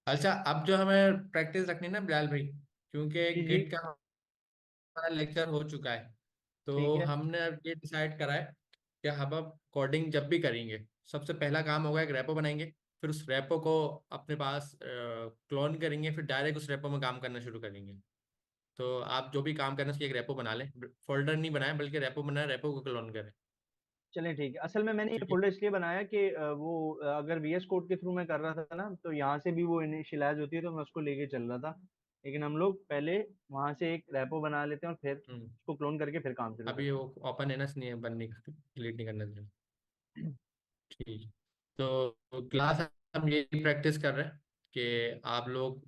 अच्छा, अब जो हमें प्रैक्टिस रखनी है ना बिलाल भाई, क्योंकि जी जी। गिट का हमारा लेक्चर हो चुका है, ठीक तो है। हमने अब ये डिसाइड करा है कि हम अब कोडिंग जब भी करेंगे, सबसे पहला काम होगा एक रेपो बनाएंगे। फिर उस रेपो को अपने पास क्लोन करेंगे, फिर डायरेक्ट उस रेपो में काम करना शुरू करेंगे। तो आप जो भी काम करना है उसकी एक रेपो बना लें, फोल्डर नहीं बनाए बल्कि रेपो बनाए, रेपो को क्लोन करें। चलें ठीक है। असल में मैंने ये ठीक है। फोल्डर इसलिए बनाया कि अगर वीएस कोड के थ्रू मैं कर रहा था ना, तो यहाँ से भी वो इनिशियलाइज होती है, तो मैं उसको लेके चल रहा था। लेकिन हम लोग पहले वहां से एक रेपो बना लेते हैं और फिर हम्म। उसको क्लोन करके फिर काम शुरू अभी करते वो ओपन है ना, इसलिए बंद नहीं, डिलीट नहीं करना चाहिए। हैं। ठीक। तो क्लास हम ये प्रैक्टिस कर रहे हैं कि आप लोग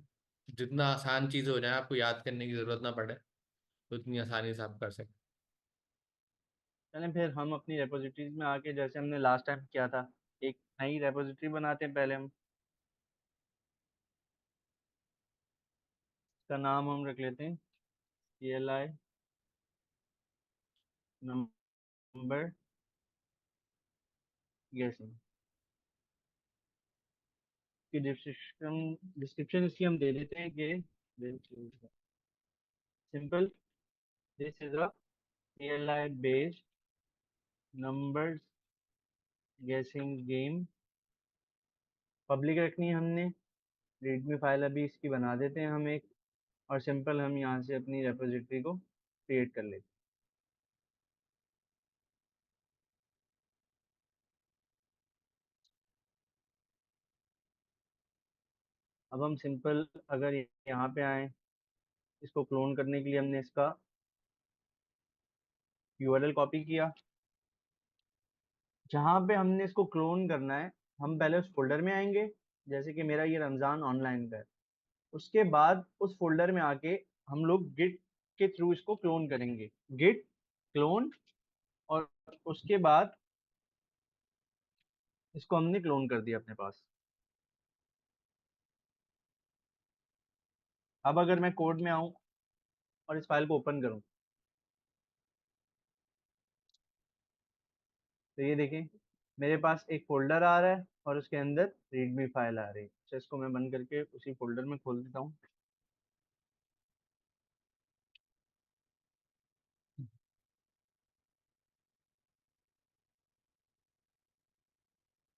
जितना आसान चीज़ हो जाए, आपको याद करने की जरूरत ना पड़े, उतनी आसानी से आप कर सकते चलें फिर हम अपनी रेपोजिटरीज में आके जैसे हमने लास्ट टाइम किया था, एक नई रेपोजिटरी बनाते हैं पहले हम। इसका नाम हम रख लेते हैं CLI नंबर गेसिंग की डिस्क्रिप्शन डिस्क्रिप्शन इसकी हम दे देते हैं कि simple, this is a CLI based numbers गेसिंग गेम। पब्लिक रखनी है हमने, रीडमी फाइल अभी इसकी बना देते हैं हम एक। और सिंपल हम यहाँ से अपनी रेपोजिटरी को क्रिएट कर लेते हैं। अब हम सिंपल अगर यहाँ पे आए, इसको क्लोन करने के लिए हमने इसका URL कॉपी किया। जहाँ पे हमने इसको क्लोन करना है, हम पहले उस फोल्डर में आएंगे, जैसे कि मेरा ये रमज़ान ऑनलाइन का है। उसके बाद उस फोल्डर में आके हम लोग गिट के थ्रू इसको क्लोन करेंगे, गिट क्लोन। और उसके बाद इसको हमने क्लोन कर दिया अपने पास। अब अगर मैं कोड में आऊँ और इस फाइल को ओपन करूँ, तो ये देखें मेरे पास एक फोल्डर आ रहा है और उसके अंदर रीडमी फाइल आ रही है। अच्छा, इसको मैं बंद करके उसी फोल्डर में खोल देता हूँ। हैं।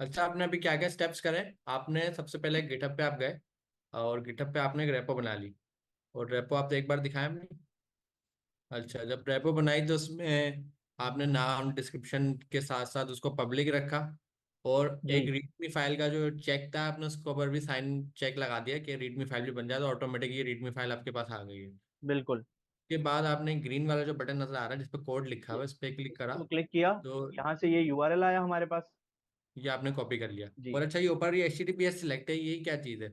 अच्छा, आपने अभी क्या क्या स्टेप्स करे? आपने सबसे पहले गिटहब पे आप गए, और गिटहब पे आपने एक रेपो बना ली, और रेपो आप एक बार दिखाया हमने। अच्छा, जब रेपो बनाई तो उसमें आपने नाम डिस्क्रिप्शन के साथ साथ उसको पब्लिक रखा, और एक जी रीडमी फाइल का जो चेक था आपने उसके ऊपर भी साइन चेक लगा दिया कि रीडमी फाइल भी बन जाए, तो ऑटोमेटिक ये रीडमी फाइल आपके पास आ गई है। बिल्कुल। उसके बाद आपने ग्रीन वाला जो बटन नजर आ रहा है जिस पे कोड लिखा हुआ है, इस पे क्लिक करा, इसको क्लिक किया, तो यहाँ से ये URL आया हमारे पास। ये आपने कॉपी कर लिया। जी। और अच्छा, ये ऊपर ये HTTPS सिलेक्ट है, ये क्या चीज़ है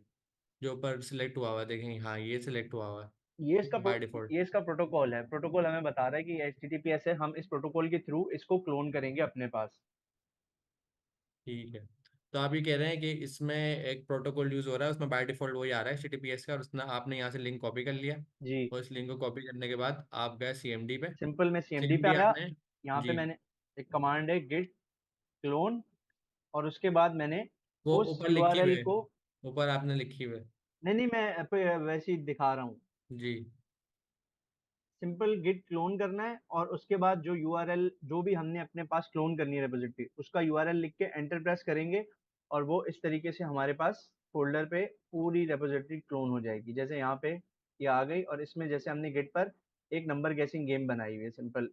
जो ऊपर सिलेक्ट हुआ हुआ है? देखें, हाँ ये सिलेक्ट हुआ हुआ ये है इसका बाय डिफॉल्ट। ये इसका प्रोटोकॉल है। प्रोटोकॉल हमें बता रहा है कि HTTPS है, हम इस प्रोटोकॉल के थ्रू इसको क्लोन करेंगे अपने पास। ठीक है। तो आप ये कह रहे हैं कि इसमें एक प्रोटोकॉल यूज हो रहा है, उसमें बाय डिफॉल्ट वही आ रहा है HTTPS का, और उसने आपने यहाँ से लिंक कॉपी कर लिया। जी। और इस लिंक को कॉपी करने के बाद आप गए CMD पे। सिंपल मैं CMD पे CMD आया। आपने, यहाँ पे जी, मैंने एक कमांड है गिट क्लोन, और उसके बाद मैंने वो उस ऊपर लिखी हुई URL है, को, ऊपर आपने लिखी हुई है। नहीं नहीं, मैं वैसे ही दिखा रहा हूँ। जी। सिंपल गिट क्लोन करना है और उसके बाद जो URL जो भी हमने अपने पास क्लोन करनी है रेपोजिटरी, उसका URL लिख के एंटर प्रेस करेंगे, और वो इस तरीके से हमारे पास फोल्डर पे पूरी रेपोजिटरी क्लोन हो जाएगी। जैसे यहाँ पे ये आ गई, और इसमें जैसे हमने गिट पर एक नंबर गेसिंग गेम बनाई हुई है सिंपल।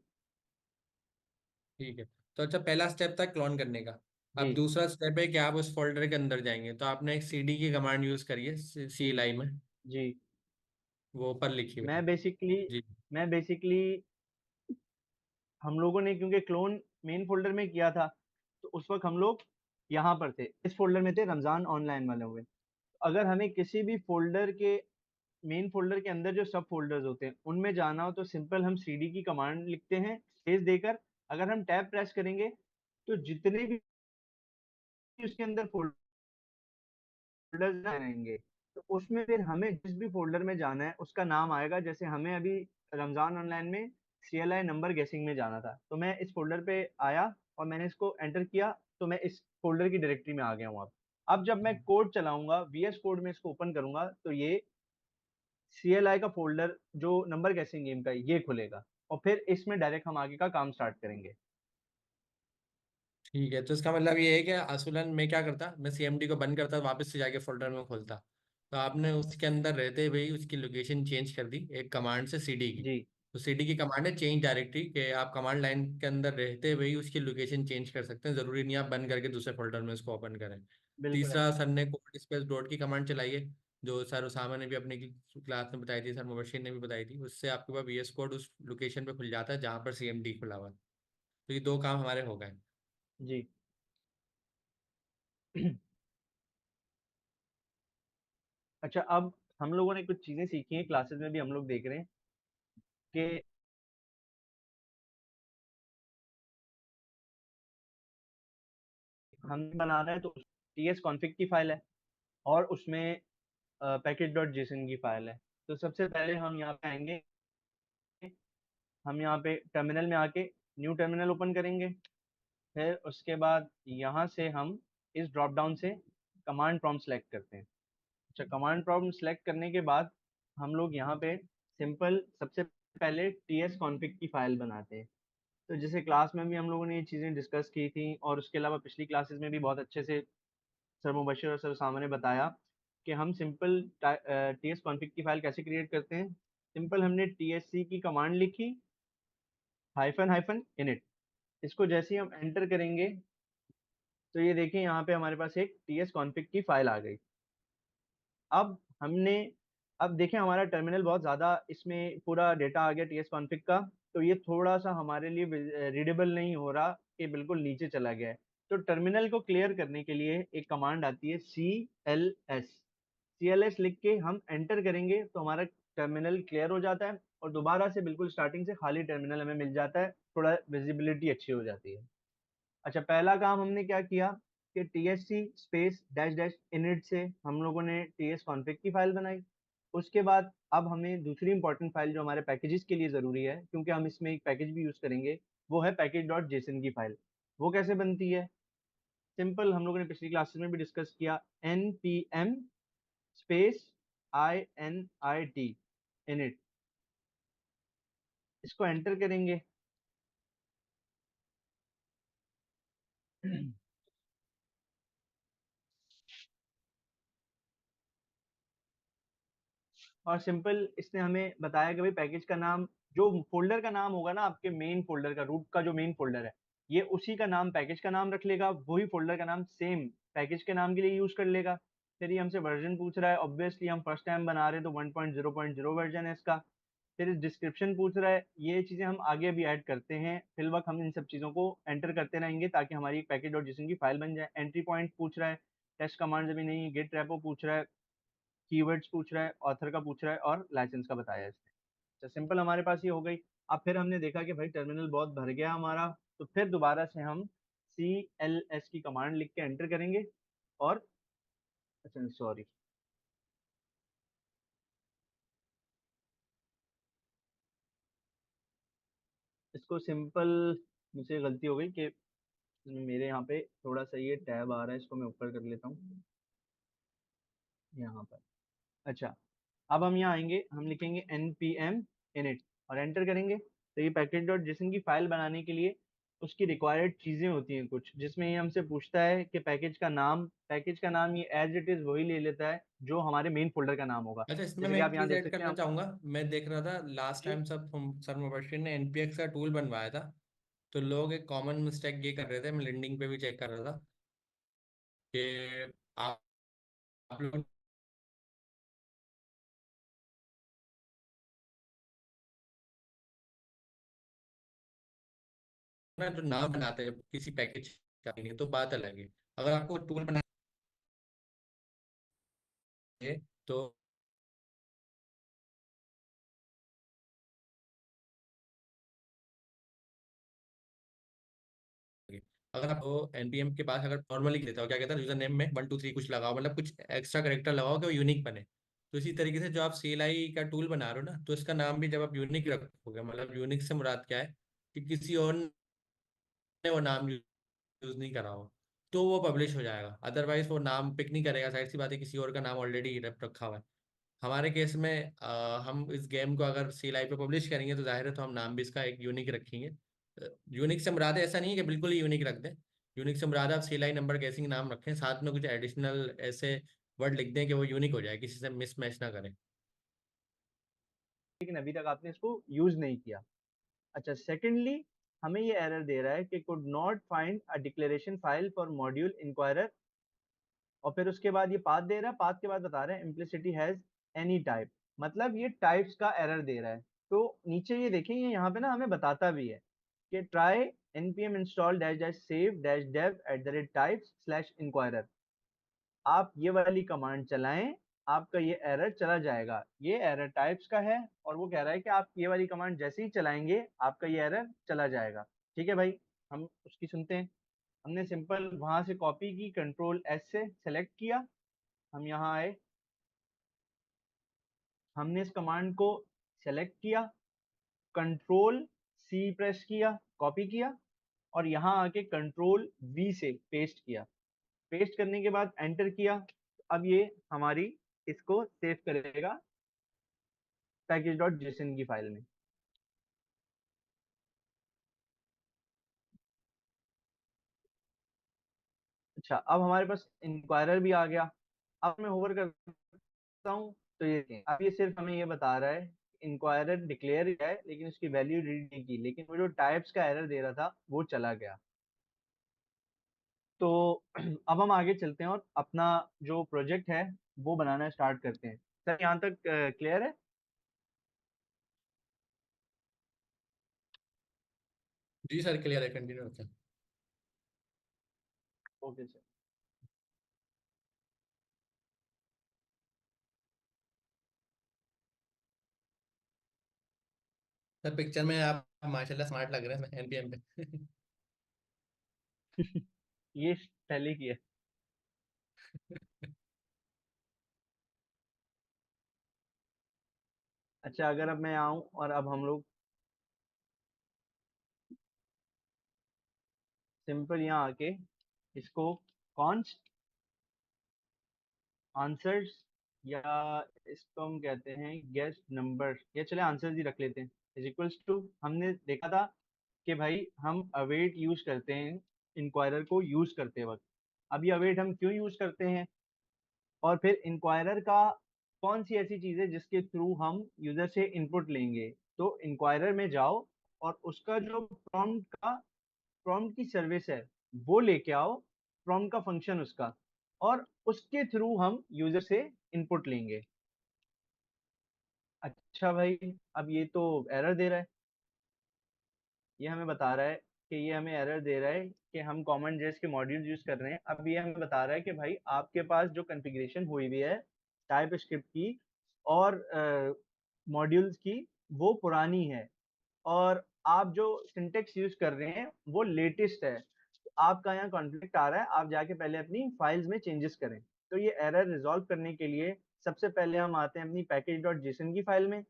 ठीक है। तो अच्छा, पहला स्टेप था क्लोन करने का। अब जी दूसरा स्टेप है कि आप उस फोल्डर के अंदर जाएंगे, तो आपने एक CD की कमांड यूज करी है, CLI में, जी। वो ऊपर लिखी हुई है। मैं बेसिकली जी। मैं बेसिकली हम लोगों ने क्योंकि क्लोन मेन फोल्डर में किया था, तो उस वक्त हम लोग यहाँ पर थे, इस फोल्डर में थे, रमजान ऑनलाइन वाले हुए। अगर हमें किसी भी फोल्डर के मेन फोल्डर के अंदर जो सब फोल्डर्स होते हैं उनमें जाना हो, तो सिंपल हम CD की कमांड लिखते हैं स्पेस देकर। अगर हम टैब प्रेस करेंगे, तो जितने भी उसके अंदर फोल्डर्स आएंगे, तो उसमें फिर हमें जिस भी फोल्डर में जाना है उसका नाम आएगा। जैसे हमें अभी रमजान ऑनलाइन में CLI नंबर गेसिंग में जाना था, तो मैं इस फोल्डर पे आया और मैंने इसको एंटर किया, तो मैं इस फोल्डर की डायरेक्टरी में आ गया हूँ अब। अब जब मैं कोड चलाऊंगा, VS कोड में इसको ओपन करूंगा, तो ये CLI का फोल्डर जो नंबर गेसिंग गेम का है, ये खुलेगा, और फिर इसमें डायरेक्ट हम आगे का काम स्टार्ट करेंगे। ठीक है, तो इसका मतलब ये है कि असूलन मैं क्या करता, मैं सीएमडी को बंद करता, वापस से जाके फोल्डर में खोलता। तो आपने उसके अंदर रहते हुए ही उसकी लोकेशन चेंज कर दी एक कमांड से, सीडी की। जी तो सीडी की कमांड है चेंज डायरेक्टरी, कि आप कमांड लाइन के अंदर रहते हुए ही उसकी लोकेशन चेंज कर सकते हैं, जरूरी नहीं आप बंद करके दूसरे फोल्डर में उसको ओपन करें। बिल्कुल तीसरा, ऐसा है। सर ने कोड स्पेस डॉट की कमांड चलाई है, जो सर उसामा ने भी अपनी क्लास में बताई थी, सर मुबशीर ने भी बताई थी। उससे आपके पास वीएस कोड उस लोकेशन पे खुल जाता है जहाँ पर सीएमडी खुला हुआ है। तो ये दो काम हमारे हो गए। जी। अच्छा, अब हम लोगों ने कुछ चीजें सीखी हैं, क्लासेस में भी हम लोग देख रहे हैं कि हम बना रहे हैं तो टीएस कॉन्फ़िग की फाइल है, और उसमें पैकेज डॉट जेसन की फाइल है। तो सबसे पहले हम यहाँ पे आएंगे, हम यहाँ पे टर्मिनल में आके न्यू टर्मिनल ओपन करेंगे। फिर उसके बाद यहाँ से हम इस ड्रॉप डाउन से कमांड प्रॉम्प्ट सेलेक्ट करते हैं। अच्छा, कमांड प्रॉम्प्ट सेलेक्ट करने के बाद हम लोग यहाँ पे सिंपल सबसे पहले टीएस कॉन्फ़िग की फाइल बनाते हैं। तो जैसे क्लास में भी हम लोगों ने ये चीज़ें डिस्कस की थी, और उसके अलावा पिछली क्लासेस में भी बहुत अच्छे से सर मुबशिर और सर उसामा ने बताया कि हम सिंपल टीएस कॉन्फ़िग की फाइल कैसे क्रिएट करते हैं। सिंपल हमने टीएससी की कमांड लिखी, हाइफन हाइफन इनिट। इसको जैसे ही हम एंटर करेंगे, तो ये देखिए यहाँ पे हमारे पास एक टीएस कॉन्फ़िग की फाइल आ गई। अब हमने अब देखें हमारा टर्मिनल बहुत ज़्यादा, इसमें पूरा डेटा आ गया टीएस कॉन्फ़िग का। तो ये थोड़ा सा हमारे लिए रीडेबल नहीं हो रहा, कि बिल्कुल नीचे चला गया है। तो टर्मिनल को क्लियर करने के लिए एक कमांड आती है CLS लिख के हम एंटर करेंगे, तो हमारा टर्मिनल क्लियर हो जाता है, और दोबारा से बिल्कुल स्टार्टिंग से खाली टर्मिनल हमें मिल जाता है, थोड़ा विजिबिलिटी अच्छी हो जाती है। अच्छा, पहला काम हमने क्या किया कि TSC space dash dash init से हम लोगों ने टीएस कॉन्फ़िग की फाइल बनाई। उसके बाद अब हमें दूसरी इंपॉर्टेंट फाइल जो हमारे पैकेजेस के लिए ज़रूरी है, क्योंकि हम इसमें एक पैकेज भी यूज़ करेंगे, वो है पैकेज डॉट जेसन की फाइल। वो कैसे बनती है? सिंपल, हम लोगों ने पिछली क्लासेस में भी डिस्कस किया, npm स्पेस init इनिट, इसको एंटर करेंगे। और सिंपल इसने हमें बताया कि भाई पैकेज का नाम, जो फोल्डर का नाम होगा ना आपके मेन फोल्डर का, रूट का जो मेन फोल्डर है, ये उसी का नाम पैकेज का नाम रख लेगा, वही फोल्डर का नाम सेम पैकेज के नाम के लिए यूज कर लेगा। फिर ये हमसे वर्जन पूछ रहा है, ऑब्वियसली हम फर्स्ट टाइम बना रहे हैं तो 1.0.0 वर्जन है इसका। फिर डिस्क्रिप्शन पूछ रहा है, ये चीजें हम आगे भी ऐड करते हैं, फिल वक्त हम इन सब चीजों को एंटर करते रहेंगे ताकि हमारी पैकेज डॉट जेसन की फाइल बन जाए। एंट्री पॉइंट पूछ रहा है, टेस्ट कमांड अभी नहीं, गेट रेपो पूछ रहा है, कीवर्ड्स पूछ रहा है, ऑथर का पूछ रहा है, और लाइसेंस का बताया है इसने। तो सिंपल हमारे पास ये हो गई। अब फिर हमने देखा कि भाई टर्मिनल बहुत भर गया हमारा, तो फिर दोबारा से हम CLS की कमांड लिख के एंटर करेंगे, और अच्छा सॉरी, इसको सिंपल, मुझसे गलती हो गई कि मेरे यहाँ पे थोड़ा सा ये टैब आ रहा है, इसको मैं ऊपर कर लेता हूँ यहाँ पर। अच्छा, अब हम यहाँ आएंगे, हम लिखेंगे npm init और एंटर करेंगे, तो ये पैकेज डॉट जेसन की फाइल बनाने के लिए उसकी रिक्वायर्ड चीजें होती हैं कुछ, जिसमें ये हमसे पूछता है कि पैकेज का नाम ये एज इट इज वही ले लेता है जो हमारे मेन फोल्डर का नाम होगा। अच्छा, इसमें जैसे मैं कि एक आप यहाँ चीज देख ऐड सकते हैं करना चाहूंगा। मैं देख रहा था लास्ट जी टाइम सब सर मुबशिर ने एनपीएक्स का टूल बनवाया था, तो लोग एक कॉमन मिस्टेक ये कर रहे थे, मैं लिंक्डइन पे भी चेक कर रहा था, कि आप लोग ना जो नाम बनाते हैं किसी पैकेज का, नहीं तो बात अलग है। अगर आपको टूल बनाना है तो अगर आप एनपीएम के पास अगर नॉर्मली देता हो, क्या कहता है, यूजर नेम में 1 2 3 कुछ लगाओ, मतलब कुछ एक्स्ट्रा करेक्टर लगाओ कि वो यूनिक बने। तो इसी तरीके से जो आप सीएलआई का टूल बना रहे हो ना, तो इसका नाम भी जब आप यूनिक रखोगे, मतलब यूनिक से मुराद क्या है, कि किसी और ने वो नाम यूज नहीं करा हो, तो वो पब्लिश हो जाएगा, अदरवाइज वो नाम पिक नहीं करेगा, साइड सी बात है, किसी और का नाम ऑलरेडी रखा हुआ है। हमारे केस में हम इस गेम को अगर सी लाइव पे पब्लिश करेंगे तो जाहिर है तो हम नाम भी इसका एक यूनिक रखेंगे। यूनिक से मुराद है ऐसा नहीं है कि बिल्कुल ही यूनिक रख दें, यूनिक से मुराद आप सी लाई नंबर कैसिंग नाम रखें, साथ में कुछ एडिशनल ऐसे वर्ड लिख दें कि वो यूनिक हो जाए, किसी से मिस मैच ना करें। लेकिन अभी तक आपने इसको यूज नहीं किया। अच्छा, सेकेंडली हमें ये एरर दे रहा है कि could not find a declaration file for module inquirer, और फिर उसके बाद ये पाथ दे रहा है, पाथ के बाद बता रहा है इम्प्लिसिटी हैज एनी टाइप, मतलब ये टाइप्स का एरर दे रहा है। तो नीचे ये देखें, ये यहाँ पे ना हमें बताता भी है कि try npm install dash dash save dash dev at the rate types slash inquirer, आप ये वाली कमांड चलाएं, आपका ये एरर चला जाएगा। ये एरर टाइप्स का है और वो कह रहा है कि आप ये वाली कमांड जैसे ही चलाएंगे आपका ये एरर चला जाएगा। ठीक है भाई, हम उसकी सुनते हैं। हमने सिंपल वहां से कॉपी की, कंट्रोल एस से सेलेक्ट किया, हम यहाँ आए, हमने इस कमांड को सेलेक्ट किया, कंट्रोल सी प्रेस किया, कॉपी किया, और यहाँ आके कंट्रोल वी से पेस्ट किया। पेस्ट करने के बाद एंटर किया, अब ये हमारी इसको सेव करेगा पैकेज डॉट जेसन की फाइल में। अच्छा, अब हमारे पास इंक्वायरर भी आ गया। अब मैं होवर करता हूँ तो ये देखें, अब ये सिर्फ हमें ये बता रहा है इंक्वायरर डिक्लेयर है लेकिन उसकी वैल्यू रीड नहीं की, लेकिन वो जो टाइप्स का एरर दे रहा था वो चला गया। तो अब हम आगे चलते हैं और अपना जो प्रोजेक्ट है वो बनाना स्टार्ट करते हैं। सर यहाँ तक क्लियर है? जी सर क्लियर है, कंटिन्यू रखें। Okay sir. सर पिक्चर में आप माशाल्लाह स्मार्ट लग रहे हैं एनपीएम पे। ये पहले की है। अच्छा, अगर अब मैं आऊं और अब हम लोग सिंपल यहाँ आके इसको कॉन्स्ट आंसर्स, या इसको हम कहते हैं गेस्ट नंबर, या चले आंसर्स ही रख लेते हैं, इज इक्वल्स टू, हमने देखा था कि भाई हम अवेट यूज करते हैं इंक्वायरर को यूज करते वक्त। अब ये अवेट हम क्यों यूज करते हैं, और फिर इंक्वायरर का कौन सी ऐसी चीज है जिसके थ्रू हम यूजर से इनपुट लेंगे। तो इंक्वायरर में जाओ और उसका जो प्रॉम्प्ट की सर्विस है वो लेके आओ, प्रॉम्प्ट का फंक्शन उसका, और उसके थ्रू हम यूजर से इनपुट लेंगे। अच्छा भाई, अब ये तो एरर दे रहा है, ये हमें बता रहा है कि ये हमें एरर दे रहा है कि हम कॉमन जेस के मॉड्यूल यूज कर रहे हैं। अब ये हमें बता रहा है कि भाई आपके पास जो कॉन्फ़िगरेशन हुई हुई है टाइप स्क्रिप्ट की और मॉड्यूल्स की वो पुरानी है, और आप जो सिंटेक्स यूज कर रहे हैं वो लेटेस्ट है। तो आपका यहाँ कॉन्फ्लिक्ट आ रहा है, आप जाके पहले अपनी फाइल्स में चेंजेस करें। तो ये एरर रिजॉल्व करने के लिए सबसे पहले हम आते हैं अपनी पैकेज डॉट जेसन की फाइल में।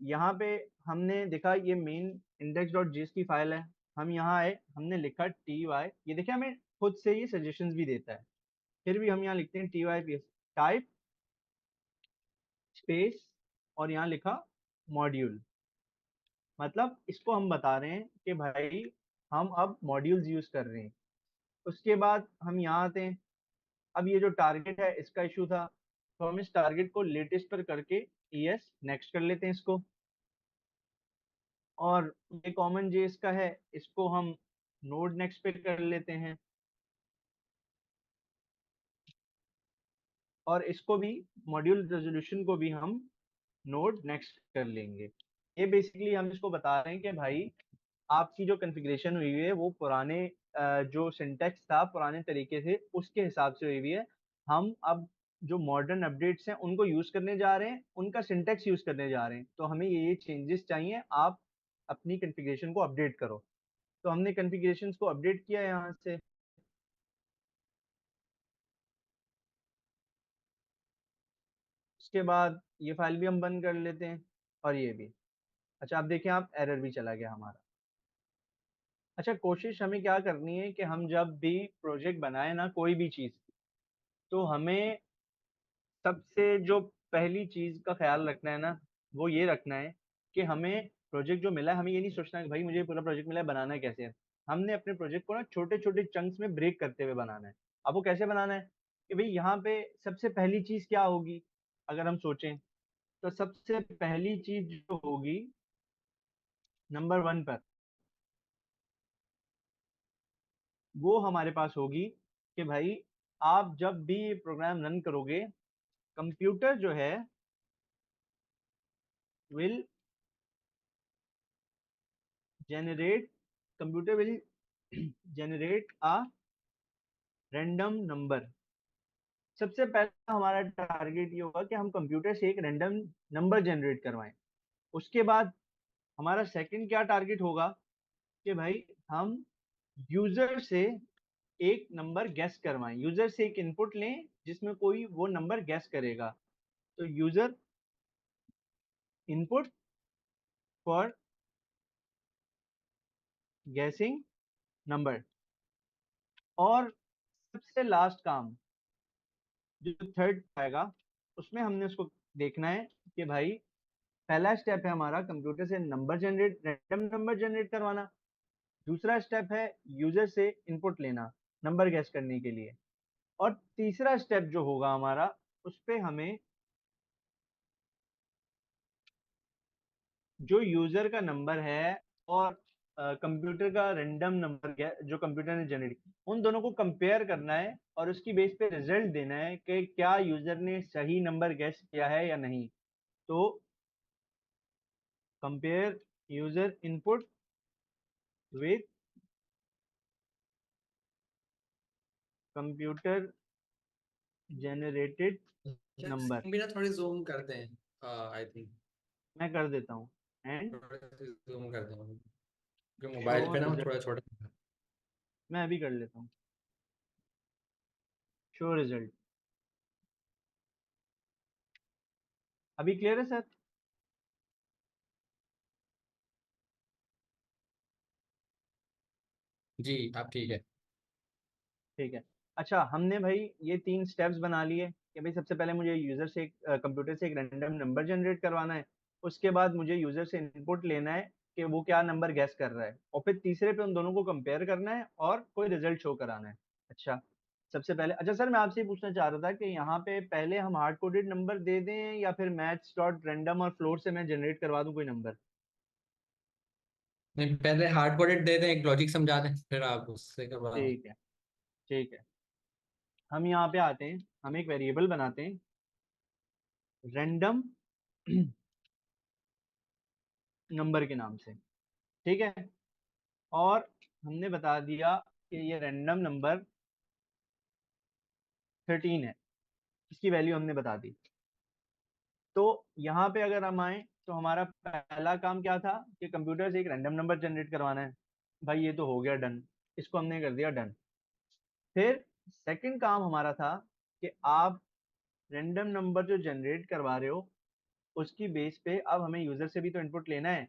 यहाँ पे हमने देखा ये मेन इंडेक्स डॉट जेएस की फाइल है, हम यहाँ आए, हमने लिखा टी वाई, ये देखिए हमें खुद से ये सजेशंस भी देता है, फिर भी हम यहाँ लिखते हैं T Y P S type space और यहाँ लिखा मॉड्यूल। मतलब इसको हम बता रहे हैं कि भाई हम अब मॉड्यूल्स यूज कर रहे हैं। उसके बाद हम यहाँ आते हैं, अब ये जो टारगेट है इसका इशू था, तो हम इस टारगेट को लेटेस्ट पर करके यस नेक्स्ट कर लेते हैं इसको। और ये कॉमन जे इसका है, इसको हम नोड नेक्स्ट पे कर लेते हैं, और इसको भी मॉड्यूल रेजोल्यूशन को भी हम नोड नेक्स्ट कर लेंगे। ये बेसिकली हम इसको बता रहे हैं कि भाई आपकी जो कॉन्फ़िगरेशन हुई हुई है वो पुराने जो सिंटेक्स था पुराने तरीके से उसके हिसाब से हुई हुई है। हम अब जो मॉडर्न अपडेट्स हैं उनको यूज करने जा रहे हैं, उनका सिंटेक्स यूज करने जा रहे हैं, तो हमें ये चेंजेस चाहिए, आप अपनी कॉन्फ़िगरेशन को अपडेट करो। तो हमने कॉन्फ़िगरेशंस को अपडेट किया यहाँ से। उसके बाद ये फाइल भी हम बंद कर लेते हैं और ये भी। अच्छा, अब देखें आप, एरर भी चला गया हमारा। अच्छा, कोशिश हमें क्या करनी है कि हम जब भी प्रोजेक्ट बनाए ना कोई भी चीज, तो हमें सबसे जो पहली चीज का ख्याल रखना है ना, वो ये रखना है कि हमें प्रोजेक्ट जो मिला है, हमें ये नहीं सोचना है कि भाई मुझे पूरा प्रोजेक्ट मिला है, बनाना है कैसे है। हमने अपने प्रोजेक्ट को ना छोटे छोटे चंक्स में ब्रेक करते हुए बनाना है। अब वो कैसे बनाना है कि भाई यहाँ पे सबसे पहली चीज क्या होगी, अगर हम सोचें, तो सबसे पहली चीज जो होगी नंबर 1 पर, वो हमारे पास होगी कि भाई आप जब भी ये प्रोग्राम रन करोगे, कंप्यूटर जो है will generate computer will generate a random number. सबसे पहला हमारा टारगेट ये होगा कि हम कंप्यूटर से एक रैंडम नंबर जनरेट करवाएं। उसके बाद हमारा सेकंड क्या टारगेट होगा कि भाई हम यूजर से एक नंबर गैस करवाएं, यूजर से एक इनपुट लें जिसमें कोई वो नंबर गैस करेगा। तो user input for guessing number. और सबसे लास्ट काम जो थर्ड आएगा, उसमें हमने उसको देखना है कि भाई पहला स्टेप है हमारा कंप्यूटर से number generate, random number generate करवाना। दूसरा स्टेप है यूजर से इनपुट लेना नंबर गैस करने के लिए। और तीसरा स्टेप जो होगा हमारा, उस पे हमें जो यूजर का नंबर है और कंप्यूटर का रैंडम नंबर जो कंप्यूटर ने जनरेट किया, उन दोनों को कंपेयर करना है और उसकी बेस पे रिजल्ट देना है कि क्या यूजर ने सही नंबर गैस किया है या नहीं। तो compare user input with computer generated अच्छा, नंबर। स्क्रीन भी ना थोड़ी जूम करते हैं, आई थिंक मैं कर देता हूँ एंड थोड़ा जूम करते हैं, क्योंकि शो मोबाइल पे ना वो रिजल्ट। थोड़ा छोटा। मैं अभी कर लेता हूँ शो रिजल्ट। अभी क्लियर है सर? जी आप ठीक है। ठीक है। अच्छा, हमने भाई ये 3 स्टेप्स बना लिए कि भाई सबसे पहले मुझे यूजर से कंप्यूटर से एक रैंडम नंबर जनरेट करवाना है। उसके बाद मुझे यूजर से इनपुट लेना है कि वो क्या नंबर गैस कर रहा है, और फिर तीसरे पे उन दोनों को कंपेयर करना है और कोई रिजल्ट शो कराना है। अच्छा, सबसे पहले अच्छा सर, मैं आपसे ये पूछना चाह रहा था कि यहाँ पे पहले हम हार्ड कोडेड नंबर दे दें या फिर मैथ्स डॉट रैंडम और फ्लोट से मैं जनरेट करवा दूं कोई नंबर। नहीं, पहले हार्ड कोडेड दे दें, एक लॉजिक समझा दें, फिर आप उससे करवा दें। ठीक है। ठीक है। हम यहाँ पे आते हैं, हम एक वेरिएबल बनाते हैं रैंडम नंबर के नाम से। ठीक है। और हमने बता दिया कि ये रैंडम नंबर 13 है, इसकी वैल्यू हमने बता दी। तो यहाँ पे अगर हम आए, तो हमारा पहला काम क्या था कि कंप्यूटर से एक रैंडम नंबर जनरेट करवाना है। भाई ये तो हो गया डन, इसको हमने कर दिया डन। फिर सेकंड काम हमारा था कि आप रैंडम नंबर जो जनरेट करवा रहे हो, उसकी बेस पे अब हमें यूजर से भी तो इनपुट लेना है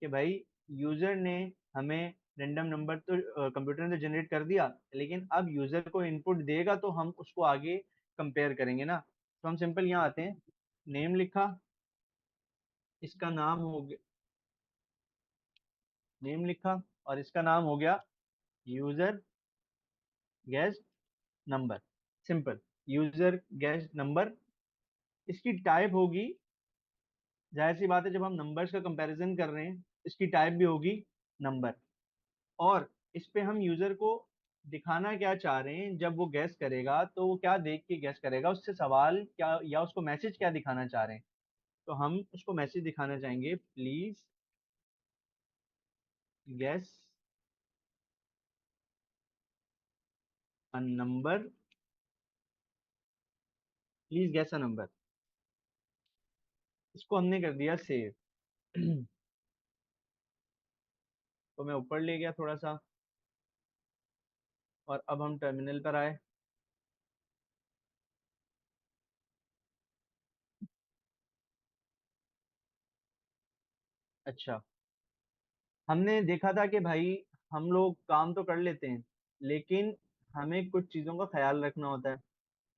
कि भाई यूजर ने हमें रैंडम नंबर तो कंप्यूटर ने जनरेट कर दिया, लेकिन अब यूजर को इनपुट देगा तो हम उसको आगे कंपेयर करेंगे ना। तो हम सिंपल यहाँ आते हैं, नेम लिखा, इसका नाम हो गया, नेम लिखा और इसका नाम हो गया user gas number. Simple, user gas number. इसकी टाइप होगी, जाहिर सी बात है जब हम नंबर्स का कंपैरिजन कर रहे हैं, इसकी टाइप भी होगी नंबर। और इस पे हम यूजर को दिखाना क्या चाह रहे हैं, जब वो गैस करेगा तो वो क्या देख के गैस करेगा, उससे सवाल क्या या उसको मैसेज क्या दिखाना चाह रहे हैं। तो हम उसको मैसेज दिखाना चाहेंगे, please gas a number, please gas a number. इसको हमने कर दिया सेव। तो मैं ऊपर ले गया थोड़ा सा, और अब हम टर्मिनल पर आए। अच्छा, हमने देखा था कि भाई हम लोग काम तो कर लेते हैं, लेकिन हमें कुछ चीजों का ख्याल रखना होता है।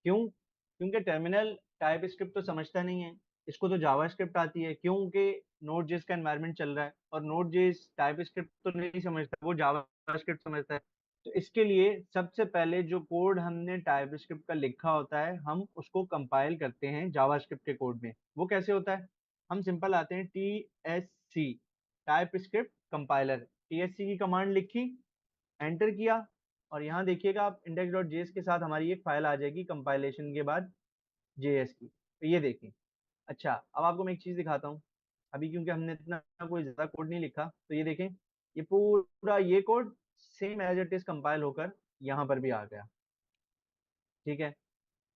क्यों? क्योंकि टर्मिनल टाइप स्क्रिप्ट तो समझता नहीं है, इसको तो जावा स्क्रिप्ट आती है, क्योंकि नोड जेएस का एनवायरनमेंट चल रहा है, और नोड जेएस टाइप स्क्रिप्ट तो नहीं समझता, वो जावा स्क्रिप्ट समझता है। तो इसके लिए सबसे पहले जो कोड हमने टाइप स्क्रिप्ट का लिखा होता है, हम उसको कंपाइल करते हैं जावा स्क्रिप्ट के कोड में। वो कैसे होता है? हम सिंपल आते हैं T S C, TypeScript compiler, TSC की कमांड लिखी, एंटर किया, और यहाँ देखिएगा आप इंडेक्स डॉट जेएस के साथ हमारी एक फाइल आ जाएगी कंपाइलेशन के बाद जेएस की। तो ये देखें। अच्छा, अब आपको मैं एक चीज दिखाता हूँ। अभी क्योंकि हमने इतना कोई ज्यादा कोड नहीं लिखा, तो ये देखें, ये पूरा ये code same as it is compile होकर यहाँ पर भी आ गया। ठीक है।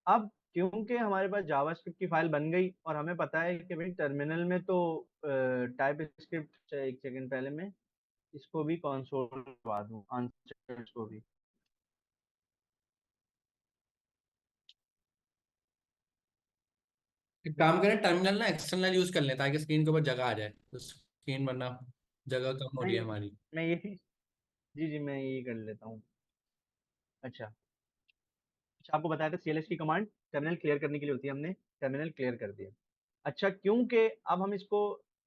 अब क्योंकि हमारे पास जावास्क्रिप्ट की फाइल बन गई, और हमें पता है कि भाई टर्मिनल में तो टाइप स्क्रिप्ट, एक सेकंड पहले मैं इसको भी कंसोल करवा दूं, आंसर को भी। एक काम करें, टर्मिनल ना एक्सटर्नल यूज कर लें ताकि स्क्रीन के ऊपर जगह आ जाए, तो स्क्रीन वरना जगह कम हो रही है नहीं, हमारी। मैं ये जी जी मैं ये कर लेता हूँ। अच्छा, अच्छा, आपको बताया था सीएलएस की कमांड टर्मिनल क्लियर करने के लिए होती है, हमने टर्मिनल क्लियर कर दिया। अच्छा, क्योंकि अब हम इसको,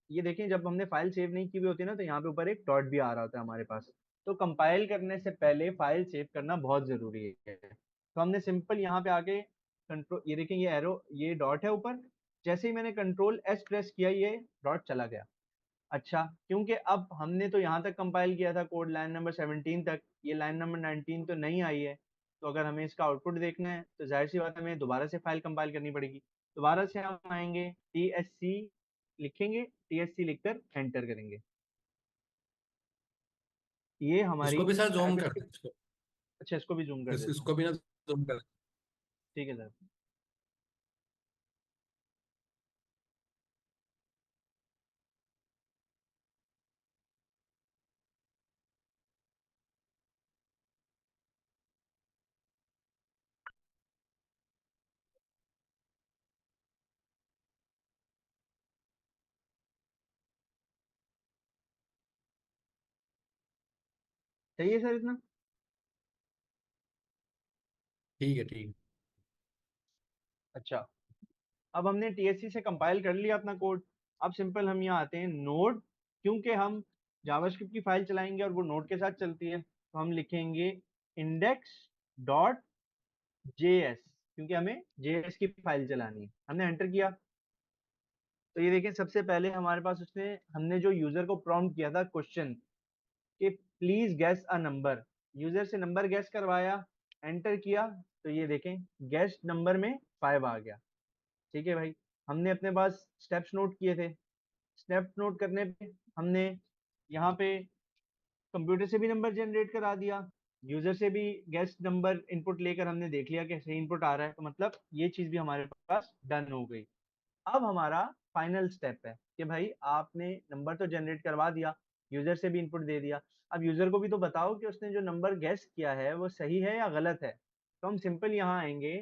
ये देखें, जब हमने फाइल सेव नहीं की हुई होती है ना, तो यहाँ पे ऊपर एक डॉट भी आ रहा होता है हमारे पास। तो कंपाइल करने से पहले फाइल सेव करना बहुत जरूरी है। तो हमने सिंपल यहाँ पे आके कंट्रोल, ये देखें, ये एरो, ये डॉट है ऊपर, जैसे ही मैंने कंट्रोल एस प्रेस किया, ये डॉट चला गया। अच्छा, क्योंकि अब हमने तो यहाँ तक कंपाइल किया था कोड, लाइन नंबर 17 तक, ये लाइन नंबर 19 तो नहीं आई है। तो अगर हमें इसका आउटपुट देखना है, तो जाहिर सी बात है, हमें दोबारा से फाइल कंपाइल करनी पड़ेगी। दोबारा से हम आएंगे, टी एस सी लिखेंगे, टी एस सी लिखकर एंटर करेंगे। ये हमारी इसको भी सर जूम टाइप कर स्क्रिप्ट। दें इसको। अच्छा, इसको भी जूम कर देता हूँ। इसको भी ना जूम कर। ठीक है सर। सही है सर इतना? ठीक है, ठीक है। अच्छा, अब हमने टीएससी से कंपाइल कर लिया अपना कोड। अब सिंपल हम यहाँ आते हैं नोड, क्योंकि हम जावास्क्रिप्ट की फाइल चलाएंगे और वो नोड के साथ चलती है, तो हम लिखेंगे इंडेक्स डॉट जेएस, क्योंकि हमें जेएस की फाइल चलानी है। हमने एंटर किया, तो ये देखें, सबसे पहले हमारे पास उसने, हमने जो यूजर को प्रॉम्प्ट किया था क्वेश्चन कि please guess a number, user से नंबर गेस करवाया, एंटर किया, तो ये देखें गेस नंबर में 5 आ गया। ठीक है भाई, हमने अपने पास स्टेप्स नोट किए थे, स्टेप नोट करने पे हमने यहाँ पे कंप्यूटर से भी नंबर जनरेट करा दिया, यूजर से भी गेस्ट नंबर इनपुट लेकर हमने देख लिया कि सही इनपुट आ रहा है, तो मतलब ये चीज भी हमारे पास डन हो गई। अब हमारा फाइनल स्टेप है कि भाई आपने नंबर तो जनरेट करवा दिया, यूजर से भी इनपुट दे दिया, अब यूजर को भी तो बताओ कि उसने जो नंबर गेस किया है वो सही है या गलत है। तो हम सिंपल यहाँ आएंगे,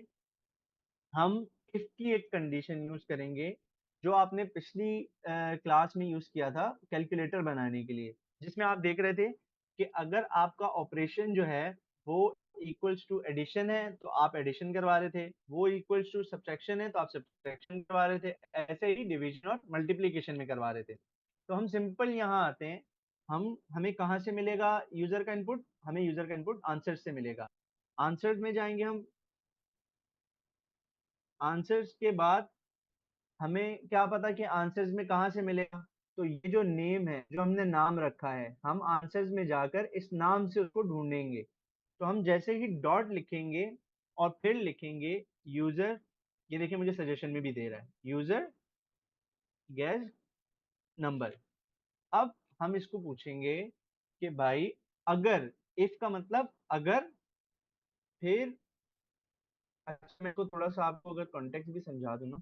हम इफ की एक कंडीशन यूज करेंगे, जो आपने पिछली क्लास में यूज किया था कैलकुलेटर बनाने के लिए, जिसमें आप देख रहे थे कि अगर आपका ऑपरेशन जो है वो इक्वल्स टू एडिशन है तो आप एडिशन करवा रहे थे, वो इक्वल्स टू सब्ट्रैक्शन है तो आप सब्ट्रैक्शन करवा रहे थे, ऐसे ही डिवीजन और मल्टीप्लीकेशन में करवा रहे थे। तो हम सिंपल यहाँ आते हैं, हम हमें कहाँ से मिलेगा यूजर का इनपुट? हमें यूजर का इनपुट आंसर से मिलेगा। आंसर्स में जाएंगे हम, आंसर्स के बाद हमें क्या पता कि आंसर्स में कहाँ से मिलेगा? तो ये जो नेम है, जो हमने नाम रखा है, हम आंसर्स में जाकर इस नाम से उसको ढूंढेंगे। तो हम जैसे ही डॉट लिखेंगे और फिर लिखेंगे यूजर, ये देखिए मुझे सजेशन में भी दे रहा है यूजर गेस नंबर। अब हम इसको पूछेंगे कि भाई अगर, इफ का मतलब अगर, फिर, अच्छा मैं को थोड़ा सा आपको अगर कॉन्टेक्स्ट भी समझा दूं ना,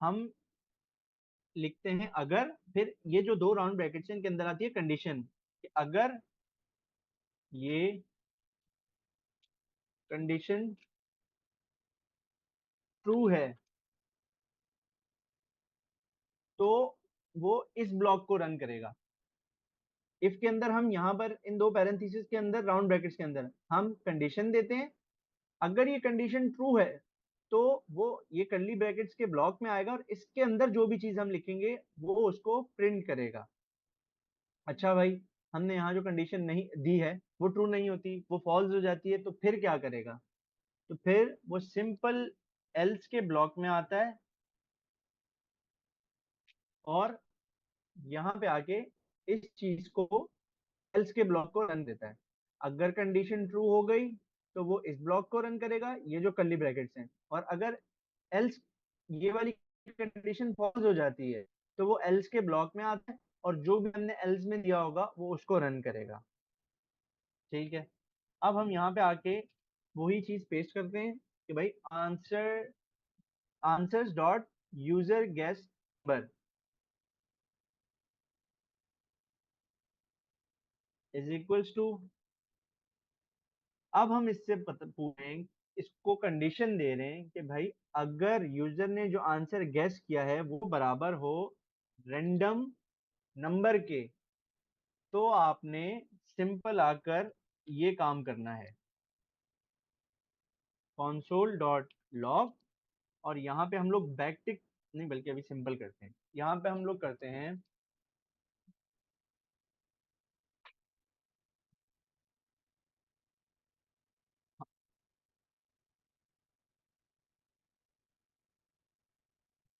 हम लिखते हैं अगर, फिर ये जो दो राउंड ब्रैकेट्स हैं इनके अंदर आती है कंडीशन, कि अगर ये कंडीशन ट्रू है तो वो इस ब्लॉक को रन करेगा। इफ के अंदर हम यहाँ पर इन दो पैरेंथेसिस के अंदर राउंड ब्रैकेट्स के अंदर हम कंडीशन देते हैं, अगर ये कंडीशन ट्रू है तो वो ये कर्ली ब्रैकेट्स के ब्लॉक में आएगा और इसके अंदर जो भी चीज हम लिखेंगे वो उसको प्रिंट करेगा। अच्छा भाई, हमने यहाँ जो कंडीशन नहीं दी है वो ट्रू नहीं होती, वो फॉल्स हो जाती है, तो फिर क्या करेगा? तो फिर वो सिंपल एल्स के ब्लॉक में आता है और यहाँ पे आके इस चीज को एल्स के ब्लॉक को रन देता है। अगर कंडीशन ट्रू हो गई तो वो इस ब्लॉक को रन करेगा, ये जो कर्ली ब्रैकेट्स हैं, और अगर एल्स ये वाली कंडीशन फॉल्स हो जाती है तो वो एल्स के ब्लॉक में आता है और जो भी हमने एल्स में दिया होगा वो उसको रन करेगा। ठीक है, अब हम यहाँ पे आके वही चीज पेस्ट करते हैं कि भाई answers dot user guess number is equals to. अब हम इससे पूछें, इसको कंडीशन दे रहे हैं कि भाई अगर यूजर ने जो आंसर गेस किया है वो बराबर हो रैंडम नंबर के, तो आपने सिंपल आकर ये काम करना है, console डॉट लॉग, और यहाँ पे हम लोग बैक टिक नहीं बल्कि अभी सिंपल करते हैं, यहाँ पे हम लोग करते हैं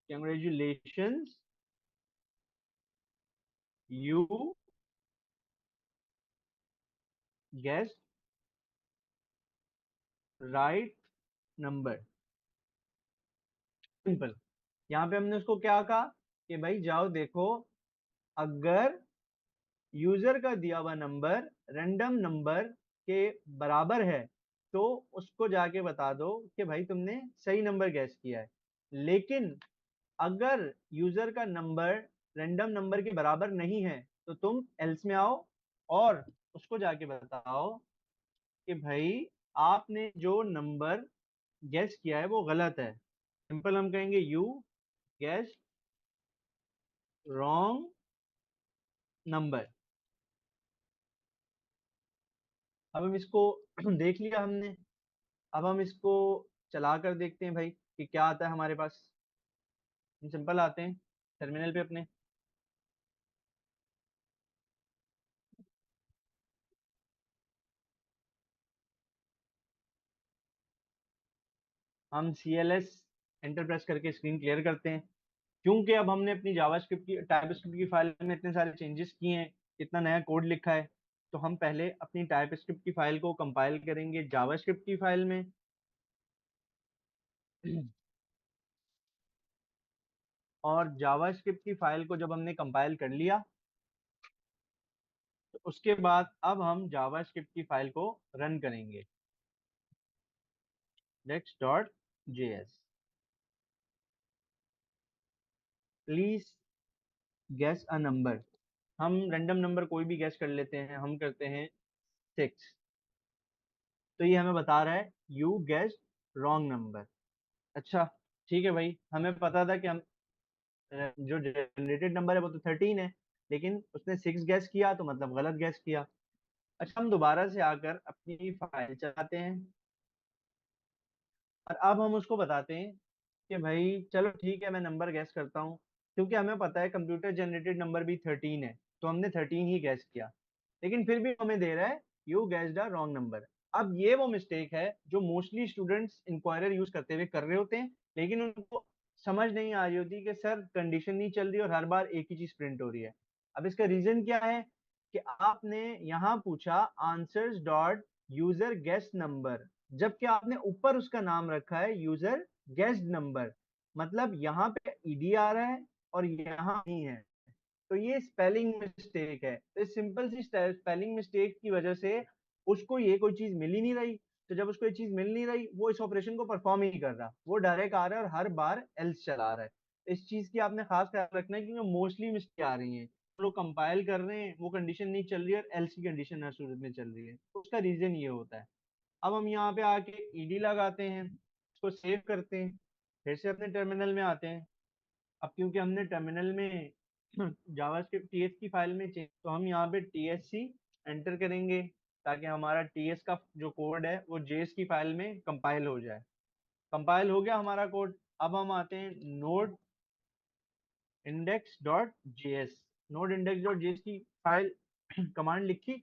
congratulations you guessed right number। Simple. यहाँ पे हमने उसको क्या कहा कि भाई जाओ देखो, अगर यूजर का दिया हुआ नंबर रैंडम नंबर के बराबर है तो उसको जाके बता दो कि भाई तुमने सही नंबर गैस किया है। लेकिन अगर यूजर का नंबर रैंडम नंबर के बराबर नहीं है तो तुम एल्स में आओ और उसको जाके बताओ कि भाई आपने जो नंबर गैस किया है वो गलत है। सिंपल हम कहेंगे यू गैस रॉन्ग नंबर। अब हम इसको देख लिया हमने, अब हम इसको चला कर देखते हैं भाई कि क्या आता है हमारे पास। हम सिंपल आते हैं टर्मिनल पे अपने, हम CLS एंटर प्रेस करके स्क्रीन क्लियर करते हैं, क्योंकि अब हमने अपनी जावास्क्रिप्ट की टाइपस्क्रिप्ट की फाइल में इतने सारे चेंजेस किए हैं, इतना नया कोड लिखा है। तो हम पहले अपनी टाइपस्क्रिप्ट की फाइल को कंपाइल करेंगे जावास्क्रिप्ट की फाइल में। और जावास्क्रिप्ट की फाइल को जब हमने कंपाइल कर लिया तो उसके बाद अब हम जावास्क्रिप्ट की फाइल को रन करेंगे next.js। Please guess a number. हम रैंडम नंबर कोई भी गेस कर लेते हैं, हम करते हैं 6। तो ये हमें बता रहा है यू गेस रॉन्ग नंबर। अच्छा, ठीक है भाई, हमें पता था कि हम जो जनरेटेड नंबर है वो तो 13 है, लेकिन उसने 6 गैस किया तो मतलब गलत गैस किया। अच्छा, हम दोबारा से आकर अपनी फाइल चलाते हैं और अब हम उसको बताते हैं कि भाई चलो ठीक है मैं नंबर गैस करता हूँ, क्योंकि हमें पता है कंप्यूटर जनरेटेड नंबर भी 13 है, तो हमने 13 ही गैस किया। लेकिन फिर भी हमें दे रहा है you gassed a wrong number. अब ये वो मिस्टेक है जो मोस्टली स्टूडेंट्स इंक्वायरर यूज करते हुए कर रहे होते हैं, लेकिन उनको समझ नहीं आ रही होती कि सर कंडीशन नहीं चल रही और हर बार एक ही चीज प्रिंट हो रही है। अब इसका रीजन क्या है कि आपने यहाँ पूछा answers dot user guest number, जबकि आपने ऊपर उसका नाम रखा है यूजर गेस्ट नंबर। मतलब यहाँ पे ईडी आ रहा है और यहाँ नहीं है, तो ये स्पेलिंग मिस्टेक है। तो इस सिंपल सी स्पेलिंग मिस्टेक की वजह से उसको ये कोई चीज मिल ही नहीं रही। तो जब उसको ये चीज मिल नहीं रही वो इस ऑपरेशन को परफॉर्म ही नहीं कर रहा, वो डायरेक्ट आ रहा है और हर बार एल्स चला रहा है। इस चीज की आपने खास ख्याल रखना है क्योंकि मोस्टली मिस्टेक आ रही है, लोग कंपाइल कर रहे हैं वो कंडीशन नहीं चल रही है और एल्स की कंडीशन हर सूरत में चल रही है, तो उसका रीजन ये होता है। अब हम यहाँ पे आके ईडी लगाते हैं, इसको सेव करते हैं, फिर से अपने टर्मिनल में आते हैं। अब क्योंकि हमने टर्मिनल में जावास्क्रिप्ट टीएस की फाइल में चेंज, तो हम यहाँ पे टीएससी एंटर करेंगे ताकि हमारा टीएस का जो कोड है वो जेएस की फाइल में कंपाइल हो जाए। कंपाइल हो गया हमारा कोड। अब हम आते हैं node index dot JS. Node index dot JS की फाइल कमांड लिखी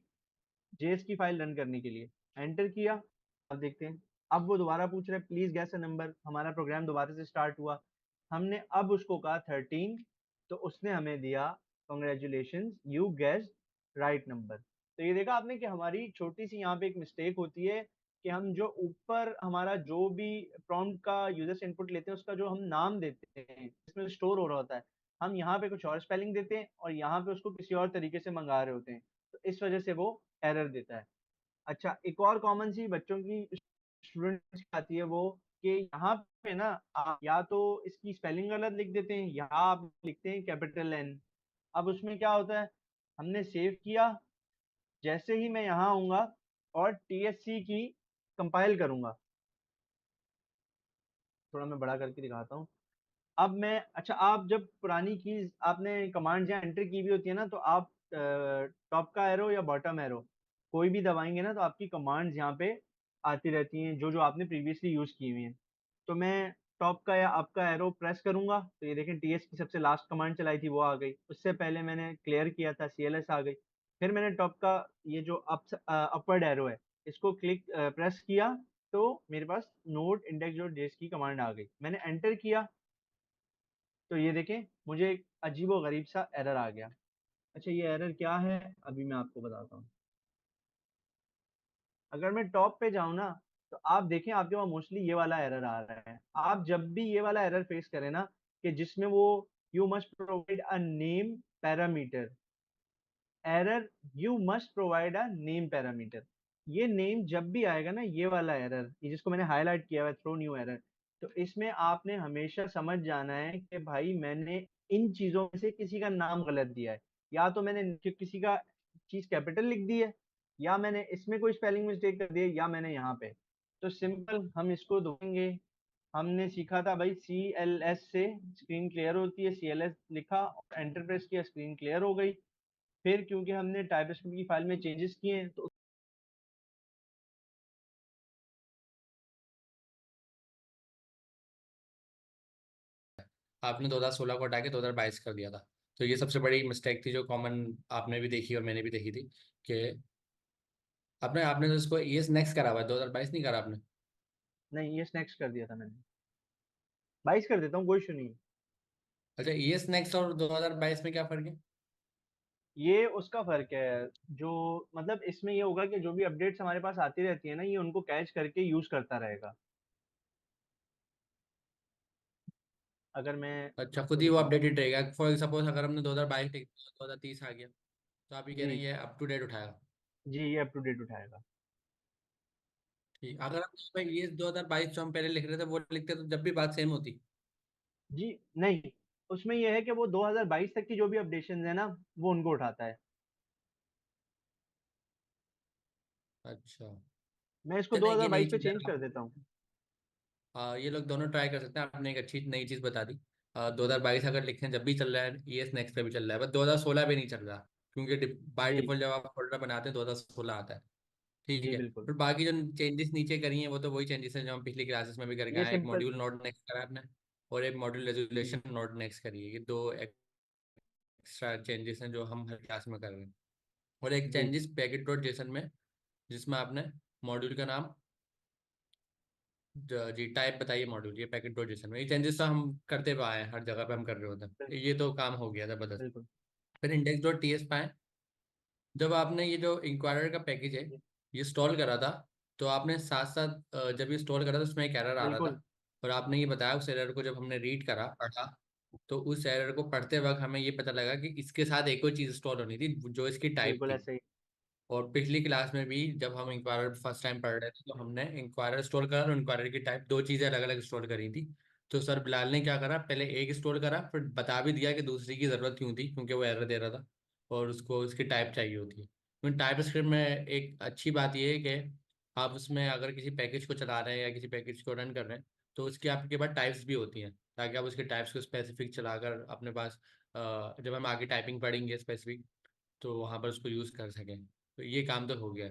जेएस की फाइल रन करने के लिए, एंटर किया। अब देखते हैं, अब वो दोबारा पूछ रहा है प्लीज गैस अ नंबर। हमारा प्रोग्राम दोबारा से स्टार्ट हुआ। हमने अब उसको कहा 13, तो उसने हमें दिया congratulation you gas right number. तो ये देखा आपने कि हमारी छोटी सी यहाँ पे एक मिस्टेक होती है कि हम जो ऊपर हमारा जो भी प्रॉम्प्ट का यूजर से इनपुट लेते हैं उसका जो हम नाम देते हैं इसमें स्टोर हो रहा होता है, हम यहाँ पे कुछ और स्पेलिंग देते हैं और यहाँ पे उसको किसी और तरीके से मंगा रहे होते हैं, तो इस वजह से वो एरर देता है। अच्छा, एक और कॉमन सी बच्चों की स्टूडेंट्स की आती है वो, कि यहाँ पे ना आप या तो इसकी स्पेलिंग गलत लिख देते हैं या आप लिखते हैं कैपिटल एन। अब उसमें क्या होता है, हमने सेव किया, जैसे ही मैं यहाँ आऊंगा और टीएससी की कंपाइल करूंगा, थोड़ा मैं बड़ा करके दिखाता हूँ। अब मैं, अच्छा, आप जब पुरानी कीज आपने कमांड जहाँ एंटर की हुई होती है ना, तो आप टॉप का एरो या बॉटम एरो कोई भी दबाएंगे ना तो आपकी कमांड्स यहाँ पे आती रहती हैं जो जो आपने प्रीवियसली यूज की हुई हैं। तो मैं टॉप का या अप का एरो प्रेस करूंगा तो ये देखें टीएस की सबसे लास्ट कमांड चलाई थी वो आ गई, उससे पहले मैंने क्लियर किया था सीएलएस आ गई। फिर मैंने टॉप का ये जो अपवर्ड एरो है इसको क्लिक प्रेस किया तो मेरे पास नोड इंडेक्स डॉट जेएस की कमांड आ गई, मैंने एंटर किया तो ये देखें मुझे एक अजीबो गरीब सा एरर आ गया। अच्छा, ये एरर क्या है अभी मैं आपको बताता हूँ। अगर मैं टॉप पे जाऊँ ना तो आप देखें आपके पास मोस्टली ये वाला एरर आ रहा है। आप जब भी ये वाला एरर फेस करें ना कि जिसमें वो you must provide a name parameter, error you must provide a name parameter, ये नेम जब भी आएगा ना ये वाला एरर, ये जिसको मैंने हाईलाइट किया हुआ है थ्रो न्यू एरर, तो इसमें आपने हमेशा समझ जाना है कि भाई मैंने इन चीजों में से किसी का नाम गलत दिया है, या तो मैंने किसी का चीज कैपिटल लिख दी है, या मैंने इसमें कोई स्पेलिंग मिस्टेक कर दी है, या मैंने यहाँ पे। तो सिंपल हम इसको देखेंगे। हमने सीखा था भाई सी एल एस से स्क्रीन क्लियर होती है, सी एल एस लिखा और एंटर प्रेस किया, स्क्रीन क्लियर हो गई। फिर क्योंकि हमने टाइपस्क्रिप्ट की फाइल में चेंजेस किए हैं तो आपने 2016 को हटा के 2022 कर दिया था। तो ये सबसे बड़ी मिस्टेक थी जो कॉमन आपने भी देखी और मैंने भी देखी थी कि आपने आपने तो इसको ईएस नेक्स्ट करा हुआ है, 2022 नहीं करा आपने। नहीं, ये नेक्स्ट कर दिया था मैंने। 22 कर देता हूँ, कोई इशू नहीं है। अच्छा, ईएस नेक्स्ट और 2022 में क्या फर्क है? ये उसका फर्क है, जो मतलब इसमें ये होगा कि जो भी अपडेट्स हमारे पास आती रहती है ना ये उनको कैच करके यूज करता रहेगा। अगर मैं अच्छा, खुद आपको ही वो दिखाऊं, अपडेटेड रहेगा। फॉर सपोज अगर हमने 2022 टिक 2030 आ गया तो आप ये कह जी रहे हैं ये अप टू डेट उठाएगा। जी, ये अप टू डेट उठाएगा। ठीक, अगर हम ईएस 2022 जो हम पहले लिख रहे थे वो लिखते तो जब भी बात सेम होती। जी नहीं, उसमें ये है कि वो 2022 तक की जो भी अपडेशन है ना वो उनको उठाता है। अच्छा, मैं इसको चले ये नई 2022 पे चीज़ है। चेंज कर देता हूँ। ये लोग दोनों ट्राई कर सकते हैं। आपने एक अच्छी नई चीज़ बता दी। 2022 अगर लिखें जब भी चल रहा है, ईएस नेक्स्ट पे भी चल रहा है, बस 2016 पे नहीं चल रहा। क्योंकि बाय जी डिफॉल्ट जब आप फोल्डर बनाते हैं 2016 आता है। ठीक जी है, बिल्कुल। फिर बाकी जो चेंजेस नीचे करी हैं वो तो वही चेंजेस हैं जो हम पिछली क्लासेस में भी करके ये आए हैं। एक सिंपल, मॉड्यूल नोट नेक्स्ट करा है आपने, और एक मॉड्यूल जी रेजोल्यूशन नोट नेक्स्ट करी है। ये दो एक्स्ट्रा चेंजेस हैं जो हम हर क्लास में कर रहे हैं। और एक जी चेंजेस पैकेट डॉट जेसन में, जिसमें आपने मॉड्यूल का नाम जी टाइप बताइए मॉड्यूल, ये पैकेट डॉट जेसन में। ये चेंजेस तो हम करते हुए आए हैं, हर जगह पे हम कर रहे होते हैं, बिल्कुल ये तो काम हो गया जबरदस्त। बिल्कुल। फिर इंडेक्स डॉट टीएस पाए, जब आपने ये जो इंक्वायरर का पैकेज है जी, ये इंस्टॉल करा था, तो आपने साथ साथ जब ये इंस्टॉल करा था उसमें एक एरर आ रहा बिल्कुल था। और आपने ये बताया उस एरर को जब हमने रीड करा पढ़ा, तो उस एरर को पढ़ते वक्त हमें ये पता लगा कि इसके साथ एक और चीज इंस्टॉल होनी थी जो इसकी टाइप बिल्कुल थी। ऐसे ही। और पिछली क्लास में भी जब हम इंक्वायरर फर्स्ट टाइम पढ़ रहे थे तो हमने इंक्वायरर इंस्टॉल करा और इंक्वायरर की टाइप, दो चीजें अलग अलग इंस्टॉल करी थी। तो सर बिलाल ने क्या करा, पहले एक इंस्टॉल करा फिर बता भी दिया कि दूसरी की जरूरत क्यों थी, क्योंकि वो एरर दे रहा था और उसको उसकी टाइप चाहिए होती है। तो टाइप स्क्रिप्ट में एक अच्छी बात यह है कि आप उसमें अगर किसी पैकेज को चला रहे हैं या किसी पैकेज को रन कर रहे हैं तो उसकी आपके पास टाइप्स भी होती हैं, ताकि आप उसके टाइप्स को स्पेसिफिक चलाकर अपने पास जब हम आगे टाइपिंग पढ़ेंगे स्पेसिफिक, तो वहाँ पर उसको यूज़ कर सकें। तो ये काम तो हो गया।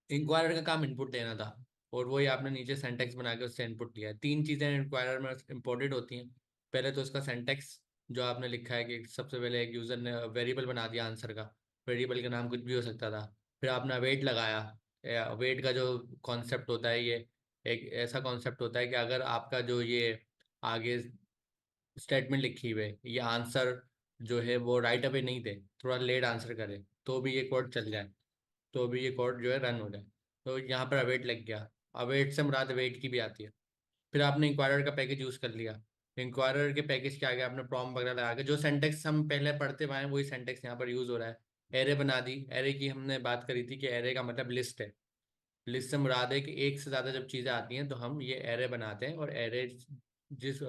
इंक्वायरर का काम इनपुट देना था, और वही आपने नीचे सेंटेक्स बना के उससे इनपुट लिया है। तीन चीज़ें इंक्वायरर में इंपॉर्टेंट होती हैं। पहले तो उसका सेंटेक्स, जो आपने लिखा है कि सबसे पहले एक यूज़र ने वेरिएबल बना दिया आंसर का, वेरिएबल का नाम कुछ भी हो सकता था। फिर आपने अवेट लगाया। वेट का जो कॉन्सेप्ट होता है, ये एक ऐसा कॉन्सेप्ट होता है कि अगर आपका जो ये आगे स्टेटमेंट लिखी हुई है, ये आंसर जो है वो राइट अवे नहीं दे, थोड़ा लेट आंसर करे, तो भी ये कोड चल जाए, तो भी ये कोड जो है रन हो जाए। तो यहाँ पर अवेट लग गया। अवेट से मुराद वेट की भी आती है। फिर आपने इंक्वायरर का पैकेज यूज़ कर लिया। इंक्वायरर के पैकेज के आगे आपने प्रॉम्प्ट वगैरह लगा के जो सेंटेक्स हम पहले पढ़ते हुए आए हैं, वही सेंटेक्स यहाँ पर यूज़ हो रहा है। एरे बना दी। एरे की हमने बात करी थी कि एरे का मतलब लिस्ट है। लिस्ट से मुराद है कि एक से ज़्यादा जब चीज़ें आती हैं तो हम ये एरे बनाते हैं, और एरे जिस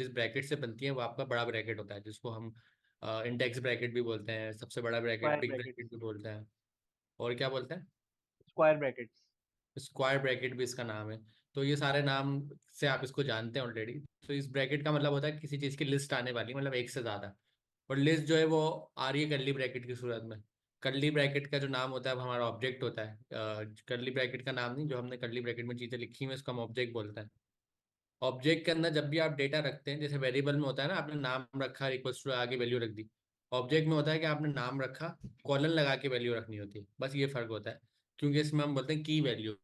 ब्रैकेट से बनती है वो आपका बड़ा ब्रैकेट होता है, जिसको हम इंडेक्स ब्रैकेट भी बोलते हैं, सबसे बड़ा bracket square big brackets. Bracket भी बोलते हैं। और क्या बोलते हैं? Square brackets. स्क्वायर ब्रैकेट भी इसका नाम है। तो ये सारे नाम से आप इसको जानते हैं ऑलरेडी। तो इस ब्रैकेट का मतलब होता है किसी चीज़ की लिस्ट आने वाली, मतलब एक से ज़्यादा। और लिस्ट जो है वो आ रही है कर्ली ब्रैकेट की सूरत में। कर्ली ब्रैकेट का जो नाम होता है वो हमारा ऑब्जेक्ट होता है। कर्ली ब्रैकेट का नाम नहीं, जो हमने कर्ली ब्रैकेट में चीज़ें लिखी हुई है उसको हम ऑब्जेक्ट बोलते हैं। ऑब्जेक्ट के अंदर जब भी आप डेटा रखते हैं, जैसे वेरिएबल में होता है ना, आपने नाम रखा इक्वल्स टू आगे वैल्यू रख दी। ऑब्जेक्ट में होता है कि आपने नाम रखा, कॉलन लगा के वैल्यू रखनी होती है, बस ये फर्क होता है। क्योंकि इसमें हम बोलते हैं की वैल्यू।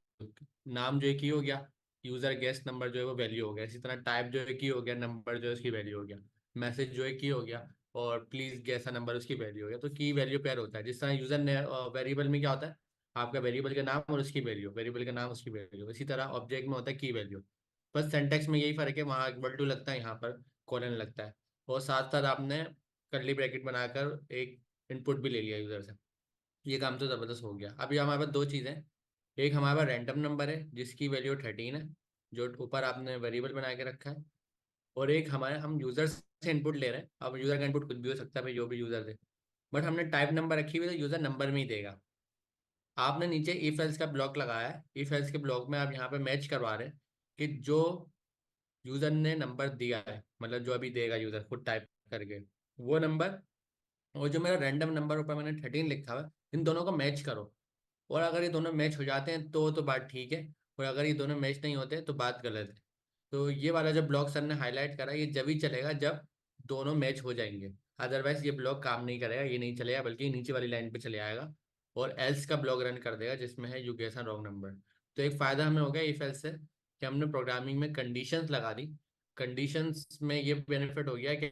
नाम जो है की हो गया, यूजर गेस्ट नंबर जो है वो वैल्यू हो गया, इसी तरह टाइप जो है की हो गया, नंबर जो है उसकी वैल्यू हो गया, मैसेज जो है की हो गया, और प्लीज गेस अ नंबर उसकी वैल्यू हो गया। तो की वैल्यू पेयर होता है। जिस तरह यूजर ने वेरिएबल में क्या होता है, आपका वेरिएबल का नाम और उसकी वैल्यू, वेरिएबल का नाम उसकी वैल्यू, इसी तरह ऑब्जेक्ट में होता है की वैल्यू। बस सेंटेक्स में यही फर्क है, वहाँ इक्वल टू लगता है, यहाँ पर कोलन लगता है। और साथ साथ आपने कर्ली ब्रैकेट बनाकर एक इनपुट भी ले लिया यूजर से। ये काम तो ज़बरदस्त हो गया। अभी हमारे पास दो चीज़ें हैं। एक हमारे पास रैंडम नंबर है जिसकी वैल्यू 13 है, जो ऊपर आपने वेरिएबल बना के रखा है। और एक हमारे हम यूजर से इनपुट ले रहे हैं। अब यूजर का इनपुट कुछ भी हो सकता है भाई, जो भी यूजर दे, बट हमने टाइप नंबर रखी हुई है तो यूजर नंबर में ही देगा। आपने नीचे इफ एल्स का ब्लॉक लगाया है। इफ एल्स के ब्लॉक में आप यहाँ पे मैच करवा रहे हैं कि जो यूजर ने नंबर दिया है, मतलब जो अभी देगा यूजर खुद टाइप करके, वो नंबर और जो मेरा रैंडम नंबर ऊपर मैंने 13 लिखा हुआ है, इन दोनों को मैच करो। और अगर ये दोनों मैच हो जाते हैं तो बात ठीक है, और अगर ये दोनों मैच नहीं होते तो बात गलत है। तो ये वाला जो ब्लॉक सर ने हाईलाइट करा, ये जब ही चलेगा जब दोनों मैच हो जाएंगे। अदरवाइज ये ब्लॉक काम नहीं करेगा, ये नहीं चलेगा, बल्कि ये नीचे वाली लाइन पे चले आएगा और एल्स का ब्लॉक रन कर देगा जिसमें है you guess a wrong number. तो एक फ़ायदा हमें हो गया इफ एल्स से कि हमने प्रोग्रामिंग में कंडीशंस लगा दी। कंडीशंस में ये बेनिफिट हो गया कि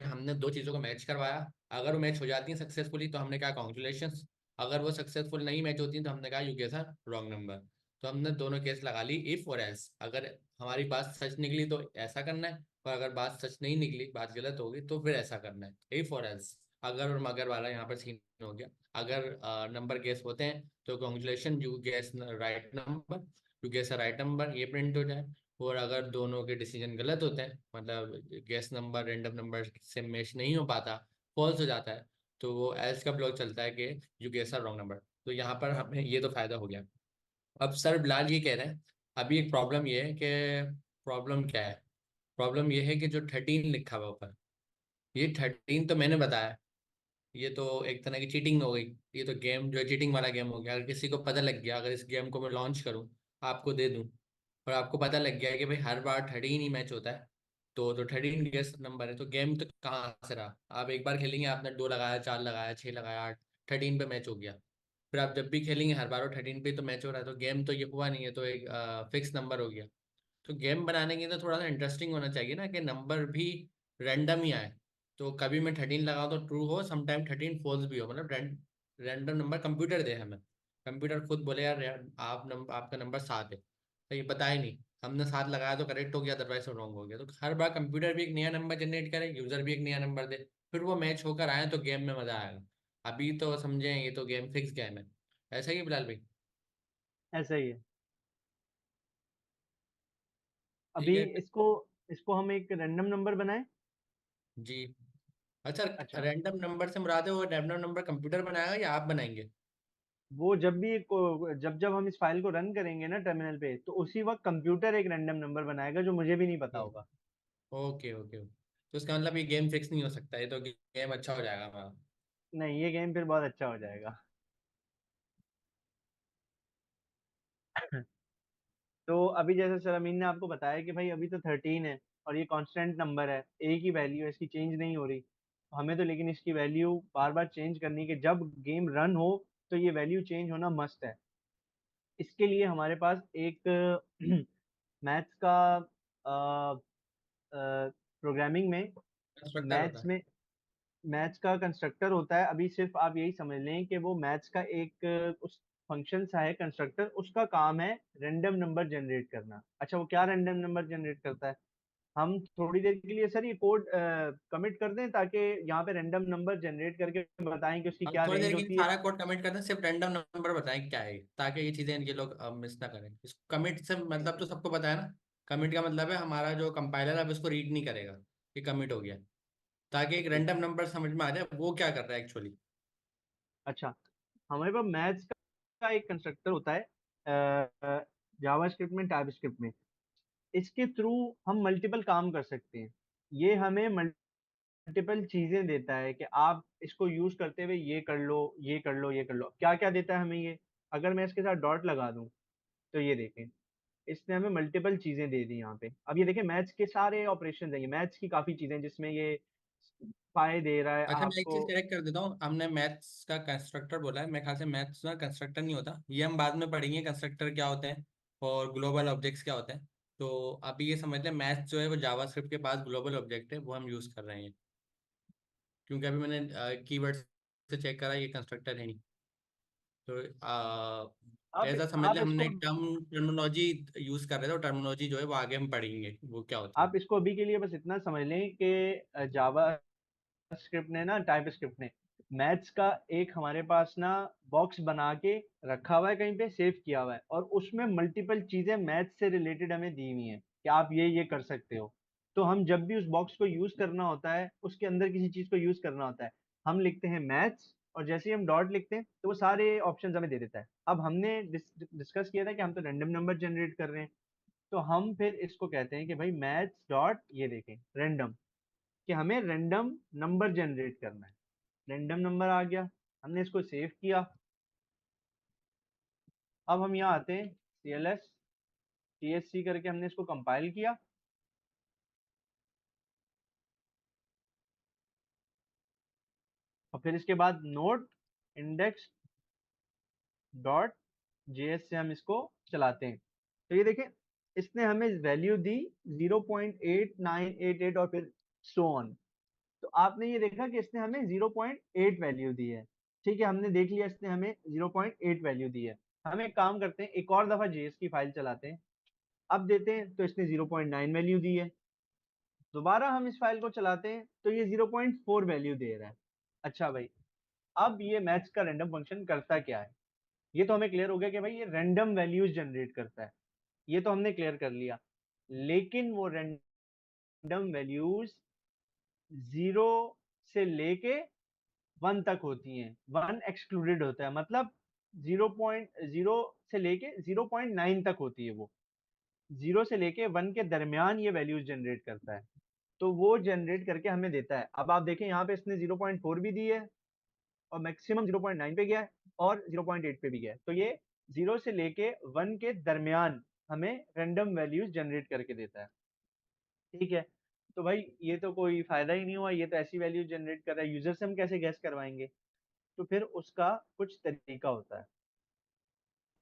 हमने दो चीज़ों को मैच करवाया। अगर वो मैच हो जाती हैं सक्सेसफुली तो हमने कहा कॉन्ग्रेचुलेशंस। अगर वो सक्सेसफुल नहीं मैच होती तो हमने कहा you guess a wrong number. तो हमने दोनों केस लगा ली, इफ और एल्स। अगर हमारी बात सच निकली तो ऐसा करना है, और अगर बात सच नहीं निकली, बात गलत होगी, तो फिर ऐसा करना है, इफ और एल्स। अगर और मगर वाला यहाँ पर सीन हो गया। अगर नंबर गेस होते हैं तो congratulation, you guess right number, you guess a right number, ये प्रिंट हो जाए। और अगर दोनों के डिसीजन गलत होते हैं, मतलब गेस नंबर रैंडम नंबर से मैच नहीं हो पाता, फॉल्स हो जाता है, तो वो एल्स का ब्लॉक चलता है कि you guess a wrong number. तो यहाँ पर हमें ये तो फायदा हो गया। अब सर बिलाल ये कह रहे हैं, अभी एक प्रॉब्लम ये है कि, प्रॉब्लम क्या है? प्रॉब्लम ये है कि जो 13 लिखा हुआ ऊपर, ये 13 तो मैंने बताया, ये तो एक तरह की चीटिंग हो गई। ये तो गेम जो है चीटिंग वाला गेम हो गया। अगर किसी को पता लग गया, अगर इस गेम को मैं लॉन्च करूँ, आपको दे दूँ, और आपको पता लग गया कि भाई हर बार 13 ही मैच होता है, तो 13 गेस नंबर है, तो गेम तो कहाँ से रहा? आप एक बार खेलेंगे, आपने 2 लगाया, 4 लगाया, 6 लगाया, 8, 13 पे मैच हो गया। फिर आप जब भी खेलेंगे हर बार वो 13 पे तो मैच हो रहा है, तो गेम तो ये हुआ नहीं है, तो एक फिक्स नंबर हो गया। तो गेम बनाने के लिए तो थोड़ा सा इंटरेस्टिंग होना चाहिए ना, कि नंबर भी रैंडम ही आए। तो कभी मैं 13 लगाऊं तो ट्रू हो, समटाइम 13 फॉल्स भी हो, मतलब रैंडम नंबर कंप्यूटर दे हमें। कंप्यूटर खुद बोले यार आपका नंबर 7 है, तो ये पता ही नहीं, हमने 7 लगाया तो करेक्ट हो गया, अदरवाइज रॉन्ग हो गया। तो हर बार कंप्यूटर भी एक नया नंबर जनरेट करे, यूजर भी एक नया नंबर दे, फिर वो मैच होकर आए तो गेम में मजा आएगा। अभी तो समझे, ये तो गेम फिक्स गेम है। ऐसा ही है बिलाल भाई? ऐसा ही है। ठीक अभी है। इसको इसको हम एक रैंडम नंबर बनाए। जी। अच्छा, अच्छा। रैंडम नंबर से मुराद है वो रैंडम नंबर कंप्यूटर बनाएगा या आप बनाएंगे? वो जब जब हम इस फाइल को रन करेंगे ना टर्मिनल पे, तो उसी वक्त कंप्यूटर एक रैंडम नंबर बनाएगा जो मुझे भी नहीं पता होगा। Okay okay okay. तो इसका मतलब ये गेम फिक्स नहीं हो सकता, ये तो गेम अच्छा हो जाएगा हमारा। नहीं, ये गेम फिर बहुत अच्छा हो जाएगा। तो अभी जैसे सर अमीन ने आपको बताया कि भाई अभी तो 13 है और ये कांस्टेंट नंबर है, एक ही वैल्यू है, इसकी चेंज नहीं हो रही। तो हमें तो लेकिन इसकी वैल्यू बार बार चेंज करनी है कि जब गेम रन हो तो ये वैल्यू चेंज होना मस्ट है। इसके लिए हमारे पास एक मैथ्स का प्रोग्रामिंग में कंस्ट्रक्टर होता मैथ्स है। में मैथ्स का कंस्ट्रक्टर होता है। अभी सिर्फ आप यही समझ लें कि वो मैथ्स का एक उस फंक्शन सा है कंस्ट्रक्टर, उसका काम है रैंडम नंबर जनरेट करना। अच्छा, वो क्या रैंडम नंबर जनरेट करता है? हम थोड़ी देर के लिए सर ये कोड कमिट कर दें ताकि यहाँ पे रैंडम नंबर जनरेट करके बताएं कि उसकी हम क्या थोड़ी रेंज देर के लिए होती है। सारा कोड कमिट करते हैं, सिर्फ रैंडम नंबर बताएं क्या है, ताकि ये चीजें ये लोग मिस ना करें। इस कमिट से मतलब तो सबको पता है ना, कमिट का मतलब है हमारा जो कंपाइलर है अब इसको रीड नहीं करेगा कि कमिट हो गया, ताकि एक रैंडम नंबर समझ में आ जाए वो क्या कर रहा है एक्चुअली। अच्छा, हमारे पास मैथ्स का एक कंस्ट्रक्टर होता है जावास्क्रिप्ट में, टाइपस्क्रिप्ट में। इसके थ्रू हम मल्टीपल काम कर सकते हैं। ये हमें मल्टीपल चीजें देता है कि आप इसको यूज करते हुए ये कर लो, ये कर लो, ये कर लो। क्या क्या देता है हमें ये? अगर मैं इसके साथ डॉट लगा दूं तो ये देखें, इसने हमें मल्टीपल चीजें दे दी यहाँ पे। अब ये देखें, मैथ्स के सारे ऑपरेशन है, ये मैथ्स की काफी चीजें हैं जिसमें ये फाय दे रहा है अच्छा, मैं एक आपको। चीज करेक्ट कर देता हूँ, हमने मैथ्स का कंस्ट्रक्टर बोला है, मेरे ख्याल से मैथ्स में कंस्ट्रक्टर नहीं होता, ये हम बाद में पढ़ेंगे कंस्ट्रक्टर क्या होते हैं और ग्लोबल ऑब्जेक्ट्स क्या होते हैं। तो अभी ये समझ लें मैथ्स जो है वो जावास्क्रिप्ट के पास ग्लोबल ऑब्जेक्ट है, वो हम यूज कर रहे हैं, क्योंकि अभी मैंने कीवर्ड से चेक करा, ये कंस्ट्रक्टर है नहीं। तो आप ऐसा समझ लें आप हमने इसको एक टर्मिनोलॉजी यूज कर रहे थे, और टर्मिनोलॉजी जो है वो आगे हम पढ़ेंगे वो क्या होती है। आप इसको अभी के लिए बस इतना समझ लें कि जावा स्क्रिप्ट ने ना, टाइप स्क्रिप्ट ने मैथ्स का एक हमारे पास ना बॉक्स बना के रखा हुआ है, कहीं पे सेव किया हुआ है, और उसमें मल्टीपल चीजें मैथ्स से रिलेटेड हमें दी हुई हैं कि आप ये कर सकते हो। तो हम जब भी उस बॉक्स को यूज करना होता है, उसके अंदर किसी चीज को यूज करना होता है, हम लिखते हैं मैथ्स, और जैसे ही हम डॉट लिखते हैं तो वो सारे ऑप्शंस हमें दे देता है। अब हमने डिस्कस किया था कि हम तो रैंडम नंबर जनरेट कर रहे हैं, तो हम फिर इसको कहते हैं कि भाई मैथ्स डॉट, ये देखें, रैंडम, कि हमें रैंडम नंबर जनरेट करना है। रैंडम नंबर आ गया, हमने इसको सेव किया। अब हम यहाँ आते हैं, CLS TSC करके हमने इसको कंपाइल किया, और फिर इसके बाद नोट इंडेक्स डॉट JS से हम इसको चलाते हैं। तो ये देखें, इसने हमें वैल्यू दी 0.8988 और फिर सो ऑन। तो आपने ये देखा कि इसने हमें 0.8 वैल्यू दी है। ठीक है, हमने देख लिया इसने हमें 0.8 वैल्यू दी है। हम एक काम करते हैं, एक और दफा JS की फाइल चलाते हैं। अब देते हैं तो इसने 0.9 वैल्यू दी है। दोबारा हम इस फाइल को चलाते हैं तो ये 0.4 वैल्यू दे रहा है। अच्छा भाई, अब ये मैथ्स का रैंडम फंक्शन करता क्या है? ये तो हमें क्लियर हो गया कि भाई ये रैंडम वैल्यूज जनरेट करता है, ये तो हमने क्लियर कर लिया। लेकिन वो रैंडम वैल्यूज 0 से लेके 1 तक होती हैं, 1 एक्सक्लूडेड होता है, मतलब 0.0 से लेके 0.9 तक होती है वो। 0 से लेके 1 के दरमियान ये वैल्यूज जनरेट करता है। तो वो जनरेट करके हमें देता है। अब आप देखें, यहाँ पे इसने 0.4 भी दी है, और मैक्सिमम 0.9 पे गया है, और 0.8 पे भी गया है। तो ये 0 से लेके 1 के दरमियान हमें रैंडम वैल्यूज जनरेट करके देता है। ठीक है, तो भाई ये तो कोई फायदा ही नहीं हुआ, ये तो ऐसी वैल्यू जनरेट कर रहा है, यूजर से हम कैसे गैस करवाएंगे? तो फिर उसका कुछ तरीका होता है।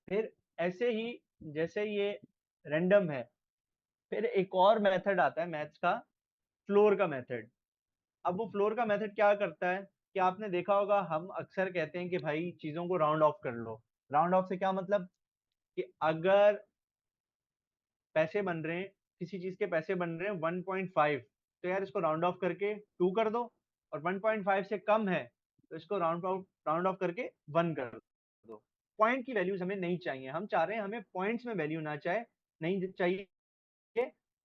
फिर ऐसे ही जैसे ये रैंडम है, फिर एक और मेथड आता है मैथ्स का, फ्लोर का मेथड। अब वो फ्लोर का मेथड क्या करता है कि आपने देखा होगा, हम अक्सर कहते हैं कि भाई चीजों को राउंड ऑफ कर लो। राउंड ऑफ से क्या मतलब? कि अगर पैसे बन रहे हैं, किसी चीज के पैसे बन रहे हैं 1.5, तो यार इसको राउंड ऑफ करके 2 कर दो। और 1.5 से कम है तो इसको राउंड ऑफ करके 1 कर दो। पॉइंट की वैल्यूज हमें नहीं चाहिए, हम चाह रहे हैं हमें पॉइंट्स में वैल्यू ना चाहे, नहीं चाहिए,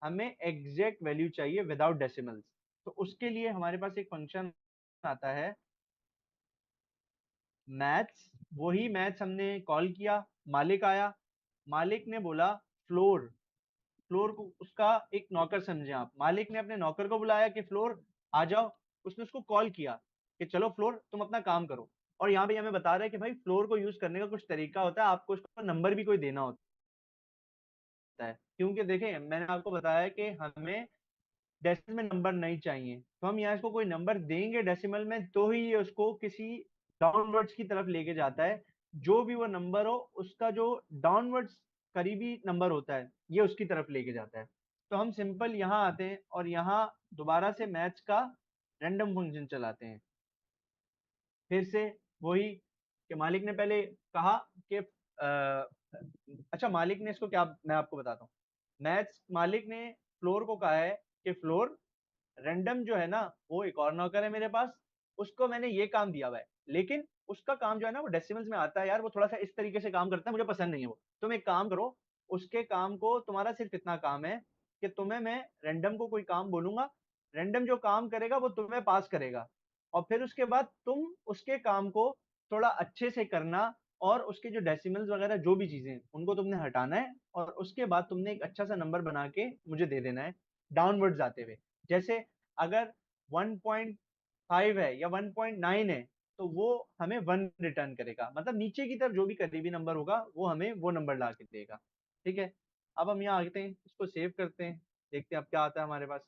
हमें एग्जैक्ट वैल्यू चाहिए विदाउट डेसिमल्स। तो उसके लिए हमारे पास एक फंक्शन आता है मैथ्स। वही मैथ्स हमने कॉल किया, मालिक आया, मालिक ने बोला फ्लोर, फ्लोर को उसका एक नौकर समझे आप। मालिक ने अपने नौकर को बुलाया कि फ्लोर आ जाओ। उसने उसको कॉल किया कि चलो फ्लोर तुम अपना काम करो। और यहाँ पे हमें बता रहा है कि भाई फ्लोर को यूज करने का कुछ तरीका होता है, आपको उसको नंबर भी कोई देना होता है। क्योंकि देखें मैंने आपको बताया कि हमें डेसिमल में नंबर नहीं चाहिए, तो हम यहाँ इसको कोई नंबर देंगे डेसिमल में तो ही ये उसको किसी डाउनवर्ड्स की तरफ लेके जाता है। जो भी वो नंबर हो उसका जो डाउनवर्ड्स करीबी नंबर होता है ये उसकी तरफ लेके जाता है। तो हम सिंपल यहाँ आते हैं और यहाँ दोबारा से मैथ्स का रैंडम फंक्शन चलाते हैं। फिर से वही कि मालिक ने पहले कहा कि अच्छा मालिक ने इसको क्या, मैं आपको बताता हूँ। मैथ्स मालिक ने फ्लोर को कहा है कि फ्लोर रैंडम जो है ना वो एक और नौकर है मेरे पास, उसको मैंने ये काम दिया हुआ है, लेकिन उसका काम जो है ना वो डेसिमल्स में आता है यार, वो थोड़ा सा इस तरीके से काम करता है, मुझे पसंद नहीं है वो। तुम एक काम करो, उसके काम को, तुम्हारा सिर्फ इतना काम है कि तुम्हें मैं रैंडम को कोई काम बोलूंगा, रैंडम जो काम करेगा वो तुम्हें पास करेगा, और फिर उसके बाद तुम उसके काम को थोड़ा अच्छे से करना, और उसके जो डेसिमल्स वगैरह जो भी चीजें हैं, उनको तुमने हटाना है, और उसके बाद तुमने एक अच्छा सा नंबर बना के मुझे दे देना है डाउनवर्ड जाते हुए। जैसे अगर 1.5 है या 1.9 है तो वो हमें 1 रिटर्न करेगा, मतलब नीचे की तरफ जो भी करीबी नंबर होगा वो हमें वो नंबर ला के देगा। ठीक है, अब हम यहाँ आते हैं, इसको सेव करते हैं, देखते हैं अब क्या आता है हमारे पास।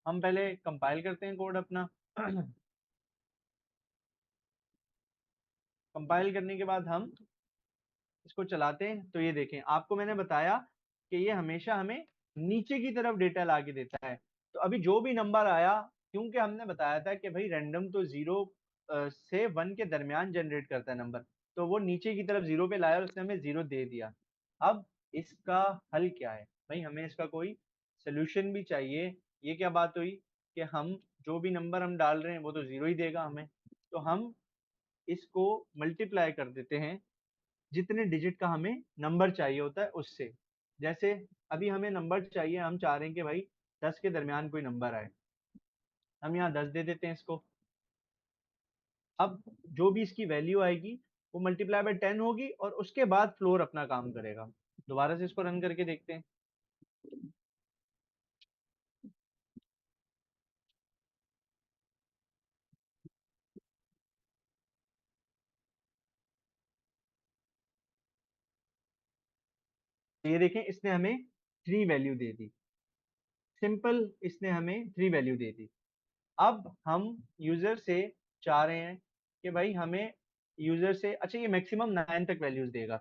हम पहले कंपाइल करते हैं कोड अपना। कंपाइल करने के बाद हम इसको चलाते हैं तो ये देखें, आपको मैंने बताया कि ये हमेशा हमें नीचे की तरफ डेटा ला के देता है। तो अभी जो भी नंबर आया, क्योंकि हमने बताया था कि भाई रैंडम तो 0 से 1 के दरमियान जनरेट करता है नंबर, तो वो नीचे की तरफ 0 पे लाया और उसने हमें 0 दे दिया। अब इसका हल क्या है भाई, हमें इसका कोई सोल्यूशन भी चाहिए। ये क्या बात हुई कि हम जो भी नंबर हम डाल रहे हैं वो तो 0 ही देगा हमें, तो हम इसको मल्टीप्लाई कर देते हैं जितने डिजिट का हमें नंबर चाहिए होता है उससे। जैसे अभी हमें नंबर चाहिए, हम चाह रहे हैं कि भाई 10 के दरमियान कोई नंबर आए, हम यहाँ 10 दे देते हैं इसको। अब जो भी इसकी वैल्यू आएगी वो मल्टीप्लाई बाय 10 होगी, और उसके बाद फ्लोर अपना काम करेगा। दोबारा से इसको रन करके देखते हैं। तो ये देखें इसने हमें 3 वैल्यू दे दी, सिंपल, इसने हमें 3 वैल्यू दे दी। अब हम यूजर से चाह रहे हैं कि भाई हमें यूजर से, अच्छा ये मैक्सिमम 9 तक वैल्यूज देगा,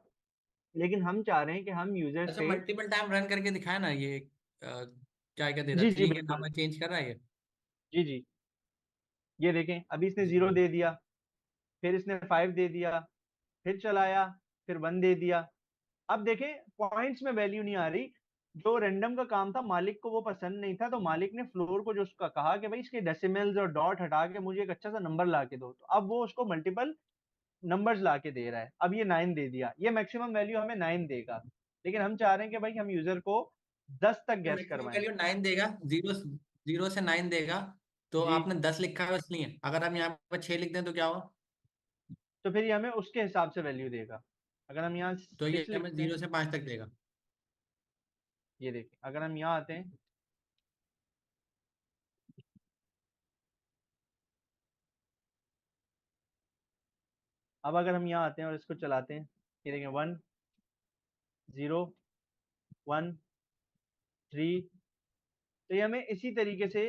लेकिन हम चाह रहे हैं कि हम यूजर अच्छा, से, मल्टीपल टाइम रन करके दिखाया ना ये, क्या क्या दे रहा, जी जी 3 के बिल्कुल, नाम चेंज कर रहा है ये। जी जी, ये देखें अभी इसने जी 0 जी। दे दिया, फिर इसने 5 दे दिया, फिर चलाया, फिर 1 दे दिया। अब देखें पॉइंट्स में वैल्यू नहीं आ रही। जो रैंडम का काम था मालिक को वो पसंद नहीं था, तो मालिक ने फ्लोर को जो उसका कहा कि भाई इसके डेसिमल्स और डॉट हटा के मुझे एक अच्छा सा नंबर ला के दो, तो अब वो उसको मल्टीपल नंबर्स ला के दे रहा है। अब ये 9 दे दिया, ये मैक्सिमम वैल्यू हमें 9 देगा, लेकिन हम चाह रहे हैं कि भाई हम यूजर को 10 तक गैस मैक्सिमम करवाएं। वैल्यू 9 देगा, 0 से 9 देगा। तो जी, आपने 10 लिखा है इसलिए, अगर हम यहाँ पर 6 लिख दें तो क्या होगा? तो फिर ये हमें उसके हिसाब से वैल्यू देगा। अगर हम यहाँ तो ये 6 हमें लिखते हैं, 0 से 5 तक देगा। ये देखिए अगर हम यहाँ आते हैं, अब अगर हम यहाँ आते हैं और इसको चलाते हैं, ये देखें 1 0 1 3, तो ये हमें इसी तरीके से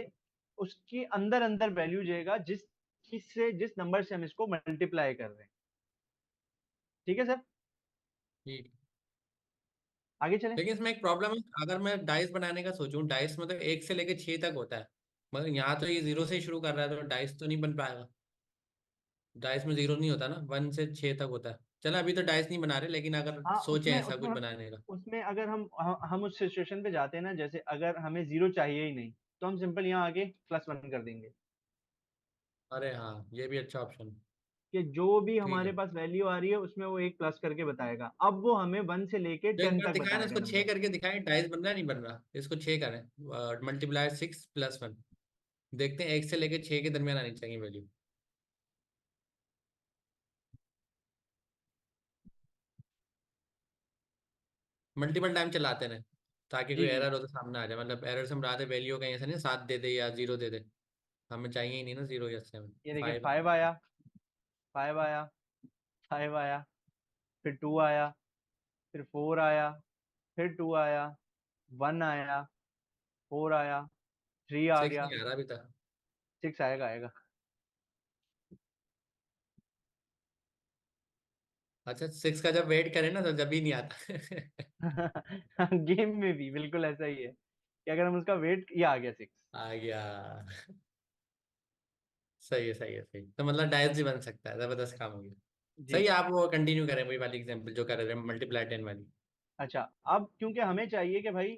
उसकी अंदर अंदर वैल्यू देगा जिस नंबर से हम इसको मल्टीप्लाई कर रहे हैं। ठीक है सर, ठीक। आगे चलें। लेकिन इसमें एक प्रॉब्लम है, अगर मैं डाइस बनाने का सोचूं, डाइस में तो 1 से लेकर 6 तक होता है, मगर यहाँ तो ये 0 से ही शुरू कर रहा है, तो डाइस तो नहीं बन पाएगा। डाइस में 0 नहीं होता ना, 1 से 6 तक होता है। चलो अभी तो डाइस नहीं बना रहे, लेकिन अगर हाँ सोचे उसमें ऐसा उसमें कुछ हम बनाने का। उसमें अगर हम उस सिचुएशन पे जाते हैं ना, जैसे अगर हमें 0 चाहिए ही नहीं, तो हम सिंपल यहाँ आगे +1 कर देंगे, अरे हाँ, ये भी अच्छा ऑप्शन है। कि जो भी ठीक हमारे है, पास वैल्यू आ रही है उसमें वो एक प्लस करके बताएगा। अब वो हमें 1 से लेके तो एक 10 बार तक दिखाए ना, बताएगा इसको 6 नंबर। करके दिखाएं, डाइस बन रहा है नहीं बन रहा, इसको 6 करें, मल्टीप्लाई 6 + 1, देखते हैं 1 से लेकर 6 के दरमियान आनी चाहिए वैल्यू। मल्टीपल टाइम चलाते रहे। ताकि कोई जी जी। एरर हो तो सामने आ जाए। मतलब एरर से हम रहा थे वैल्यू कहीं ऐसा नहीं 7 दे दे या 0 दे दे, हमें चाहिए ही नहीं ना 0 या 7। ये देखिए 5। 5 आया, 5 आया, 5 आया, फिर 2 आया, फिर 4 आया, फिर 2 आया, 1 आया, 4 आया, 3 आ 6 गया। नहीं आ रहा अभी तक। 6 आएगा आएगा। अच्छा 6 का जब वेट करें ना तो जब ही नहीं आता। गेम में भी बिल्कुल ऐसा ही है कि अगर हम उसका वेट, ये आ गया 6। आ गया। सही है सही है सही, तो मतलब डायस ही बन सकता है, जबरदस्त काम हो गया। सही जी। है, आप वो कंटिन्यू करें वही वाली एग्जांपल जो कर रहे थे, मल्टीप्लाई 10 वाली। अच्छा, अब क्योंकि हमें चाहिए कि भाई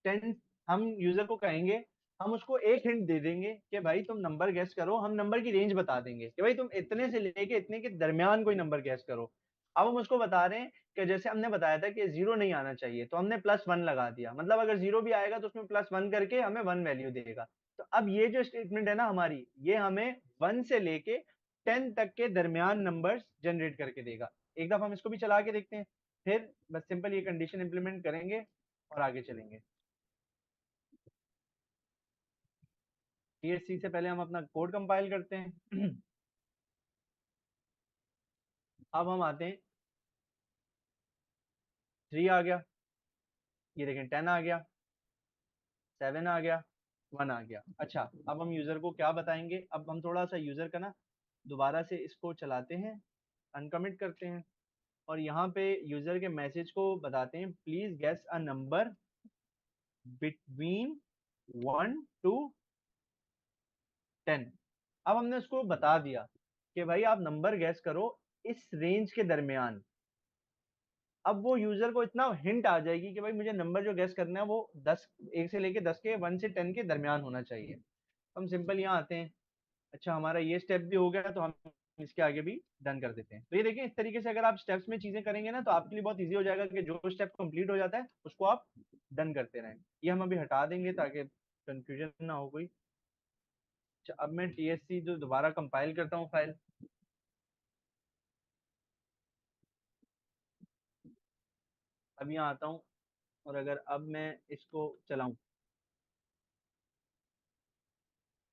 10, हम यूजर को कहेंगे, हम उसको एक हिंट दे देंगे कि भाई तुम नंबर गेस करो, हम नंबर की रेंज बता देंगे कि भाई तुम इतने से लेके इतने के दरमियान कोई नंबर गेस करो। अब हम उसको बता रहे हैं कि जैसे हमने बताया था कि जीरो नहीं आना चाहिए, तो हमने +1 लगा दिया, मतलब अगर जीरो भी आएगा तो उसमें +1 करके हमें 1 वैल्यू देगा। तो अब ये जो स्टेटमेंट है ना हमारी, ये हमें 1 से लेके 10 तक के दरमियान नंबर्स जनरेट करके देगा। एक दफा हम इसको भी चला के देखते हैं, फिर बस सिंपल ये कंडीशन इंप्लीमेंट करेंगे और आगे चलेंगे। TSC से पहले हम अपना कोड कंपाइल करते हैं। अब हम आते हैं, 3 आ गया, ये देखें 10 आ गया, 7 आ गया, 1 आ गया। अच्छा, अब हम यूजर को क्या बताएंगे, अब हम थोड़ा सा यूजर का ना दोबारा से इसको चलाते हैं, अनकमिट करते हैं, और यहाँ पे यूजर के मैसेज को बताते हैं, please guess a number between 1 to 10। अब हमने उसको बता दिया कि भाई आप नंबर गैस करो इस रेंज के दरमियान। अब वो यूजर को इतना हिंट आ जाएगी कि भाई मुझे नंबर जो गैस करना है वो 10, 1 से लेके 10 के, 1 से 10 के दरमियान होना चाहिए। हम सिंपल यहाँ आते हैं। अच्छा, हमारा ये स्टेप भी हो गया, तो हम इसके आगे भी डन कर देते हैं। तो ये देखिए, इस तरीके से अगर आप स्टेप्स में चीजें करेंगे ना, तो आपके लिए बहुत ईजी हो जाएगा कि जो स्टेप कंप्लीट हो जाता है उसको आप डन करते रहें। ये हम अभी हटा देंगे ताकि कंफ्यूजन ना हो कोई। अच्छा, अब मैं TSC जो दोबारा कंपाइल करता हूँ फाइल। अब यहाँ आता हूँ, और अगर अब मैं इसको चलाऊं,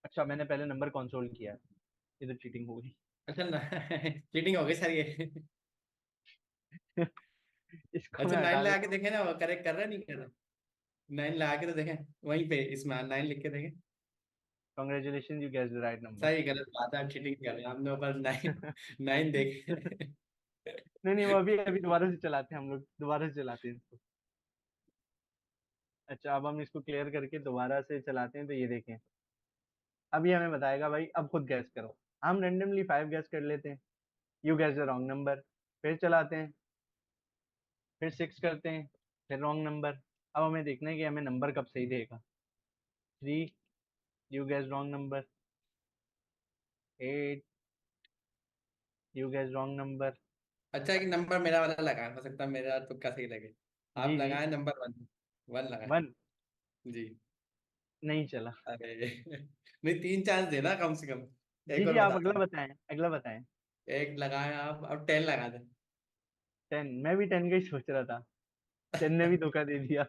अच्छा मैंने पहले नंबर कंसोल किया है, ये तो चीटिंग हो अच्छा ना। चीटिंग हो गई सर ये। गई। इसको अच्छा मैं 9 हटा लगा के देता हूँ। देखें ना, वो करेक्ट कर रहा है नहीं कर रहा। 9 लगा के तो देखें, वहीं पे इसमें 9 लिख के देखें। Congratulation, you guess the right number. सही गलत बात है, चीटिंग कर रहे हैं हमने ऊपर 9। 9 देखे। नहीं नहीं, वो अभी अभी दोबारा से चलाते हैं, हम लोग दोबारा से चलाते हैं इसको। अच्छा, अब हम इसको क्लियर करके दोबारा से चलाते हैं, तो ये देखें, अभी हमें बताएगा भाई अब खुद गैस करो। हम रेंडमली 5 गैस कर लेते हैं, you gas the wrong number. फिर चलाते हैं, फिर 6 करते हैं, फिर रॉन्ग नंबर। अब हमें देखना है कि हमें नंबर कब सही देगा। 3, you gas wrong number. 8, you gas wrong number. अच्छा एक नंबर मेरा वाला लगा, हो सकता है मेरा तुक्का सही लगे। आप जी जी। लगाए नंबर 1। 1 लगाए। 1 जी। नहीं चला। अरे नहीं, 3 चांस देना कम से कम। जी एक जी, और आप बताता अगला हूँ। बताएं, अगला बताएं। एक लगाए आप, अब 10 लगा दें। 10, मैं भी 10 का ही सोच रहा था, 10 ने भी धोखा दे दिया।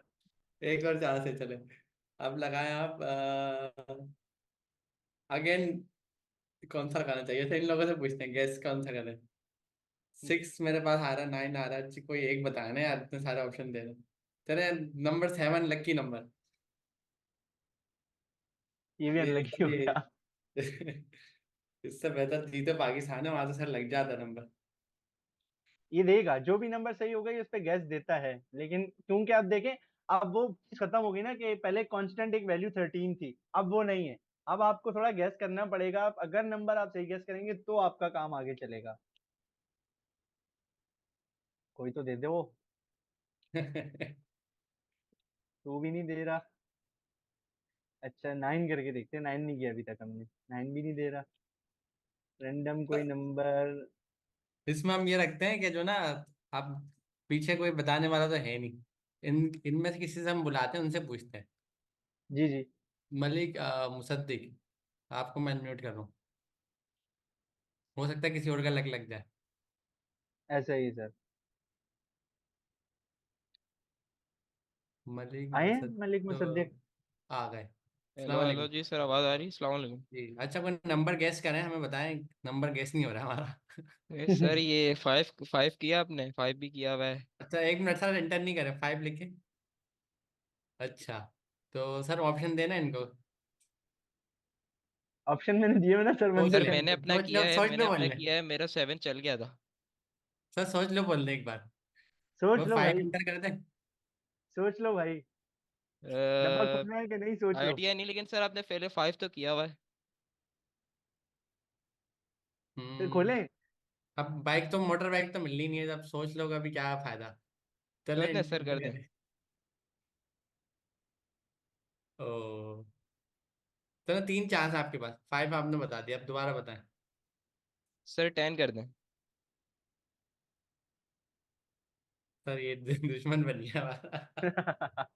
एक और चांस है चले। अब लगाए आप अगेन। कौन सा लगाना चाहिए था, इन लोगों से पूछते हैं गैस कौन सा करें। 6 मेरे पास आ रहा है, 9 आ रहा है, कोई एक बताया ना यार, इतने सारे ऑप्शन दे रहे हैं। चले नंबर 7 लक्की नंबर। ये भी ये अनलकी हो ये गया। इससे बेहतर जीते पाकिस्तान है, वहां तो सर लग जाता नंबर। ये देगा जो भी नंबर सही होगा ये उस पे गैस देता है, लेकिन क्योंकि आप देखें, अब वो चीज खत्म हो गई ना कि पहले कांस्टेंट एक वैल्यू 13 थी, अब वो नहीं है। अब आपको थोड़ा गैस करना पड़ेगा, आप अगर नंबर आप सही गैस करेंगे तो आपका काम आगे चलेगा। कोई तो दे दे वो। तू भी नहीं दे रहा। अच्छा, 9 करके देखते हैं, 9 नहीं किया अभी तक हमने, 9 भी नहीं दे रहा। रैंडम कोई नंबर। इसमें हम ये रखते हैं कि जो ना, आप पीछे कोई बताने वाला तो है नहीं, इनमें से किसी से हम बुलाते हैं, उनसे पूछते हैं। जी जी। मलिक मुसद्दिक, आपको मैं अनम्यूट कर रहा हूँ, हो सकता है किसी और का लग लग जाए। ऐसा ही है सर। मलिक आए हैं मुसद्दीक मलिक तो मुसद्दिक। आ गए। हेलो अस्सलाम हेलो वालेकुम। जी सर, आवाज़ आ रही? अस्सलाम वालेकुम। जी अच्छा, कोई नंबर गैस करें, हमें बताएं। नंबर गैस नहीं हो रहा हमारा। सर ये फाइव फाइव किया आपने? फाइव भी किया हुआ है। अच्छा एक मिनट सर, इंटर नहीं करें, 5 लिखे। अच्छा, तो सर ऑप्शन देना इनको। ऑप्शन मैंने दिए हुए ना सर, सोच मंदिर सर के ले, मैंने अंदर। अपना सोच लो, किया है, सोच मैंने लो अपना बोलने। किया है, मेरा 7 चल गया था। सर सोच लो बोलने एक बार। सोच वो लो 5 भाई। इंटर कर दें। सोच लो भाई। डब्बा खोलना है कि नहीं, सोच लो। आइडिया नहीं, लेकिन सर आपने पहले फाइव तो किया हुआ है। फिर हम्म। खोलें। अब बाइक तो, मोटर बाइक तो मिलनी नहीं है, अब सोच लो अभी क्या फायदा। चले कर दें सर, कर इंटर दें। करें। ओ, चलो 3 चांस आपके पास, 5 आपने बता दिया, अब दोबारा बताएं। सर 10 कर दें। सर ये दुश्मन बन गया हमारा।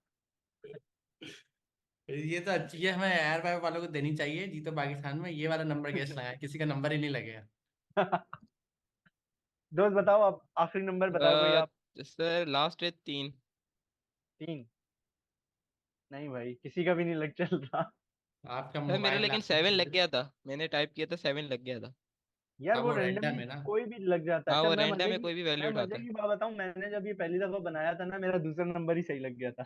ये तो अच्छी है, हमें एयर वायर वालों को देनी चाहिए, जीतो पाकिस्तान में, ये वाला नंबर गैस लगाया, किसी का नंबर ही नहीं लगेगा। दोस्त बताओ, आप आखिरी नंबर बताओ कोई आप। सर लास्ट है 3। 3। नहीं भाई, किसी का भी नहीं लग चल रहा। आपका सर मेरा मोबाइल लेकिन आपके 7 लग सामने। गया था, मैंने टाइप किया था 7 लग गया था। यार अब वो वो रैंडम रेंडमली है ना। कोई भी लग जाता है। हाँ अच्छा, वो रैंडम में कोई भी मैं वैल्यू मजे उठाता है। की बात बताऊं, मैंने जब ये पहली दफा बनाया था ना, मेरा दूसरा नंबर ही सही लग गया था।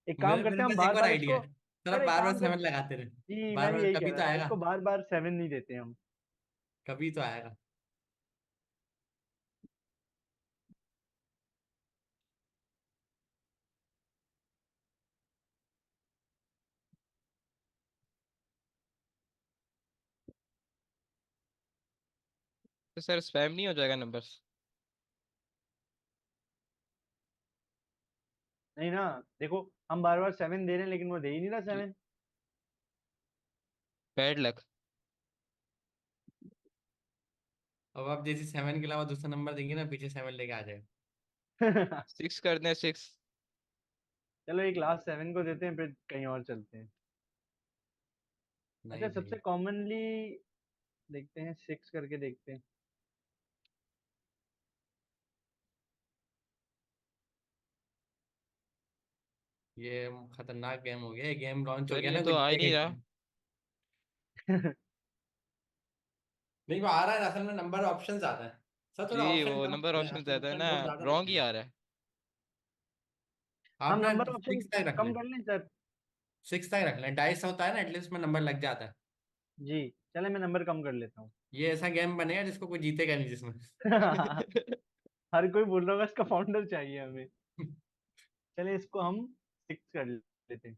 एक काम मेरे करते मेरे हैं हम पास एक बार और बार आइडिया इसको। है, सर आप सर एक बार बार काम कर। 7 लगाते रहे। जी, मैं बार भी बार यही कह कभी रहा तो था, आएगा। इसको बार बार 7 नहीं देते हम। कभी तो आएगा। तो सर स्पैम नहीं हो जाएगा नंबर? नहीं ना। देखो, हम बार बार 7 दे रहे हैं, लेकिन वो दे ही नहीं रहा 7। Bad luck. अब आप जैसे 7 के अलावा दूसरा नंबर देंगे ना, पीछे 7 लेके आ जाएगा। 6 कर दें, 6। चलो एक लास्ट 7 को देते हैं, फिर कहीं और चलते हैं। अच्छा, नहीं सबसे नहीं, कॉमनली देखते हैं, 6 करके देखते हैं। ये खतरनाक गेम हो गया, ये गेम लॉन्च हो सर गया ये ना, तो कोई आ ही जीतेगा नहीं ही रहा। नहीं। नहीं वो आ रहा है, असल में नंबर ऑप्शन ज्यादा है। सर थोड़ा जी ऑप्शन वो कम नंबर कर दें, ऑप्शन आपको ज्यादा है ऑप्शन ना। बहुत ज्यादा दिख रॉन्ग रहे ही हैं। आ रहा है। हम आप ना नंबर ऑप्शन 6 तक रख कम लें। कर लें सर। 6 तक रख लें, डाइस होता है ना, एटलीस्ट में नंबर लग जाता है। जी, चले मैं नंबर कम कर लेता हूँ। ये ऐसा गेम बनेगा जिसको कोई जीतेगा नहीं जिसमें। हर कोई बोल रहा होगा इसका फाउंडर चाहिए हमें। चले इसको हम 6 कर लेते हैं।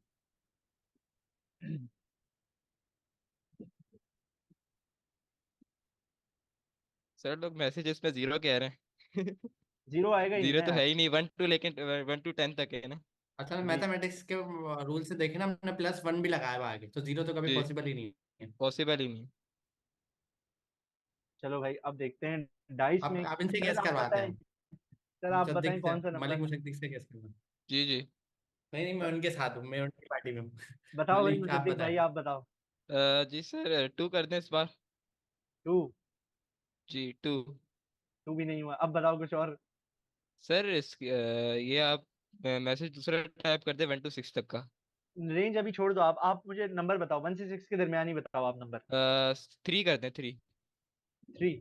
सर लोग मैसेजेस में 0 कह रहे हैं। 0 आएगा ही नहीं 0 ना तो यार। है ही नहीं, 1 2, लेकिन 1 to 10 तक है ना। अच्छा जी। मैथमेटिक्स के रूल से देखे ना, हमने +1 भी लगाया हुआ आगे, तो 0 तो कभी जी पॉसिबल ही नहीं है। पॉसिबल ही नहीं। चलो भाई, अब देखते हैं डाइस अब में। आप इनसे सर गैस आप करवाते हैं बताएं। हम। सर आप बताएं मुसद्दिक से, कौन सा मलिक नंबर। मुसद्दिक से गैस करवाते हैं। जी जी। नहीं नहीं, मैं उनके साथ हूँ, मैं उनकी पार्टी में हूँ। बताओ भाई मलिक आप मुसद्दिक बताएं। भाई, आप बताओ। जी सर 2 कर दें इस बार। 2। जी 2। 2 भी नहीं हुआ, अब बताओ कुछ और। सर ये आप मैसेज दूसरा टाइप कर दे 1 to 6 तक का। रेंज अभी छोड़ दो, आप मुझे नंबर बताओ, 1 से 6 के दरमियान ही बताओ आप नंबर। 3 कर दें, 3। 3।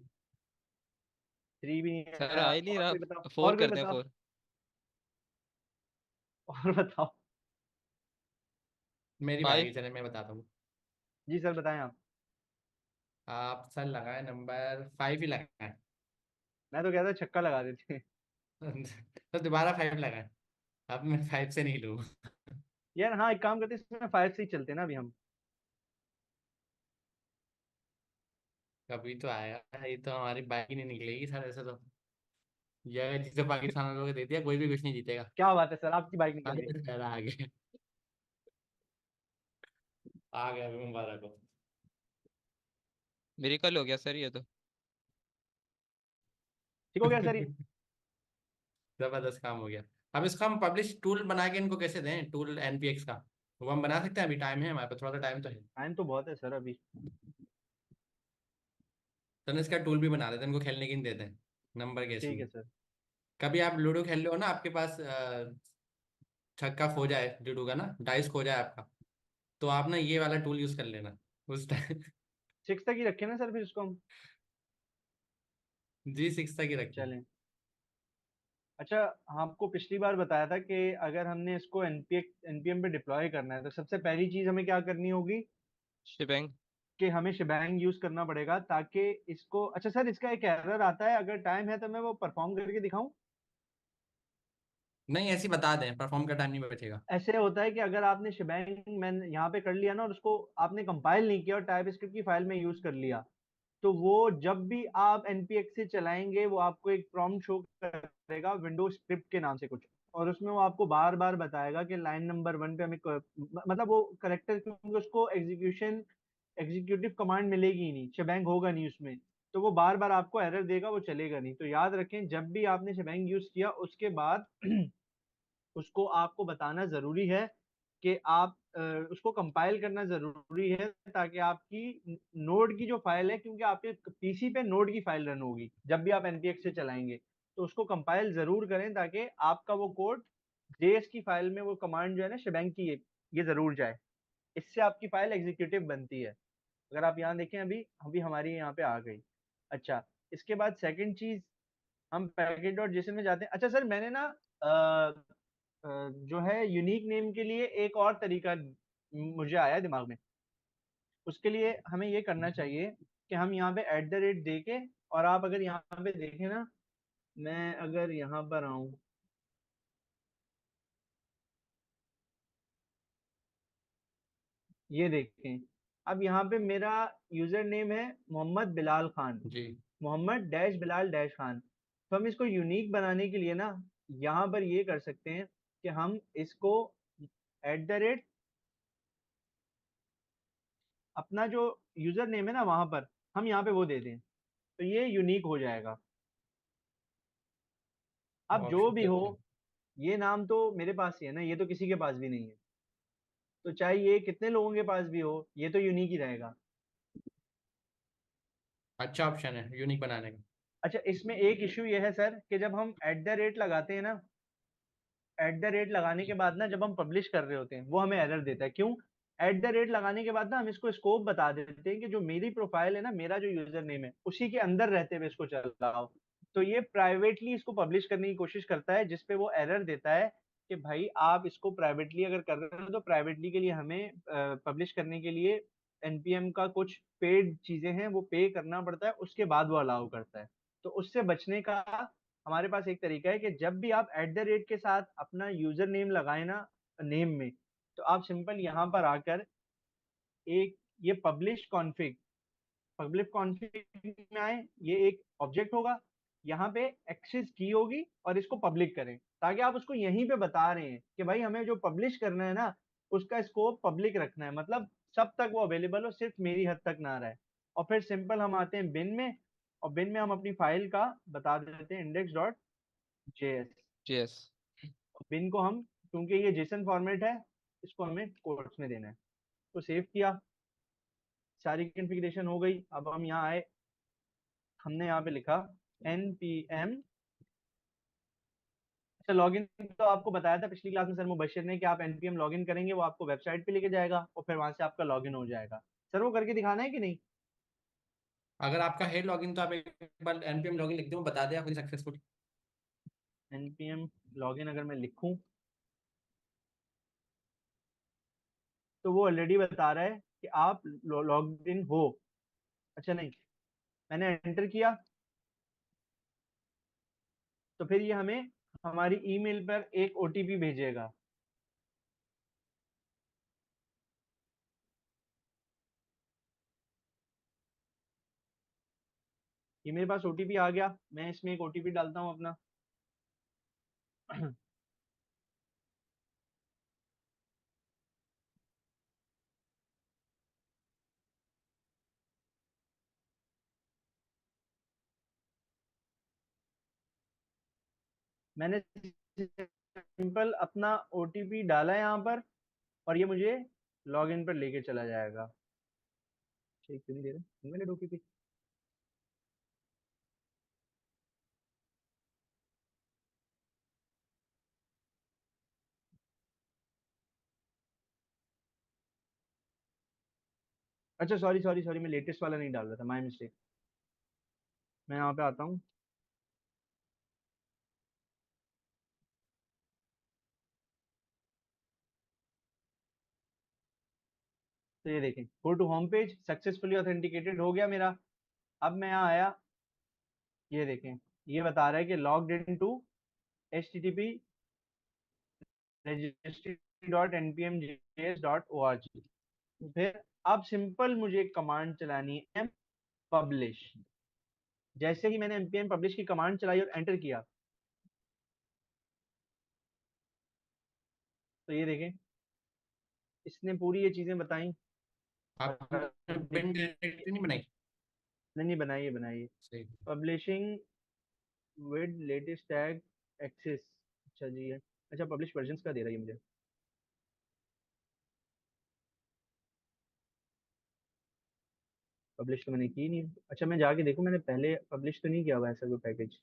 3 भी नहीं सर आया, आ ही नहीं और रहा। कोई बताओ, 4 और कोई कर दें, बताओ। 4। और बताओ। मेरी 5। बारी, चले मैं बताता हूँ। जी सर, बताएं आप। आप सर लगाए नंबर 5 ही लगाए। मैं तो कहता छक्का लगा देते। तो दोबारा 5 लगाए। अब मैं 5 से नहीं लूँ। यार हाँ, एक काम करते हैं, इसमें 5 से ही चलते हैं ना अभी हम। कभी तो आएगा, ये तो हमारी बाइक ही नहीं निकलेगी सर ऐसे तो। ये जिसे पाकिस्तान वालों को दे दिया, कोई भी कुछ नहीं जीतेगा। क्या बात है सर, आपकी बाइक निकल गई। अरे सर आ गए, आ गया अभी मुबारक हो। मेरी कल हो गया सर ये तो। ठीक हो गया सर ये। जबरदस्त काम हो गया। अब इसका हम पब्लिश टूल बना के इनको कैसे दें, टूल एनपीएक्स का, वो हम बना सकते हैं, अभी टाइम है हमारे पास, थोड़ा सा टाइम तो है। टाइम तो बहुत है सर अभी। तो ना इसका टूल भी बना देते हैं, इनको खेलने की नहीं देते हैं, नंबर ठीक गेसिंग। है सर। कभी आप लूडो खेल रहे हो ना, आपके पास छक्का खो जाए लूडो का ना, डाइस खो जाए आपका, तो आप ना ये वाला टूल यूज कर लेना उस टाइम। 6 तक ही रखे ना सर, फिर इसको हम। जी 6 तक ही रखें। चलें। अच्छा, आपको पिछली बार बताया था कि अगर हमने इसको एनपीएम पे डिप्लॉय करना है तो सबसे पहली चीज हमें क्या करनी होगी शिबैंग। कि हमें शेबैंग यूज करना पड़ेगा ताकि इसको। अच्छा सर, इसका एक एरर आता है, अगर टाइम है तो मैं वो परफॉर्म करके दिखाऊं। नहीं, ऐसे ही बता दें, परफॉर्म का टाइम नहीं बचेगा। ऐसे होता है कि अगर आपने शेबैंग मैंने यहाँ पे कर लिया ना और उसको आपने कंपाइल नहीं किया और टाइप स्क्रिप्ट की फाइल में यूज कर लिया, तो वो जब भी आप npx से चलाएंगे वो आपको एक प्रॉम्प्ट शो करेगा विंडोज स्क्रिप्ट के नाम से कुछ, और उसमें वो आपको बार बार बताएगा कि लाइन नंबर 1 पे हमें मतलब वो करेक्टर, क्योंकि उसको एग्जीक्यूटिव कमांड मिलेगी ही नहीं, शेबैंग होगा नहीं उसमें, तो वो बार बार आपको एरर देगा, वो चलेगा नहीं। तो याद रखें, जब भी आपने शेबैंग यूज किया उसके बाद उसको आपको बताना जरूरी है कि आप उसको कंपाइल करना जरूरी है, ताकि आपकी नोड की जो फाइल है, क्योंकि आपके पीसी पे नोड की फाइल रन होगी जब भी आप npx से चलाएंगे, तो उसको कंपाइल जरूर करें ताकि आपका वो कोड जेएस की फाइल में वो कमांड जो है ना शेबैंग की, ये जरूर जाए। इससे आपकी फाइल एग्जीक्यूटिव बनती है। अगर आप यहाँ देखें, अभी अभी हमारी यहाँ पे आ गई। अच्छा, इसके बाद सेकंड चीज, हम पैकेट डॉट जेसन में जाते हैं। अच्छा सर, मैंने ना जो है यूनिक नेम के लिए एक और तरीका मुझे आया दिमाग में। उसके लिए हमें ये करना चाहिए कि हम यहाँ पे एट द रेट दे के, और आप अगर यहाँ पे देखें ना, मैं अगर यहाँ पर आऊँ, ये देखें, अब यहाँ पे मेरा यूजर नेम है मोहम्मद बिलाल खान, जी। Mohammad dash Bilal dash Khan. तो हम इसको यूनिक बनाने के लिए ना यहाँ पर ये कर सकते हैं कि हम इसको एट द रेट अपना जो यूजर नेम है ना वहां पर हम यहाँ पे वो दे दें, तो ये यूनिक हो जाएगा। अब जो ऑप्शन भी पे हो, अच्छा। ये नाम तो मेरे पास ही है ना, ये तो किसी के पास भी नहीं है, तो चाहे ये कितने लोगों के पास भी हो, ये तो यूनिक ही रहेगा। अच्छा ऑप्शन है यूनिक बनाने का। अच्छा, इसमें एक इश्यू ये है सर कि जब हम एट द रेट लगाते हैं ना, एट द रेट लगाने के बाद ना जब हम पब्लिश कर रहे होते हैं वो हमें एरर देता है। क्यों? एट द रेट लगाने के बाद ना हम इसको स्कोप बता देते हैं कि जो मेरी प्रोफाइल है ना, मेरा जो यूजर नेम है उसी के अंदर रहते हुए इसको चलाओ, तो ये प्राइवेटली इसको पब्लिश करने की कोशिश करता है, जिसपे वो एरर देता है कि भाई आप इसको प्राइवेटली अगर कर रहे हो तो प्राइवेटली के लिए हमें पब्लिश करने के लिए एनपीएम का कुछ पेड चीजें हैं वो पे करना पड़ता है, उसके बाद वो अलाउ करता है। तो उससे बचने का हमारे पास एक तरीका है कि जब भी आप एट द रेट के साथ अपना यूजर नेम लगाए ना नेम में, तो आप सिंपल यहाँ पर आकर एक ये पब्लिश कॉन्फ़िग में आए, ये एक ऑब्जेक्ट होगा, यहाँ पे एक्सेस की होगी और इसको पब्लिक करें, ताकि आप उसको यहीं पे बता रहे हैं कि भाई हमें जो पब्लिश करना है ना उसका स्कोप पब्लिक रखना है, मतलब सब तक वो अवेलेबल हो, सिर्फ मेरी हद तक ना रहे। और फिर सिंपल हम आते हैं बिन में, और बिन में हम अपनी फाइल का बता देते हैं इंडेक्स डॉट जेएस। जेएस। बिन को हम, क्योंकि ये जेसन फॉर्मेट है, इसको हमें कोट्स में देना है, तो सेव किया, सारी कॉन्फ़िगरेशन हो गई। अब हम यहाँ आए, हमने यहाँ पे लिखा npm। अच्छा, लॉगिन तो आपको बताया था पिछली क्लास में सर मुबशिर ने कि आप npm लॉगिन करेंगे वो आपको वेबसाइट पे लेके जाएगा और फिर वहां से आपका लॉगिन हो जाएगा। सर वो करके दिखाना है कि नहीं? अगर आपका है लॉगिन तो आप एक बार npm लॉगिन लिख दो, बता दें आपकी सक्सेसफुल। npm लॉगिन अगर मैं लिखूं तो वो ऑलरेडी बता रहा है कि आप लॉग्ड इन हो। अच्छा नहीं, मैंने एंटर किया, तो फिर ये हमें हमारी ईमेल पर एक ओटीपी भेजेगा। ये मेरे पास ओटीपी आ गया, मैं इसमें एक ओटीपी डालता हूँ अपना। मैंने सिंपल अपना ओटीपी डाला है यहाँ पर, और ये मुझे लॉगिन पर लेके चला जाएगा। ठीक, क्यों नहीं दे रहे इनवैलिड ओटीपी? अच्छा सॉरी सॉरी सॉरी, मैं लेटेस्ट वाला नहीं डाल रहा था, माय मिस्टेक। मैं यहाँ पे आता हूँ। तो ये देखें, go to home page, successfully authenticated हो गया मेरा। अब मैं यहाँ आया, ये देखें, ये बता रहा है कि logged in to http registry.npmjs.org। फिर अब सिंपल मुझे एक कमांड चलानी है, पब्लिश। जैसे ही मैंने npm पब्लिश की कमांड चलाई और एंटर किया, तो ये देखें, इसने पूरी ये चीजें बताई। आपने बिन डायरेक्टरी नहीं बनाई? नहीं बनाइए बनाइए। सही। Publishing with latest tag access. अच्छा जी है। अच्छा, पब्लिश वर्जन्स का दे रहा है ये मुझे। पब्लिश तो मैंने की नहीं। अच्छा, मैं जाके देखूं, मैंने पहले पब्लिश तो नहीं किया हुआ ऐसा कोई पैकेज।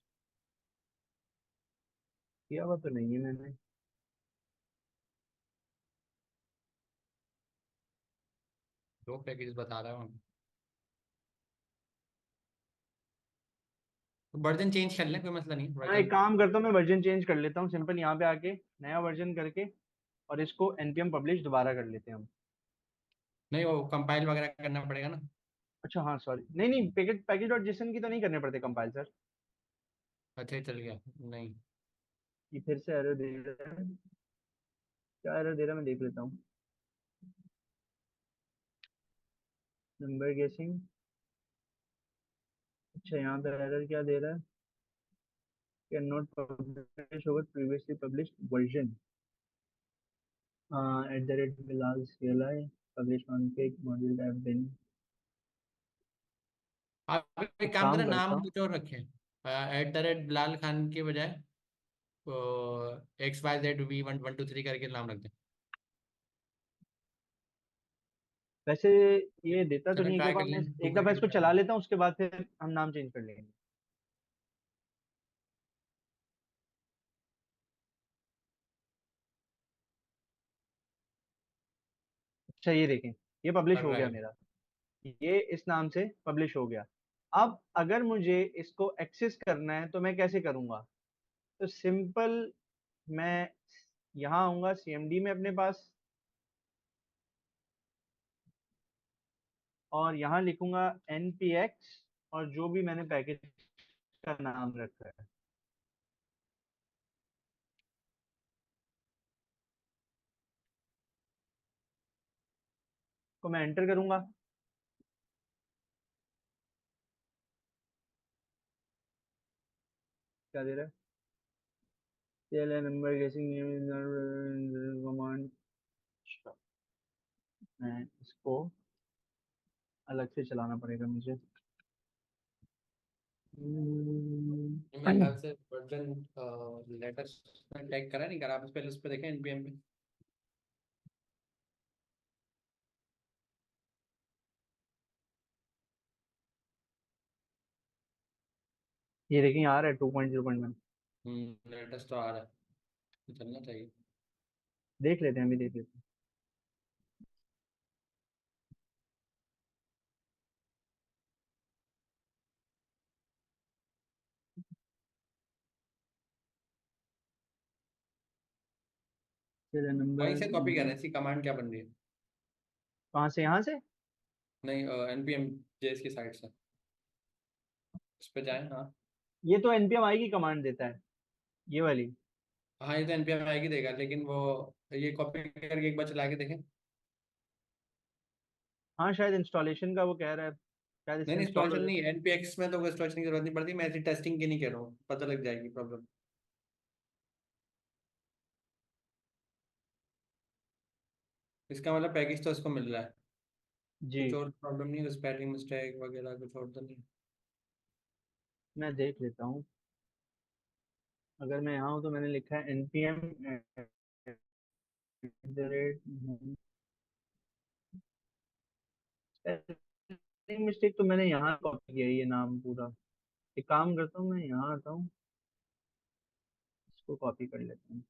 किया हुआ तो नहीं है मैंने। दो पैकेज बता रहा हूँ। तो वर्जन चेंज कर लें, कोई मसला नहीं, हाँ, एक वर्जन। काम करता हूँ, मैं वर्जन चेंज कर लेता हूँ सिंपल, यहाँ पे आके नया वर्जन करके, और इसको npm पब्लिश दोबारा कर लेते हैं हम। नहीं, वो कंपाइल वगैरह करना पड़ेगा ना। अच्छा हाँ सॉरी, नहीं नहीं, पैकेज पैकेज डॉट जेसन की तो नहीं करने पड़ते कंपाइल सर। अच्छा ही चल गया। नहीं। ये फिर से एरर दे रहा है। क्या एरर दे रहा है, मैं देख लेता हूँ। नंबर गेसिंग। अच्छा, यहाँ पे एरर क्या दे रहा है, can not publish over previously published version at the rate Bilal CLI publish on page module have been. आप एक एक काम काम करें, करता नाम हूँ। कुछ और रखें। @बिलाल खान के बजाय वो XYZ V1123 करके नाम रख दें। वैसे ये देता तो चलें, नहीं है, एक ट्राई दफा कर मैं लें, टू एक दफा करके इसको दिखा चला दें। लेता हूँ, उसके बाद फिर हम नाम चेंज कर लेंगे। अच्छा ये देखें, ये पब्लिश कर हो रहा गया है। मेरा। ये इस नाम से पब्लिश हो गया। अब अगर मुझे इसको एक्सेस करना है तो मैं कैसे करूंगा? तो सिंपल, मैं यहाँ आऊंगा CMD में अपने पास, और यहाँ लिखूंगा npx, और जो भी मैंने पैकेज का नाम रखा है, तो मैं एंटर करूंगा। क्या दे रहा है? CLI नंबर गेसिंग कमांड। मैं इसको अलग से चलाना पड़ेगा मुझे। मेरे ख्याल से वर्जन लेटेस्ट में टैग करा नहीं करा, आप पहले उस पर देखें npm पे। ये देखिए, आ रहा है 2.0.1। लेटेस्ट तो आ रहा है, तो चलना चाहिए। देख लेते हैं, अभी देख लेते हैं। CLI वहीं से कॉपी कर नंबर। रहे हैं, इसकी कमांड क्या बन रही है? कहाँ से, यहाँ से? नहीं, npm जेएस की साइड से उस पर जाएं। हाँ। ये तो npm आई की कमांड देता है, ये वाली। हाँ, ये तो npm आएगी देगा, लेकिन वो ये कॉपी करके एक बार चला के देखें। हाँ शायद इंस्टॉलेशन का वो कह रहा है, शायद नहीं इससे नहीं, इंस्टॉल हो इंस्टॉलेशन जाए। नहीं, npx में तो इंस्टॉलेशन की जरूरत नहीं पड़ती, मैं ऐसी टेस्टिंग की नहीं कह रहा हूँ, पता लग जाएगी प्रॉब्लम। इसका मतलब पैकेज तो इसको मिल रहा है, कुछ जी, और प्रॉब्लम नहीं है, स्पेलिंग मिस्टेक वगैरह कुछ और तो नहीं। मैं देख लेता हूँ। अगर मैं यहाँ हूँ तो मैंने लिखा है npm मिस्टेक, तो मैंने यहाँ कॉपी किया है ये नाम पूरा। एक काम करता हूँ, मैं यहाँ आता हूँ, इसको कॉपी कर लेता हूँ।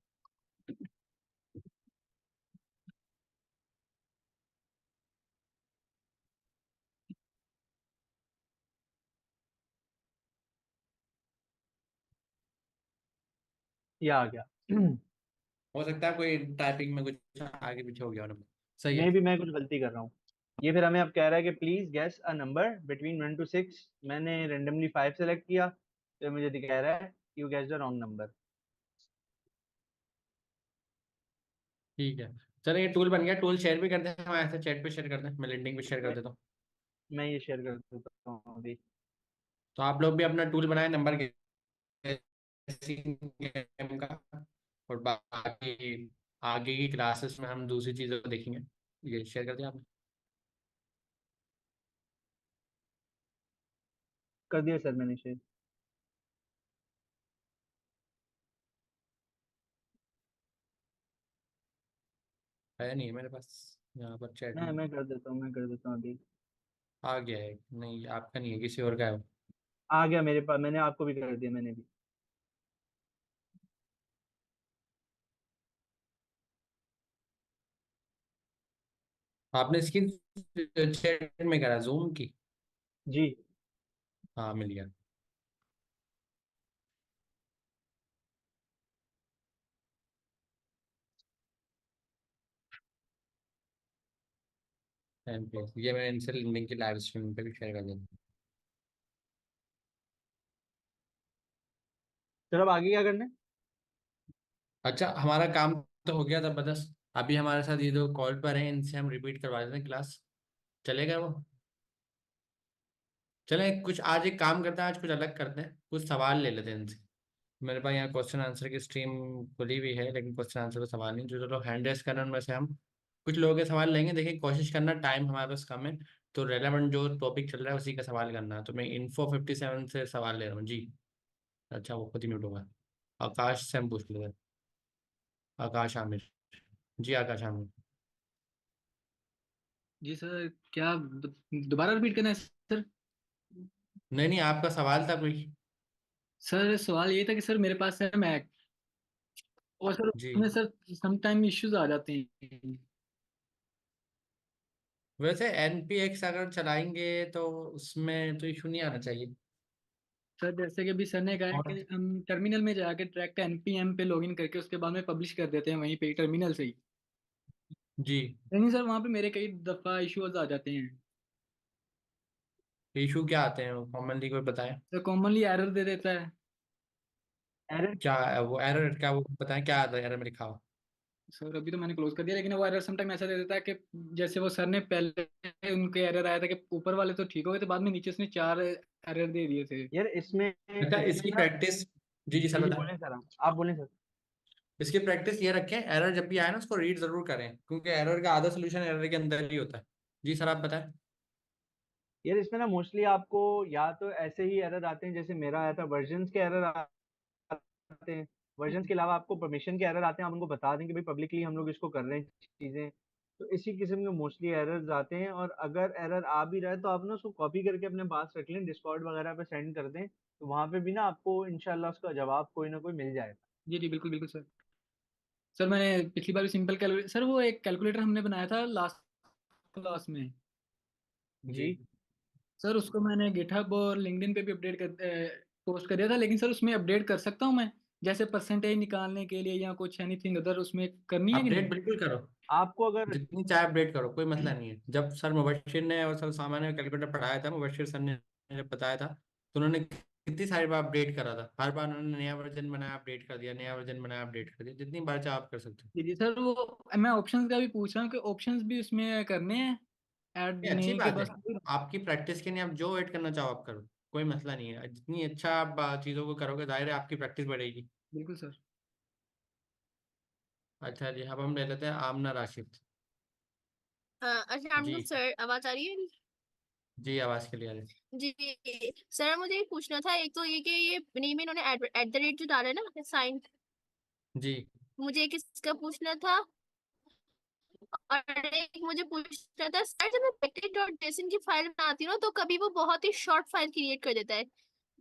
ये आ गया। हो सकता है कोई टाइपिंग में कुछ आगे पीछे हो गया होना। सही मे है। भी मैं कुछ गलती कर रहा हूँ। ये फिर हमें अब कह रहा है कि please guess a number between 1 to 6। मैंने रेंडमली 5 सेलेक्ट किया, तो मुझे कह रहा है you guess the wrong number. ठीक है, चलो ये टूल बन गया। टूल शेयर भी कर दें हम, ऐसे चैट पे शेयर कर दें, मैं लिंक भी शेयर कर देता हूँ। मैं ये शेयर कर देता हूँ अभी। तो आप लोग भी अपना टूल बनाए नंबर गेम का। और बाकी आगे की क्लासेस में हम दूसरी चीज़ों को देखेंगे। ये शेयर कर दिया आपने? कर दिया सर मैंने शेयर। है नहीं मेरे पास यहाँ पर चैट मैं में। मैं कर देता हूँ, मैं कर देता हूँ अभी। आ गया है? नहीं आपका नहीं है, किसी और का है वो। आ गया मेरे पास, मैंने आपको भी कर दिया मैंने भी। आपने इसकी चैट में करा जूम की? जी। हाँ मिल गया। ये मैं इनसे लिंक की लाइव स्ट्रीम पे भी शेयर कर देता हूँ। सर अब आगे क्या करना है? अच्छा हमारा काम तो हो गया जबरदस्त। अभी हमारे साथ ये जो कॉल पर हैं इनसे हम रिपीट करवा देते हैं क्लास। चलेगा वो? चले कुछ आज एक काम करते हैं, आज कुछ अलग करते हैं, कुछ सवाल ले लेते हैं इनसे। मेरे पास यहाँ क्वेश्चन आंसर की स्ट्रीम खुली हुई है, लेकिन क्वेश्चन आंसर पे सवाल नहीं। जो जो लोग हैंड रेस कर रहे हैं उनमें से हम कुछ लोगों के सवाल लेंगे। देखिए कोशिश करना, टाइम हमारे पास कम है, तो रेलेवेंट जो टॉपिक चल रहा है उसी का सवाल करना है। तो मैं Info57 से सवाल ले रहा हूँ जी। अच्छा वो खुद ही म्यूट होगा। आकाश से हम पूछ लेते हैं। आकाश आमिर। जी आकाश आमिर। जी सर, क्या दोबारा रिपीट करना है सर? नहीं नहीं, आपका सवाल था कोई? सर सवाल ये था कि सर मेरे पास है मैक, और सर जी। उसमें सर सम टाइम इश्यूज आ जाते हैं। वैसे NPX अगर चलाएंगे तो उसमें तो इशू नहीं आना चाहिए। सर जैसे कि अभी सर ने कहा है और कि हम टर्मिनल में जाके ट्रैक का npm पे लॉगिन करके उसके बाद में पब्लिश कर देते हैं वहीं पे टर्मिनल से ही। जी, लेकिन सर वहाँ पे मेरे कई दफ़ा इश्यूज आ जाते हैं। इशू क्या आते हैं कॉमनली, कोई बताएं? सर कॉमनली एरर दे देता है। एरर? क्या वो एरर, क्या वो बताएं क्या आता है एरर में लिखा हो? सर अभी तो मैंने क्लोज कर दिया, लेकिन वो एरर सम टाइम ऐसा दे देता है कि जैसे वो सर ने पहले उनके एरर आया था कि ऊपर वाले तो ठीक हो गए थे, बाद में नीचे उसने 4 एरर दे दिए थे। यार इसमें अच्छा इसमें इसकी ना। प्रैक्टिस। जी जी सर जी जी बताएं। बोलें सर, आप बोलें सर। इसकी प्रैक्टिस ये रखें, एरर जब भी आए ना उसको रीड जरूर करें, क्योंकि एरर का आधा सोल्यूशन एरर के अंदर ही होता है। जी सर आप बताएं। यार इसमें ना मोस्टली आपको या तो ऐसे ही एरर आते हैं जैसे मेरा आया था, वर्जन्स के एरर आते हैं। वर्जन्स के अलावा आपको परमिशन के एरर आते हैं, आप उनको बता दें कि भाई पब्लिकली हम लोग इसको कर रहे हैं चीजें। तो इसी किस्म के मोस्टली एरर्स आते हैं, और अगर एरर आ भी रहा है तो आप ना उसको कॉपी करके अपने पास रख लें, डिस्कॉर्ड वगैरह पे सेंड कर दें, तो वहां पे भी ना आपको इंशाल्लाह उसका जवाब कोई ना कोई मिल जाएगा। जी जी बिल्कुल बिल्कुल सर। सर मैंने पिछली बार भी सिंपल कैलकुलेटर, सर वो एक कैलकुलेटर हमने बनाया था लास्ट क्लास में। जी। जी। सर उसको मैंने गिटहब और लिंक्डइन पे भी अपडेट कर पोस्ट कर दिया था, लेकिन सर उसमें अपडेट कर सकता हूँ मैं, जैसे परसेंटेज निकालने के लिए या कुछ एनीथिंग अदर उसमें करनी है कि अपडेट नहीं? बिल्कुल करो, आपको अगर जितनी चाहे अपडेट करो, कोई मसला नहीं है। जब सर मुबशिर ने और सर सामान्य ने कैलकुलेटर पढ़ाया था, मुबशिर सर ने जब बताया था, तो उन्होंने कितनी सारी बार अपडेट करा था। हर बार उन्होंने नया वर्जन बनाया अपडेट कर दिया, नया वर्जन बनाया अपडेट कर दिया। जितनी बार चाहे आप कर सकते हो। जी जी सर, वो मैं ऑप्शंस का भी पूछ रहा हूँ कि ऑप्शंस भी उसमें करने हैं ऐड, ये अच्छी नहीं कि बात है। बस। आपकी प्रैक्टिस के लिए आप जो ऐड करना चाहो आप करो, कोई मसला नहीं है। जितनी अच्छा आप चीज़ों को करोगे, जाहिर है आपकी प्रैक्टिस बढ़ेगी। बिल्कुल सर। अच्छा जी, अब हम ले लेते हैं आमना राशिद। अच्छा जी। सर, आवाज आ रही है? जी आवाज़ के लिए आ रही जी सर, मुझे एक पूछना था। एक तो ये कि ये नेम इन्होंने एट द रेट जो डाला है ना साइन, है। जी। मुझे एक इसका पूछना था। और एक मुझे पूछना था सर, जब मैं package.json की फाइल बनाती हूँ ना, तो कभी वो बहुत ही शॉर्ट फाइल क्रिएट कर देता है,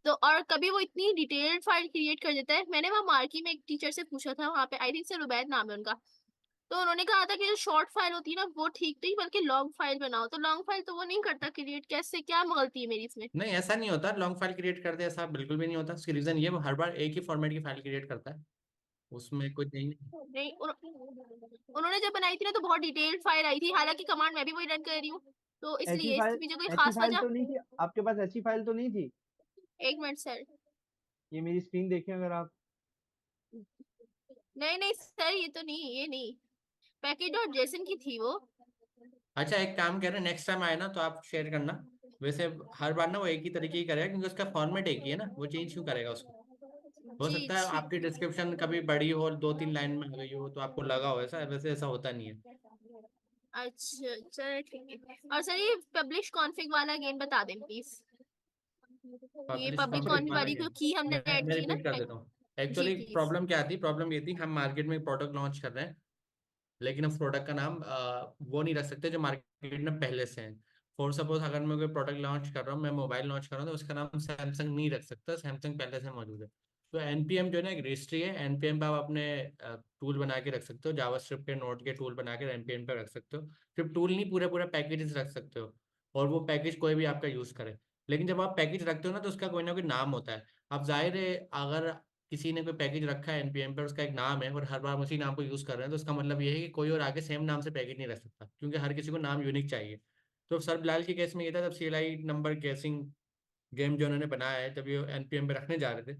तो और कभी वो इतनी डिटेल्ड फाइल क्रिएट कर देता है। मैंने वहाँ मार्की में एक टीचर से पूछा था, वहाँ पे आई थिंक सर उबैद नाम है उनका, तो उन्होंने कहा था कि जो शॉर्ट फाइल होती है ना वो ठीक नहीं, बल्कि लॉन्ग फाइल बनाओ। तो लॉन्ग फाइल तो वो नहीं करता क्रिएट, कैसे, क्या गलती है मेरी इसमें? नहीं ऐसा नहीं होता, लॉन्ग फाइल क्रिएट करते ऐसा बिल्कुल भी नहीं होता। उसकी रीज़न ये, वो हर बार एक ही फॉर्मेट की फाइल क्रिएट करता है। उसमें कुछ नहीं। नहीं उन्होंने जब बनाई थी ना तो बहुत डिटेल्ड फाइल आई थी, हालांकि कमांड मैं भी वही रन कर रही हूँ, तो इसलिए इसके पीछे कोई ऐसी खास फाइल वजह। तो नहीं थी आपके पास? ऐसी फाइल तो नहीं थी? 1 मिनट सर। ये मेरी स्क्रीन देखें अगर आप। नहीं नहीं सर, ये तो नहीं, ये नहीं, पैकेज डॉट जेसन की थी वो। अच्छा एक काम करें, नेक्स्ट टाइम आए ना तो आप शेयर करना। वैसे हर बार ना वो एक ही तरीके ही करेगा, क्योंकि उसका फॉर्मेट एक ही है ना, वो चेंज क्यों करेगा उसको। हो जी सकता है जी। आपकी डिस्क्रिप्शन कभी बड़ी हो, 2-3 लाइन में आ गई हो, तो आपको लगा हो ऐसा, वैसे ऐसा होता नहीं है। अच्छा चलो ठीक है। और सर ये पब्लिश कॉन्फिग वाला अगेन बता दें प्लीज, ये पब्लिश पब्लिक अच्छा, कॉन्फिग कॉन्फिग वाला वाली क्या को है? की हमने ऐड मैं की है ना। रिपीट कर देता हूँ। जी एक्चुअली प्लीज। प्रॉब्लम क्या थी, प्रॉब्लम ये थी, हम मार्केट में प्रोडक्ट लॉन्च कर रहे हैं, लेकिन हम प्रोडक्ट का नाम वो नहीं रख सकते जो मार्केट में पहले से है। फॉर सपोज अगर मैं कोई प्रोडक्ट लॉन्च कर रहा हूँ, मैं मोबाइल लॉन्च कर रहा हूँ, तो उसका नाम सैमसंग नहीं रख सकता, सैमसंग पहले से मौजूद है। तो एनपीएम जो है ना एक रजिस्ट्री है, एनपीएम पे आप अपने टूल बना के रख सकते हो, जावास्क्रिप्ट के नोड के टूल बना के एनपीएम पे रख सकते हो। सिर्फ टूल नहीं, पूरे पूरे पैकेजेस रख सकते हो, और वो पैकेज कोई भी आपका यूज करे। लेकिन जब आप पैकेज रखते हो ना, तो उसका कोई ना कोई नाम होता है। अब जाहिर है, अगर किसी ने कोई पैकेज रखा है एनपीएम पर, उसका एक नाम है और हर बार हम उसी नाम को यूज कर रहे हैं, तो उसका मतलब ये है कि कोई और आगे सेम नाम से पैकेज नहीं रख सकता, क्योंकि हर किसी को नाम यूनिक चाहिए। तो सर बिलाल के केस में ये था, जब सीएलआई नंबर गेसिंग गेम जो उन्होंने बनाया है, जब ये एनपीएम पे रखने जा रहे थे,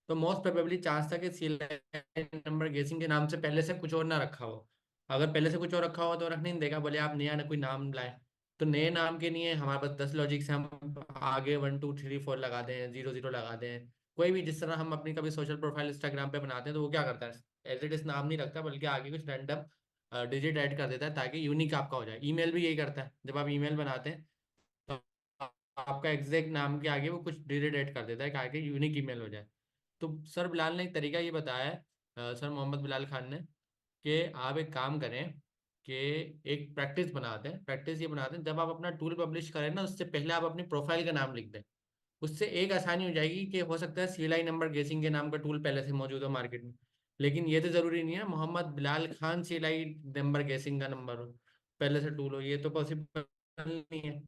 तो मोस्ट प्रोबेबली चांस था कि सीएलआई नंबर गेसिंग के नाम से पहले से कुछ और ना रखा हो। अगर पहले से कुछ और रखा हो तो रखने नहीं देगा, बोले आप नया ना कोई नाम लाए। तो नए नाम के लिए हमारे पास 10 लॉजिक से हम आगे 1 2 3 4 लगा दें, 0 0 लगा दें। कोई भी, जिस तरह हम अपनी कभी सोशल प्रोफाइल इंस्टाग्राम पे बनाते हैं, तो वो क्या करता है, एज इट इज नाम नहीं रखता, बल्कि आगे कुछ रैंडम डिजिट ऐड कर देता है, ताकि यूनिक आपका हो जाए। ईमेल भी यही करता है, जब आप ईमेल बनाते हैं तो आपका एग्जैक्ट नाम के आगे वो कुछ डिजिट ऐड कर देता है, ताकि यूनिक ईमेल हो जाए। तो सर बिलाल ने एक तरीका ये बताया है, सर मोहम्मद बिलाल खान ने, कि आप एक काम करें कि एक प्रैक्टिस बनाते हैं। प्रैक्टिस ये बनाते हैं, जब आप अपना टूल पब्लिश करें ना, उससे पहले आप अपनी प्रोफाइल का नाम लिख दें। उससे एक आसानी हो जाएगी कि हो सकता है सीएलआई नंबर गेसिंग के नाम का टूल पहले से मौजूद हो मार्केट में, लेकिन ये तो जरूरी नहीं है मोहम्मद बिलाल खान सीएलआई नंबर गेसिंग का नंबर हो, पहले से टूल हो, ये तो पॉसिबल नहीं है।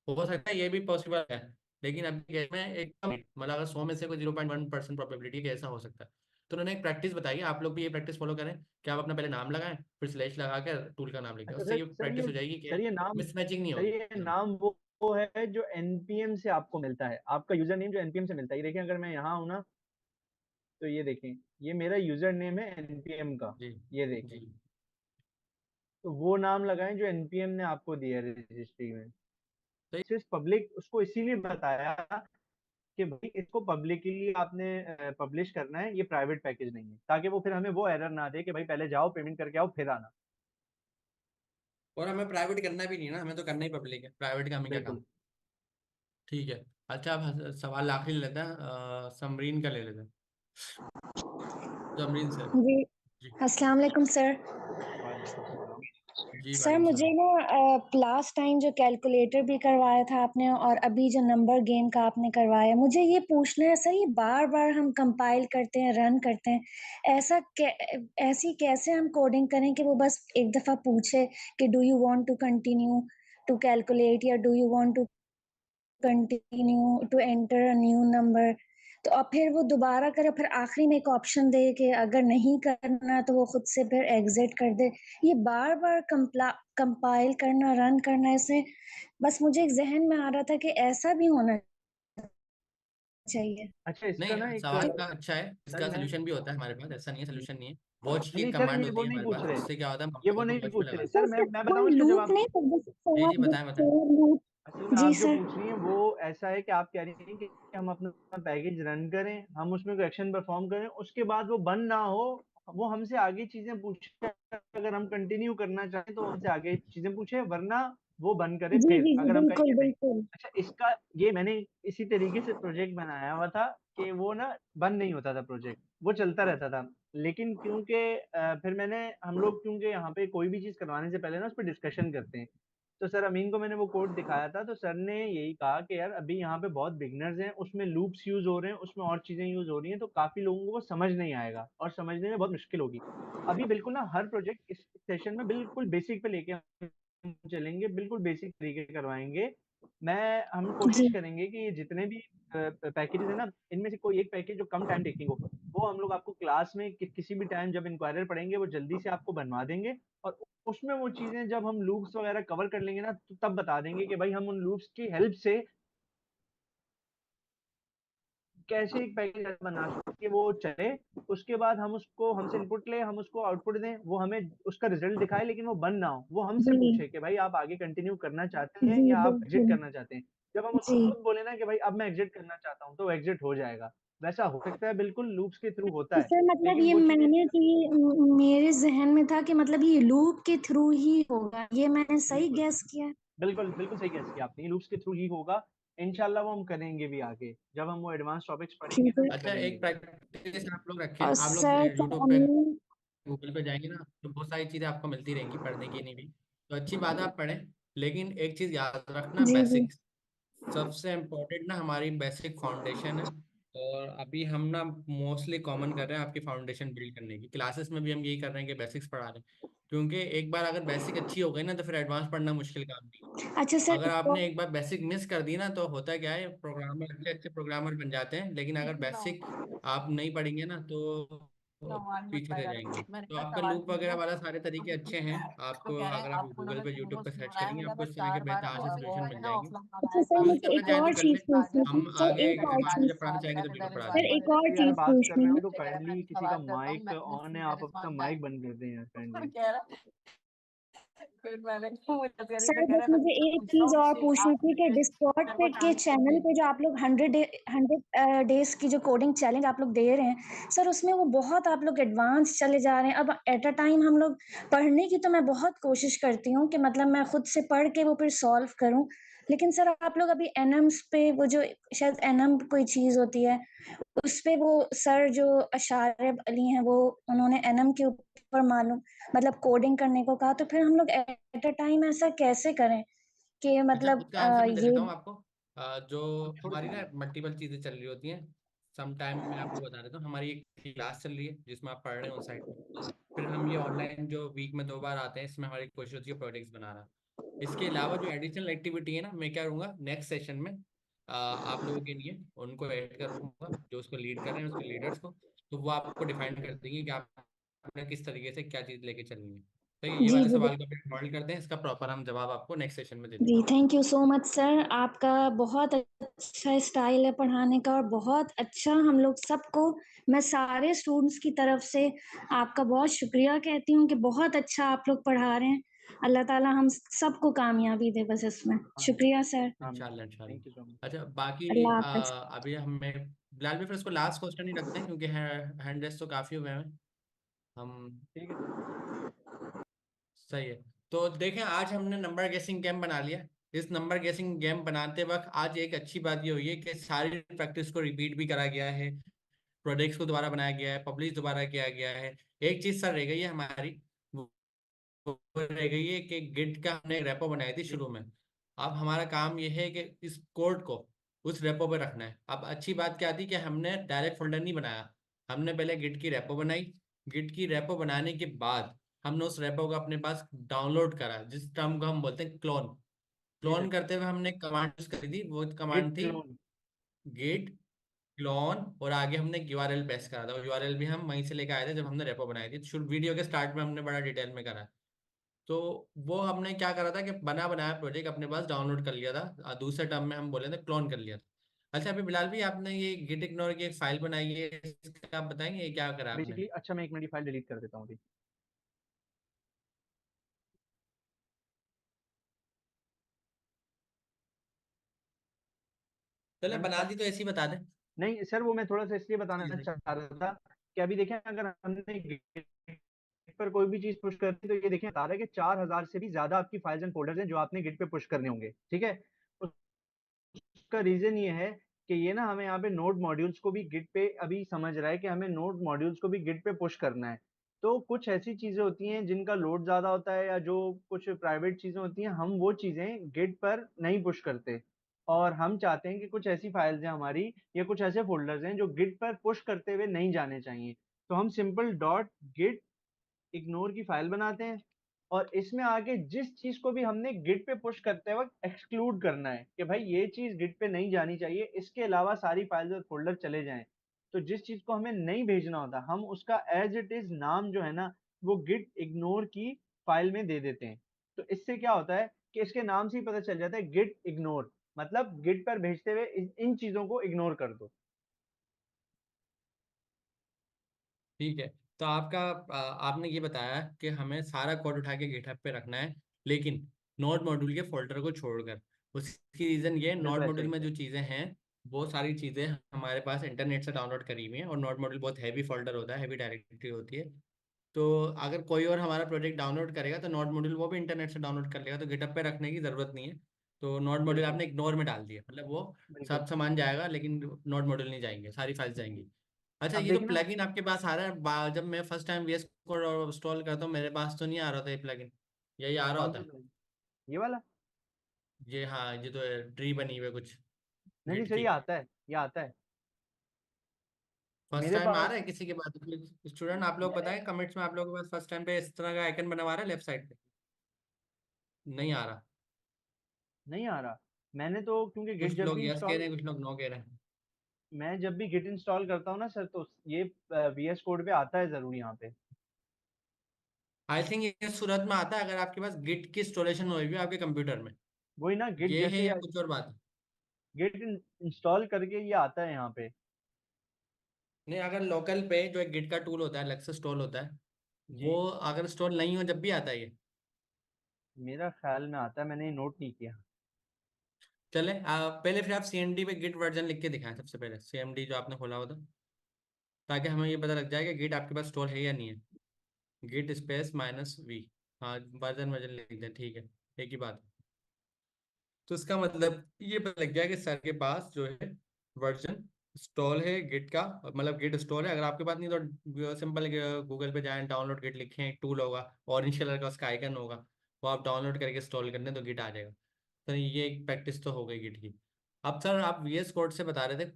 हो सकता है ये भी पॉसिबल है, लेकिन अभी केस में एकदम मतलब अगर 100 में से कोई 0.1% प्रोबेबिलिटी कि ऐसा हो सकता है। तो उन्होंने एक प्रैक्टिस बताई है, आप लोग भी ये प्रैक्टिस फॉलो करें कि आप अपना पहले नाम लगाएं, फिर स्लैश लगा कर टूल का नाम लिखें। अच्छा उससे सर, ये प्रैक्टिस हो जाएगी कि ये नाम, मिसमैचिंग नहीं सर ये होगी। नाम वो है जो एनपीएम से आपको मिलता है, आपका यूजर नेम जो एनपीएम से मिलता है। ये देखें, अगर मैं यहाँ हूँ ना, तो ये देखें, ये मेरा यूजर नेम है एनपीएम का। जी ये देखें, जी। तो वो नाम लगाएं जो एनपीएम ने आपको दिया है रजिस्ट्री में। तो सिर्फ पब्लिक उसको इसीलिए बताया कि भाई इसको पब्लिकली आपने पब्लिश करना है, ये प्राइवेट पैकेज नहीं है, ताकि वो फिर हमें वो एरर ना दे कि भाई पहले जाओ पेमेंट करके आओ फिर आना। और हमें प्राइवेट करना भी नहीं ना, हमें तो करना ही पब्लिक है, प्राइवेट का हमें क्या काम। बिल्कुल। ठीक है। अच्छा अब सवाल आखिरी लेते हैं, समरीन का ले लेते हैं, समरीन से। जी, जी अस्सलाम वालेकुम सर। वालेकुम सलाम। जी सर वालेकुम मुझे सलाम। ना लास्ट टाइम जो कैलकुलेटर भी करवाया था आपने और अभी जो नंबर गेन का आपने करवाया, मुझे ये पूछना है सर, ये बार-बार हम कंपाइल करते हैं, रन करते हैं, ऐसी कैसे हम कोडिंग करें कि वो बस एक दफ़ा पूछे कि do you want to continue to calculate या do you want to continue to enter a new number, तो अब फिर वो दोबारा करे, फिर आखिरी में एक ऑप्शन दे कि अगर नहीं करना तो वो खुद से फिर एग्जिट कर दे। ये बार-बार कंपाइल करना, रन करना, इससे बस मुझे एक ज़हन में आ रहा था कि ऐसा भी होना चाहिए। अच्छा, इसका नहीं, ना एक सवाल का अच्छा है, सर इसका मैं सोल्यूशन भी होता है हमारे पास, ऐसा नहीं है सोल्यूशन नहीं है। वॉच की नहीं एक सर, कमांड ये होती वो है नहीं हमारे पूछ पास, रहे, उससे क्या होता है, हम ये वो कॉल को नहीं वॉच पे पूछ लगा रहे देते सर। तो मैं फिर बताऊं कोई इसका लूप जवाब? नहीं था जैसे हैं। for जी loop बताएं बताएं। for loop। असल में जी आप जो सर। पूछ रही हैं वो ऐसा है कि आप कह रही हैं कि हम अपना पैकेज रन करें, हम उसमें कोई एक्शन परफॉर्म करें, उसके बाद वो बंद ना हो, वो हमसे आगे चीजें पूछे। अगर हम कंटिन्यू करना चाहें तो हमसे आगे चीजें पूछे, वरना वो बंद करे जी, फिर, जी, जी, अगर हम कहें बिल्कुल, कि नहीं। बिल्कुल। अच्छा, इसका ये मैंने इसी तरीके से प्रोजेक्ट बनाया हुआ था कि वो ना बंद नहीं होता था प्रोजेक्ट, वो चलता रहता था। लेकिन क्योंकि फिर मैंने हम लोग क्योंकि यहाँ पे कोई भी चीज करवाने से पहले ना उस पर डिस्कशन करते हैं, तो सर अमीन को मैंने वो कोड दिखाया था, तो सर ने यही कहा कि यार अभी यहाँ पे बहुत बिगनर्स हैं, उसमें लूप्स यूज हो रहे हैं, उसमें और चीजें यूज हो रही हैं, तो काफी लोगों को वो समझ नहीं आएगा और समझने में बहुत मुश्किल होगी। अभी बिल्कुल ना हर प्रोजेक्ट इस सेशन में बिल्कुल बेसिक पे लेके हम चलेंगे, बिल्कुल बेसिक तरीके करवाएंगे। हम जी कोशिश करेंगे कि ये जितने भी पैकेजेस है ना, इनमें से कोई एक पैकेज जो कम टाइम टेकिंग हो, वो हम लोग आपको क्लास में किसी भी टाइम जब इंक्वायरर पढ़ेंगे वो जल्दी से आपको बनवा देंगे, और उसमें वो चीजें जब हम लूप्स वगैरह कवर कर लेंगे ना, तो तब बता देंगे कि भाई हम उन लूप्स की हेल्प से कैसे एक पैकेज बना सकते कि वो चले। उसके बाद हम उसको, हमसे इनपुट ले, हम उसको आउटपुट दें, वो हमें उसका रिजल्ट दिखाए, लेकिन वो बंद ना हो, वो हमसे जी पूछे कि भाई आप आगे कंटिन्यू करना चाहते हैं जी या आप एग्जिट बिल्कुल करना चाहते हैं। जब हम उसको जी। खुद बोले ना कि भाई अब मैं एग्जिट करना चाहता हूँ, तो वो एग्जिट हो जाएगा। वैसा हो सकता है, बिल्कुल लूप्स के थ्रू होता तो है, सर मतलब लेकिन ये वो चीजें मैंने कि मेरे जहन में था कि मतलब ये लूप के थ्रू ही होगा, ये मैंने सही बिल्कुल गैस किया? बिल्कुल बिल्कुल सही गैस किया आपने, ये लूप्स के थ्रू ही होगा। इंशाल्लाह वो हम करेंगे भी आगे, जब हम वो एडवांस टॉपिक्स पढ़ेंगे ठीक ना है। तो अच्छा, करेंगे एक भी। प्रैक्टिस आप लोग रखें, और आप लोग सर तो यूट्यूब पे हमें गूगल पे जाएंगे ना तो बहुत सारी चीज़ें आपको मिलती रहेंगी पढ़ने की, नहीं भी तो अच्छी बात है आप पढ़ें, लेकिन एक चीज़ याद रखना, जी जी बेसिक्स सबसे इम्पोर्टेंट ना हमारी बेसिक फाउंडेशन है। और अभी हम ना मोस्टली कॉमन कर रहे हैं आपकी फाउंडेशन बिल्ड करने की, क्लासेस में भी हम यही कर रहे हैं कि बेसिक्स पढ़ा रहे हैं, क्योंकि एक बार अगर बेसिक अच्छी हो गई ना तो फिर एडवांस पढ़ना मुश्किल काम नहीं है। अच्छा सर अगर आपने एक बार बेसिक मिस कर दी ना तो होता क्या है, प्रोग्रामर अच्छे अच्छे प्रोग्रामर बन जाते हैं, लेकिन अगर बेसिक आप नहीं पढ़ेंगे ना तो पीछे रह जाएंगे। तो आपका लूप वगैरह वाला सारे तरीके अच्छे हैं, आपको अगर आप गूगल पे यूट्यूब पे सर्च करेंगे आपको इस तरह के बेहतर से सोल्यूशन मिल जाएंगे, अच्छा सर यूज मुझे करना एक चाहें तो और कर चीज लें। पूछनी थी हम सर, आगे एक और बाद में चीज जब पढ़ाना चाहेंगे तो बिल्कुल पढ़ा सर, देंगे। एक और यार चीज बात कर पूछनी रहे हो है। तो काइंडली किसी का माइक ऑन है, आप अपना माइक बंद कर दें यार काइंडली। सर बस मुझे एक चीज और पूछनी थी कि डिस्कॉर्ड पे के चैनल पे जो आप लोग 100 डेज की जो कोडिंग चैलेंज आप लोग दे रहे हैं सर, उसमें वो बहुत आप लोग एडवांस चले जा रहे हैं। अब एट अ टाइम हम लोग पढ़ने की तो मैं बहुत कोशिश करती हूँ कि मतलब मैं खुद से पढ़ के वो फिर सॉल्व करूँ, लेकिन सर आप लोग अभी एनम्स पे वो जो शायद एनम कोई चीज होती है उस पे वो सर जो अशारिब अली हैं वो उन्होंने एनम के ऊपर मालूम मतलब कोडिंग करने को कहा, तो फिर हम लोग एट अ टाइम ऐसा कैसे करें कि अच्छा, मतलब उसका आंसर मैं दे ये देता हूँ आपको। जो थोड़ा हमारी ना मल्टीपल चीज़ें चल रही होती हैं, सम टाइम मैं आपको बता देता हूँ, हमारी एक क्लास चल रही है जिसमें आप पढ़ रहे हो साइड में, फिर हम ये ऑनलाइन जो वीक में 2 बार आते हैं, इसमें हमारी कोशिश होती है प्रोजेक्ट्स बनाना। इसके अलावा जो एडिशनल एक्टिविटी है ना, मैं क्या करूँगा नेक्स्ट सेशन में आप लोगों के लिए उनको ऐड करूँगा, जो उसको लीड कर रहे हैं उसके लीडर्स को, तो वो आपको डिफाइन कर देंगे कि आपने किस तरीके से क्या चीज़ लेके चलनी है। तो ये जी वाले जी सवाल का हॉल्ड करते हैं, इसका प्रॉपर हम जवाब आपको नेक्स्ट सेशन में दे जी देंगे। Thank you so much sir, आपका बहुत अच्छा स्टाइल है पढ़ाने का और बहुत अच्छा हम लोग सबको, मैं सारे स्टूडेंट्स की तरफ से आपका बहुत शुक्रिया कहती हूँ कि बहुत अच्छा आप लोग पढ़ा रहे हैं। अल्लाह ताला हम सबको कामयाबी दे बस इसमें। आमीन शुक्रिया सर। आमीन। इंशाल्लाह इंशाल्लाह। Thank you so much. अच्छा, बाकी अल्लाह हाफ़िज़। अभी हमें बिलाल भी फिर इसको लास्ट क्वेश्चन ही रखते हैं, क्योंकि हैंड रेस तो काफ़ी हुए हैं हम। ठीक है सर। सही है। तो देखें, आज हमने नंबर गेसिंग गेम बना लिया। इस नंबर गेसिंग गेम बनाते वक्त आज एक अच्छी बात ये हुई है कि सारी प्रैक्टिस को रिपीट भी करा गया है, प्रोजेक्ट्स को दोबारा बनाया गया है, पब्लिश दोबारा किया गया है। एक चीज़ सर रह गई है हमारी, वो रह गई है कि गिट का हमने एक रेपो बनाई थी जी शुरू में। अब हमारा काम यह है कि इस कोड को उस रेपो पे रखना है। अब अच्छी बात क्या थी कि हमने डायरेक्ट फोल्डर नहीं बनाया, हमने पहले गिट की रेपो बनाई। गिट की रेपो बनाने के बाद हमने उस रेपो को अपने पास डाउनलोड करा, जिस टर्म को हम बोलते हैं क्लोन। जी सर। क्लोन करते हुए हमने कमांड यूज करी थी, वो गिट कमांड थी क्लोन। गिट क्लोन, और आगे हमने यूआरएल पेस्ट करा था, और यूआरएल भी हम वहीं से लेकर आए थे जब हमने रेपो बनाई थी। शुरू वीडियो के स्टार्ट में हमने बड़ा डिटेल में करा। तो वो हमने क्या करा था कि बना बनाया प्रोजेक्ट अपने पास डाउनलोड कर लिया था, दूसरे टर्म में हम बोले थे क्लोन कर लिया था। अच्छा, अभी बिलाल भी आपने ये गिट इग्नोर की एक फाइल बनाई है, इसका आप बताएंगे ये क्या करा आपने? बेसिकली अच्छा, मैं एक मिनट ये फाइल डिलीट कर देता हूँ अभी। चले, मैंने बना दी तो ऐसे ही बता दें। नहीं सर, वो मैं थोड़ा सा इसलिए बताना जी जी। चाह रहा था कि अभी देखें, अगर हमने गिट पर कोई भी चीज पुश करती है तो ये देखें बता रहा है कि 4000 से भी ज्यादा आपकी फाइल्स एंड फोल्डर्स हैं जो आपने गिट पे पुश करने होंगे। ठीक है, उसका रीजन ये है कि ये ना हमें यहाँ पे नोड मॉड्यूल्स को भी गिट पे अभी समझ रहा है कि हमें नोड मॉड्यूल्स को भी गिट पे पुश करना है। तो कुछ ऐसी चीजें होती हैं जिनका लोड ज्यादा होता है या जो कुछ प्राइवेट चीजें होती हैं, हम वो चीजें गिट पर नहीं पुश करते, और हम चाहते हैं कि कुछ ऐसी फाइल्स हैं हमारी या कुछ ऐसे फोल्डर्स हैं जो गिट पर पुश करते हुए नहीं जाने चाहिए। तो हम सिंपल डॉट गिट इग्नोर की फाइल बनाते हैं और इसमें आगे जिस चीज को भी हमने गिट पे पुश करते वक्त एक्सक्लूड करना है कि भाई ये चीज गिट पे नहीं जानी चाहिए, इसके अलावा सारी फाइल्स और फोल्डर चले जाएं। तो जिस चीज को हमें नहीं भेजना होता हम उसका एज इट इज नाम जो है ना वो गिट इग्नोर की फाइल में दे देते हैं। तो इससे क्या होता है कि इसके नाम से ही पता चल जाता है गिट इग्नोर, मतलब गिट पर भेजते हुए इन चीजों को इग्नोर कर दो। ठीक है। तो आपने ये बताया कि हमें सारा कोड उठा के गिटहब पे रखना है, लेकिन नोड मॉड्यूल के फोल्डर को छोड़कर। उसकी रीज़न ये, नोड बिल्कुल ऐसा मॉड्यूल ही में है। जो चीज़ें हैं वो सारी चीज़ें हमारे पास इंटरनेट से डाउनलोड करी हुई हैं, और नोड मॉड्यूल बहुत हैवी फोल्डर होता है, हैवी डायरेक्टरी होती है। तो अगर कोई और हमारा प्रोजेक्ट डाउनलोड करेगा तो नोड मॉड्यूल वो भी इंटरनेट से डाउनलोड कर लेगा, तो गिटहब पे रखने की ज़रूरत नहीं है। तो नोड मॉड्यूल बिल्कुल आपने इग्नोर में डाल दिया, मतलब वो बिल्कुल। सब सामान जाएगा लेकिन नोड मॉड्यूल नहीं जाएंगे, सारी फाइल्स जाएंगी। अच्छा, अब ये जो देखना। प्लगइन आपके पास आ रहा है, जब मैं first time VS code install करता हूँ मेरे पास तो नहीं आ रहा था ये प्लगइन, यही आ रहा कौन होता सा है? plugin? ये वाला? ये, हाँ, ये तो ट्री बनी हुई है कुछ नहीं नहीं गिट सर, की। ये आता है, ये आता है फर्स्ट मेरे टाइम आ पास। रहा है किसी के पास? स्टूडेंट आप लोग मैंने बताएं कमेंट्स में, आप लोगों के पास फर्स्ट टाइम पे इस तरह का आइकन बना हुआ आ रहा है लेफ्ट साइड पे? नहीं आ रहा। नहीं आ रहा। मैंने तो क्योंकि गिट कुछ जब लोग भी यस कह इंस्टॉल, रहे हैं, कुछ लोग नो कह रहे हैं। मैं जब भी गिट इंस्टॉल करता हूँ ना सर तो ये VS कोड पे आता है जरूर यहाँ पे। आई थिंक ये सूरत में आता है अगर आपके पास गिट की इंस्टॉलेशन हुई हुई है आपके कंप्यूटर में। वही ना, गिट ये है जैसे या कुछ और बात है? गिट इंस्टॉल करके ये आता है यहाँ पे। नहीं, अगर लोकल पे जो एक गिट का टूल होता है अलग से इंस्टॉल होता है, वो जी, अगर इंस्टॉल नहीं हो जब भी आता है ये। मेरा ख्याल में आता है, मैंने ये नोट नहीं किया। चले, पहले फिर आप CMD पे गिट वर्जन लिख के दिखाएं, सबसे पहले CMD जो आपने खोला हुआ था, ताकि हमें ये पता लग जाए कि गिट आपके पास स्टोर है या नहीं है। Git space -v। हाँ, वर्जन वर्जन लिख दें, ठीक है, एक ही बात है। तो इसका मतलब ये पता लग गया कि सर के पास जो है वर्जन स्टॉल है गिट का, मतलब गिट स्टॉल है। अगर आपके पास नहीं तो सिंपल गूगल पे जाएं, डाउनलोड गिट लिखें, एक टूल होगा ऑरेंज कलर का, उसका आइकन होगा, वो आप डाउनलोड करके इंस्टॉल कर लें तो गिट आ जाएगा। तो ये एक प्रैक्टिस तो हो गई गिट की। अब सर आप VS कोड से बता रहे थे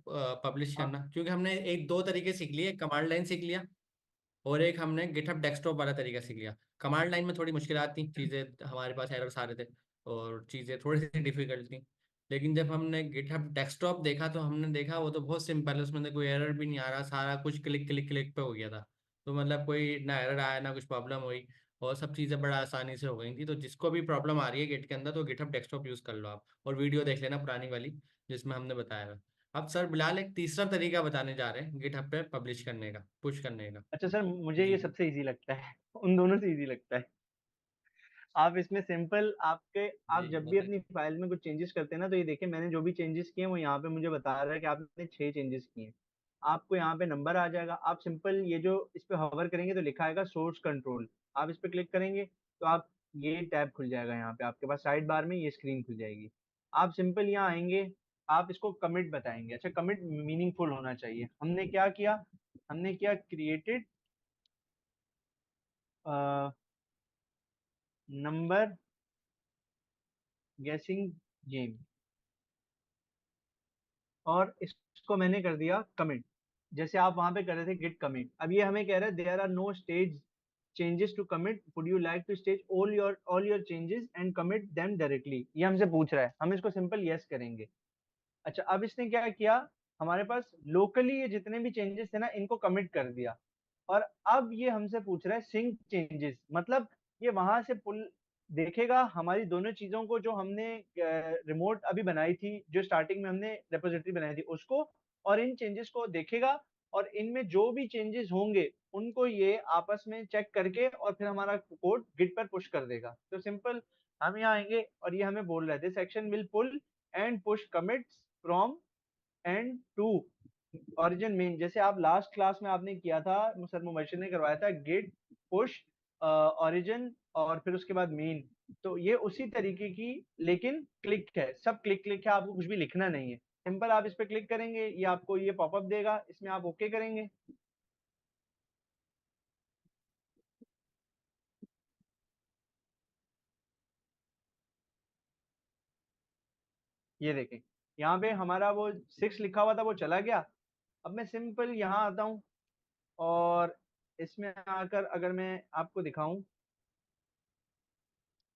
पब्लिश हाँ करना, क्योंकि हमने एक दो तरीके सीख लिए, कमांड लाइन सीख लिया और एक हमने गिटहब डेस्कटॉप वाला तरीका सीख लिया। कमांड लाइन में थोड़ी मुश्किलात थी, चीज़ें हमारे पास एरर्स आ रहे थे और चीज़ें थोड़ी सी डिफिकल्ट थी। लेकिन जब हमने गिटहब डेस्कटॉप देखा तो हमने देखा वो तो बहुत सिंपल है, उसमें तो कोई एरर भी नहीं आ रहा, सारा कुछ क्लिक क्लिक क्लिक पे हो गया था। तो मतलब कोई ना एरर आया ना कुछ प्रॉब्लम हुई, और सब चीज़ें बड़ा आसानी से हो गई थी। तो जिसको भी प्रॉब्लम आ रही है गिट के अंदर तो गिटहब डेस्कटॉप यूज़ कर लो आप, और वीडियो देख लेना पुरानी वाली जिसमें हमने बताया था। अब सर बिलाल एक तीसरा तरीका बताने जा रहे हैं गिटहब पे पब्लिश करने का, पुश करने का। अच्छा सर, मुझे जी ये सबसे इजी लगता है उन दोनों से इजी लगता है। आप इसमें सिंपल आपके, जी आप जब भी बताइए। अपनी फाइल में कुछ चेंजेस करते हैं ना तो ये देखिए मैंने जो भी चेंजेस किए हैं वो यहाँ पे मुझे बता रहा है कि आपने 6 चेंजेस किए हैं। आपको यहाँ पे नंबर आ जाएगा, आप सिंपल ये जो इस पे हवर करेंगे तो लिखा आएगा सोर्स कंट्रोल, आप इस पे क्लिक करेंगे तो आप ये टैब खुल जाएगा, यहाँ पे आपके पास साइड बार में ये स्क्रीन खुल जाएगी। आप सिंपल यहाँ आएंगे, आप इसको कमिट बताएंगे। अच्छा, कमिट मीनिंगफुल होना चाहिए। हमने क्या किया, हमने क्या क्रिएटेड नंबर गेसिंग गेम, और इसको मैंने कर दिया कमिट, जैसे आप वहां पे कर रहे थे गिट कमिट। अब ये हमें कह रहा है there are no stage changes to commit, would you like to stage all your changes and commit them directly, ये हमसे पूछ रहा है। हम इसको सिंपल यस करेंगे। अच्छा, अब इसने क्या किया, हमारे पास लोकली ये जितने भी चेंजेस थे ना इनको कमिट कर दिया, और अब ये हमसे पूछ रहा है सिंक चेंजेस, मतलब ये वहां से पुल देखेगा हमारी दोनों चीजों को जो हमने रिमोट अभी बनाई थी, जो स्टार्टिंग में हमने रेपोजिटरी बनाई थी उसको, और इन चेंजेस को देखेगा, और इनमें जो भी चेंजेस होंगे उनको ये आपस में चेक करके और फिर हमारा कोड गिट पर पुश कर देगा। तो सिंपल हम यहाँ आएंगे और ये हमें बोल रहे थे section will pull and push commits from and to origin main, जैसे आप लास्ट क्लास में आपने किया था, सर मुबशिर ने करवाया था गिट पुश ओरिजिन और फिर उसके बाद मेन। तो ये उसी तरीके की, लेकिन क्लिक है, सब क्लिक क्लिक है, आपको कुछ भी लिखना नहीं है। सिंपल आप इस पे क्लिक करेंगे, ये आपको ये पॉपअप देगा, इसमें आप ओके करेंगे। ये देखें, यहाँ पे हमारा वो 6 लिखा हुआ था वो चला गया। अब मैं सिंपल यहाँ आता हूँ और इसमें आकर अगर मैं आपको दिखाऊं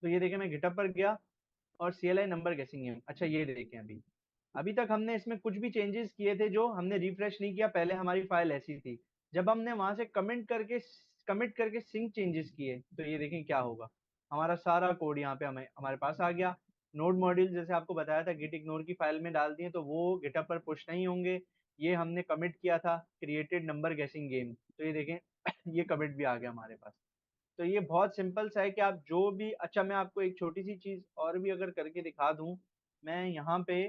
तो ये देखें मैं गिटहब पर गया और CLI नंबर गेसिंग गेम, अच्छा ये देखें अभी तक हमने इसमें कुछ भी चेंजेस किए थे जो हमने रिफ्रेश नहीं किया, पहले हमारी फाइल ऐसी थी। जब हमने वहां से कमिट करके सिंक चेंजेस किए तो ये देखें क्या होगा, हमारा सारा कोड यहाँ पे हमारे पास आ गया। नोड मॉड्यूल जैसे आपको बताया था गिट इग्नोर की फाइल में डाल दिए तो वो गिटहब पर पुश नहीं होंगे। ये हमने कमिट किया था क्रिएटेड नंबर गेसिंग गेम, तो ये देखें ये कमिट भी आ गया हमारे पास। तो ये बहुत सिंपल सा है कि आप जो भी, अच्छा मैं आपको एक छोटी सी चीज और भी अगर करके दिखा दूं, मैं यहाँ पे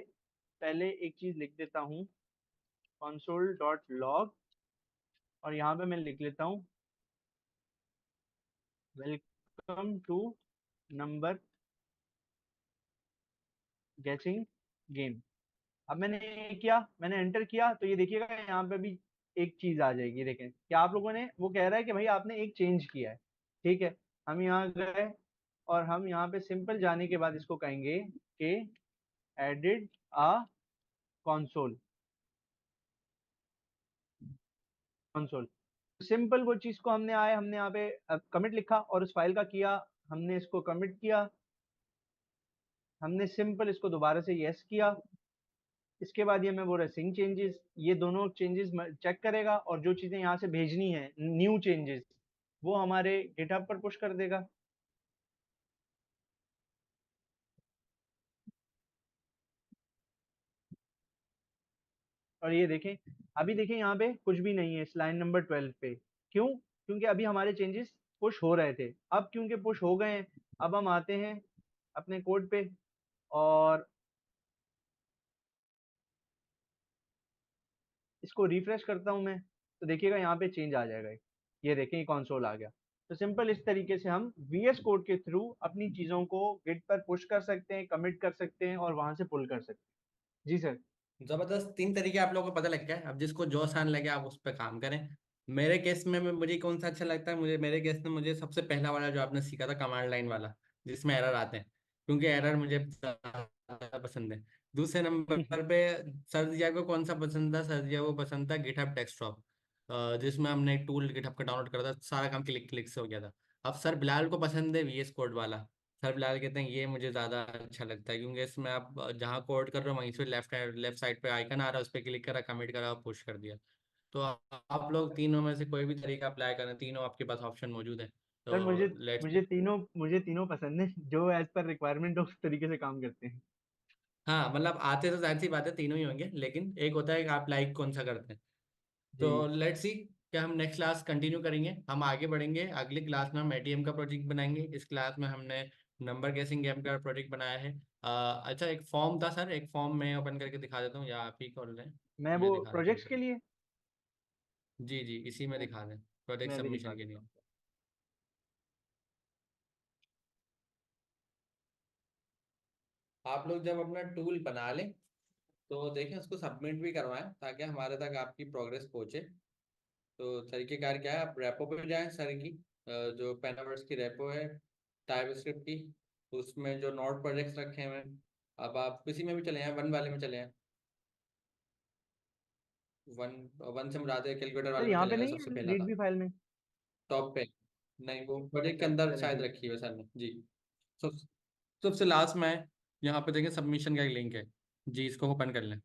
पहले एक चीज लिख देता हूँ console.log और यहाँ पे मैं लिख लेता हूँ वेलकम टू नंबर गेसिंग गेम। अब मैंने ये किया, मैंने एंटर किया तो ये देखिएगा यहाँ पे भी एक चीज आ जाएगी। देखें कि आप लोगों ने, वो कह रहा है कि भाई आपने एक चेंज किया है, ठीक है। हम यहाँ गए और हम यहाँ पे सिंपल जाने के बाद इसको कहेंगे कि एडिड आ कंसोल कंसोल सिंपल वो चीज को हमने यहाँ पे कमिट लिखा और उस फाइल का किया, हमने इसको कमिट किया, हमने सिंपल इसको दोबारा से यस किया। इसके बाद ये मैं बोल रहा सिंक चेंजेस, ये दोनों चेंजेस चेक करेगा और जो चीजें यहाँ से भेजनी है न्यू चेंजेस वो हमारे गिटहब पर पुश कर देगा। और ये देखें, अभी देखें यहाँ पे कुछ भी नहीं है इस लाइन नंबर 12 पे। क्यों? क्योंकि अभी हमारे चेंजेस पुश हो रहे थे, अब क्योंकि पुश हो गए हैं, अब हम आते हैं अपने कोड पे और इसको रिफ्रेश करता हूं मैं, तो देखिएगा यहाँ पे चेंज आ जाएगा। ये देखें ये कंसोल आ गया। तो सिंपल इस तरीके से हम VS कोड के थ्रू अपनी चीजों को गिट पर पुश कर सकते हैं, कमिट कर सकते हैं और वहां से पुल कर सकते हैं। जी सर। जबरदस्त, 3 तरीके आप लोगों को पता लग गया है। अब जिसको जो आसान लगे आप उस पर काम करें। मेरे केस में मुझे कौन सा अच्छा लगता है, मेरे केस में मुझे सबसे पहला वाला जो आपने सीखा था कमांड लाइन वाला, जिसमें एरर आते हैं, क्योंकि एरर मुझे ज़्यादा पसंद है। दूसरे नंबर पे सर्जिया को कौन सा पसंद था, सर्जिया को पसंद था गिटहब डेस्कटॉप, जिसमें हमने एक टूल गिटहब का डाउनलोड करा था, सारा काम क्लिक क्लिक से हो गया था। अब सर बिलाल को पसंद है VS कोड वाला। सर बिलाल कहते हैं ये मुझे ज़्यादा अच्छा लगता है, क्योंकि इसमें आप जहाँ कोड कर रहे हो वहीं से लेफ्ट साइड पे आइकन आ रहा है, उस पर क्लिक करा, कमिट करा, पुश कर दिया। तो आप लोग तीनों में से कोई भी तरीका अप्लाई करें, तीनों आपके पास ऑप्शन मौजूद है। सर तो लेट्स, मुझे तीनों पसंद है जो एज पर रिक्वायरमेंट उस तरीके से काम करते हैं। हाँ मतलब आते तो जाहिर सी बात है तीनों ही होंगे, लेकिन एक होता है कि आप लाइक कौन सा करते हैं। जी तो लेट्स सी क्या हम नेक्स्ट क्लास कंटिन्यू करेंगे, हम आगे बढ़ेंगे। अगली क्लास में हम ATM का प्रोजेक्ट बनाएंगे। इस क्लास में हमने नंबर गेसिंग गेम का प्रोजेक्ट बनाया है। अच्छा एक फॉर्म था सर, एक फॉर्म मैं ओपन करके दिखा देता हूँ, या आप ही खोल रहे हैं? मैं मैं वो दिखा देता हूँ प्रोजेक्ट्स के सर। लिए जी जी, इसी में दिखा दें, प्रोजेक्ट मैं भी दिखा सबमिशन के देता लिए। हूँ। आप लोग जब अपना टूल बना लें तो देखें उसको सबमिट भी करवाएं, ताकि हमारे तक आपकी प्रोग्रेस पहुंचे। तो तरीकेकार क्या है, आप रेपो पे जाएं सर की, जो पेनावर्स की रेपो है टाइप स्क्रिप्ट की, उसमें जो नोड प्रोजेक्ट्स रखे हुए हैं, अब आप किसी में भी चले जाएं, वन वाले में चले जाएं। वन वन से मुराद है कैलकुलेटर सर वाले में यहाँ चले पे जाएं, नहीं सबसे है पहला रीड था भी फाइल में। टॉप पे। नहीं, वो प्रोजेक्ट के अच्छा अंदर चलें शायद ठीक है। रखी है सर ने जी। सब सबसे लास्ट में है, यहाँ पे देखें सबमिशन का एक लिंक है जी, इसको ओपन कर लें।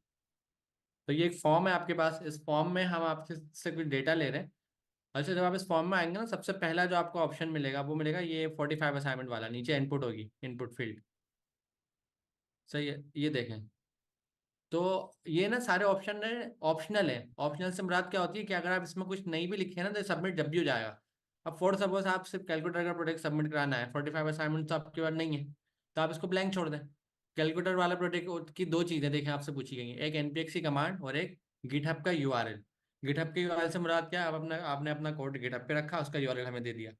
तो ये एक फॉर्म है आपके पास, इस फॉर्म में हम आपसे से कुछ डेटा ले रहे हैं। अच्छा जब आप इस फॉर्म में आएंगे ना, सबसे पहला जो आपको ऑप्शन मिलेगा वो मिलेगा ये 45 असाइनमेंट वाला, नीचे इनपुट होगी, इनपुट फील्ड। सही है, ये देखें। तो ये ना सारे ऑप्शन है, ऑप्शनल है। ऑप्शनल से मुराद क्या होती है कि अगर आप इसमें कुछ नहीं भी लिखे ना तो सबमिट जब भी हो जाएगा। अब फॉर सपोज आप सिर्फ कैलकुलेटर का प्रोजेक्ट सबमिट कराना है, 45 असाइनमेंट तो आपके पास नहीं है, तो आप इसको ब्लैंक छोड़ दें। कैलकुलेटर वाला प्रोजेक्ट की दो चीज़ें देखें आपसे पूछी गई हैं, एक npx कमांड और एक गिटहब का URL। गिटहब के URL से मुराद क्या है, आपने अपना कोड गिटहब पे रखा, उसका URL हमें दे दिया।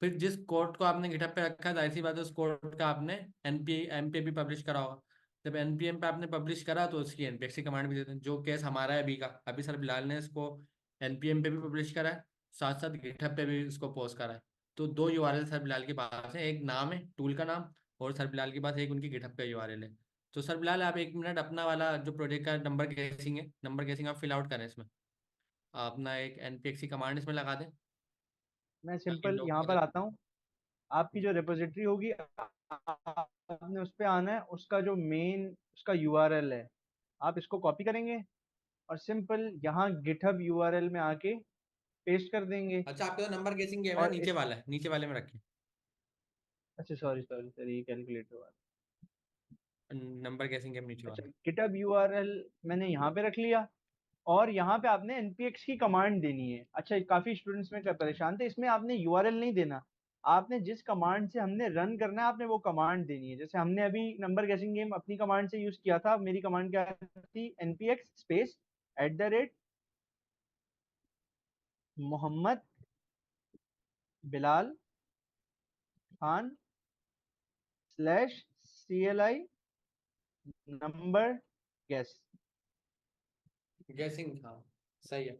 फिर जिस कोड को आपने गिटहब पे रखा, जाहिर सी बात है उस कोड का आपने npm पे पब्लिश करा होगा। जब npm पे आपने पब्लिश करा तो उसकी npx की कमांड भी देते हैं, जो केस हमारा है अभी का। अभी सर बिलाल ने इसको npm पे भी पब्लिश करा है, साथ साथ गिटहब पे भी इसको पोस्ट करा है। तो दो URL सर बिलाल के पास है, एक नाम है टूल का नाम, और सर बिलाल के पास एक उनकी गिटहब का URL है। तो सर बिलाल आप 1 मिनट अपना वाला जो प्रोजेक्ट का नंबर गेसिंग है, नंबर गेसिंग आप फिल आउट करें इसमें। आप अपना एक npx की कमांड इसमें लगा दें, मैं ताकि सिंपल लोगों यहाँ को पर आता हूँ। आपकी जो रिपोजिटरी होगी आपने उस पे आना है, उसका जो मेन उसका यूआरएल है, आप इसको कॉपी करेंगे और सिंपल यहाँ गिटहब यूआरएल में आके पेस्ट कर देंगे। अच्छा, आपका तो नंबर गेसिंग गेम है, और नीचे इस वाला है, नीचे वाले में रखिए। अच्छा सॉरी सॉरी सॉरी, ये कैलकुलेटर वाला। नंबर गेसिंग गेम नीचे अच्छा, वाला। गिटहब यूआरएल मैंने यहाँ पे रख लिया और यहाँ पे आपने npx की कमांड देनी है। अच्छा, काफी स्टूडेंट्स में परेशान थे, इसमें आपने यूआरएल नहीं देना, आपने जिस कमांड से हमने रन करना है आपने वो कमांड देनी है। जैसे हमने अभी नंबर गेसिंग गेम अपनी कमांड से यूज किया था, मेरी कमांड क्या थी, npx space @ Mohammad Bilal Khan /CLI number guess. Guessing था, सही है।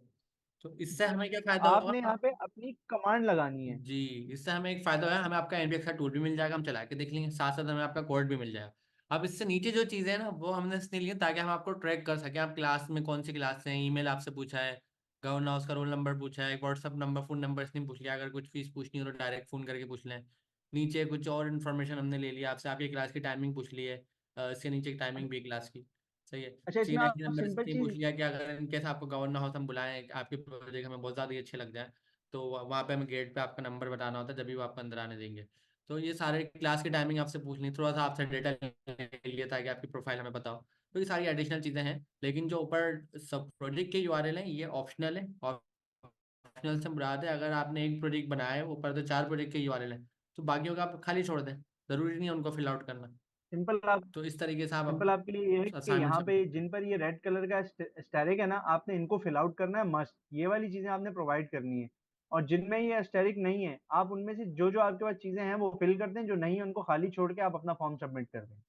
तो इससे तो हमें क्या फायदा आपने होगा? यहाँ पे अपनी कमांड लगानी है। जी, इससे हमें एक फायदा है, हमें आपका एनबीएक्स का टूल भी मिल जाएगा, हम चला के देख लेंगे, साथ साथ हमें आपका कोड भी मिल जाएगा। अब इससे नीचे जो चीज़ें हैं ना, वो हमने इसलिए लिए ताकि हम आपको ट्रैक कर सकें, आप क्लास में कौन सी क्लास से हैं, ईमेल आपसे पूछा है, गवर्नर हाउस का रोल नंबर पूछा है, व्हाट्सअप नंबर, फोन नंबर इसने पूछ लिया, अगर कुछ फीस पूछनी हो तो डायरेक्ट फोन करके पूछ लें। नीचे कुछ और इन्फॉर्मेशन हमने ले लिया आपसे, आपकी क्लास की टाइमिंग पूछ ली है, इसके नीचे टाइमिंग भी क्लास की, सही है। अच्छा, इसमें सीनियर आप नंबर सिंपल इसने पूछ चीज लिया कि अगर इनकेस आपको गवर्नर हाउस हम बुलाएं, आपके प्रोजेक्ट हमें बहुत ज़्यादा ही अच्छे लग जाए, तो वहाँ पे हमें गेट पे आपका नंबर बताना होता है, जब भी वो आपको अंदर आने देंगे। तो ये सारे क्लास की टाइमिंग आपसे पूछ ली, थोड़ा सा आपसे डेटा ले लिया ताकि आपकी प्रोफाइल हमें बताओ। तो ये सारी एडिशनल चीज़ें हैं, लेकिन जो ऊपर सब प्रोजेक्ट के यूआरएल हैं ये ऑप्शनल है। ऑप्शनल से मुराद है, अगर आपने एक प्रोजेक्ट बनाया है, ऊपर तो 4 प्रोजेक्ट के यूआरएल हैं, तो बाकियों का आप खाली छोड़ दें, ज़रूरी नहीं है उनको फिल आउट करना। सिंपल आप तो इस तरीके से आप सिंपल आपके लिए ये है कि असाइनमेंट यहाँ पे सबमिट। जिन पर ये रेड कलर का स्टेरिक है ना, आपने इनको फिल आउट करना है मस्ट, ये वाली चीजें आपने प्रोवाइड करनी है। और जिनमें ये स्टेरिक नहीं है, आप उनमें से जो जो आपके पास चीजें हैं वो फिल कर दें, जो नहीं है उनको खाली छोड़ के आप अपना फॉर्म सबमिट कर दें।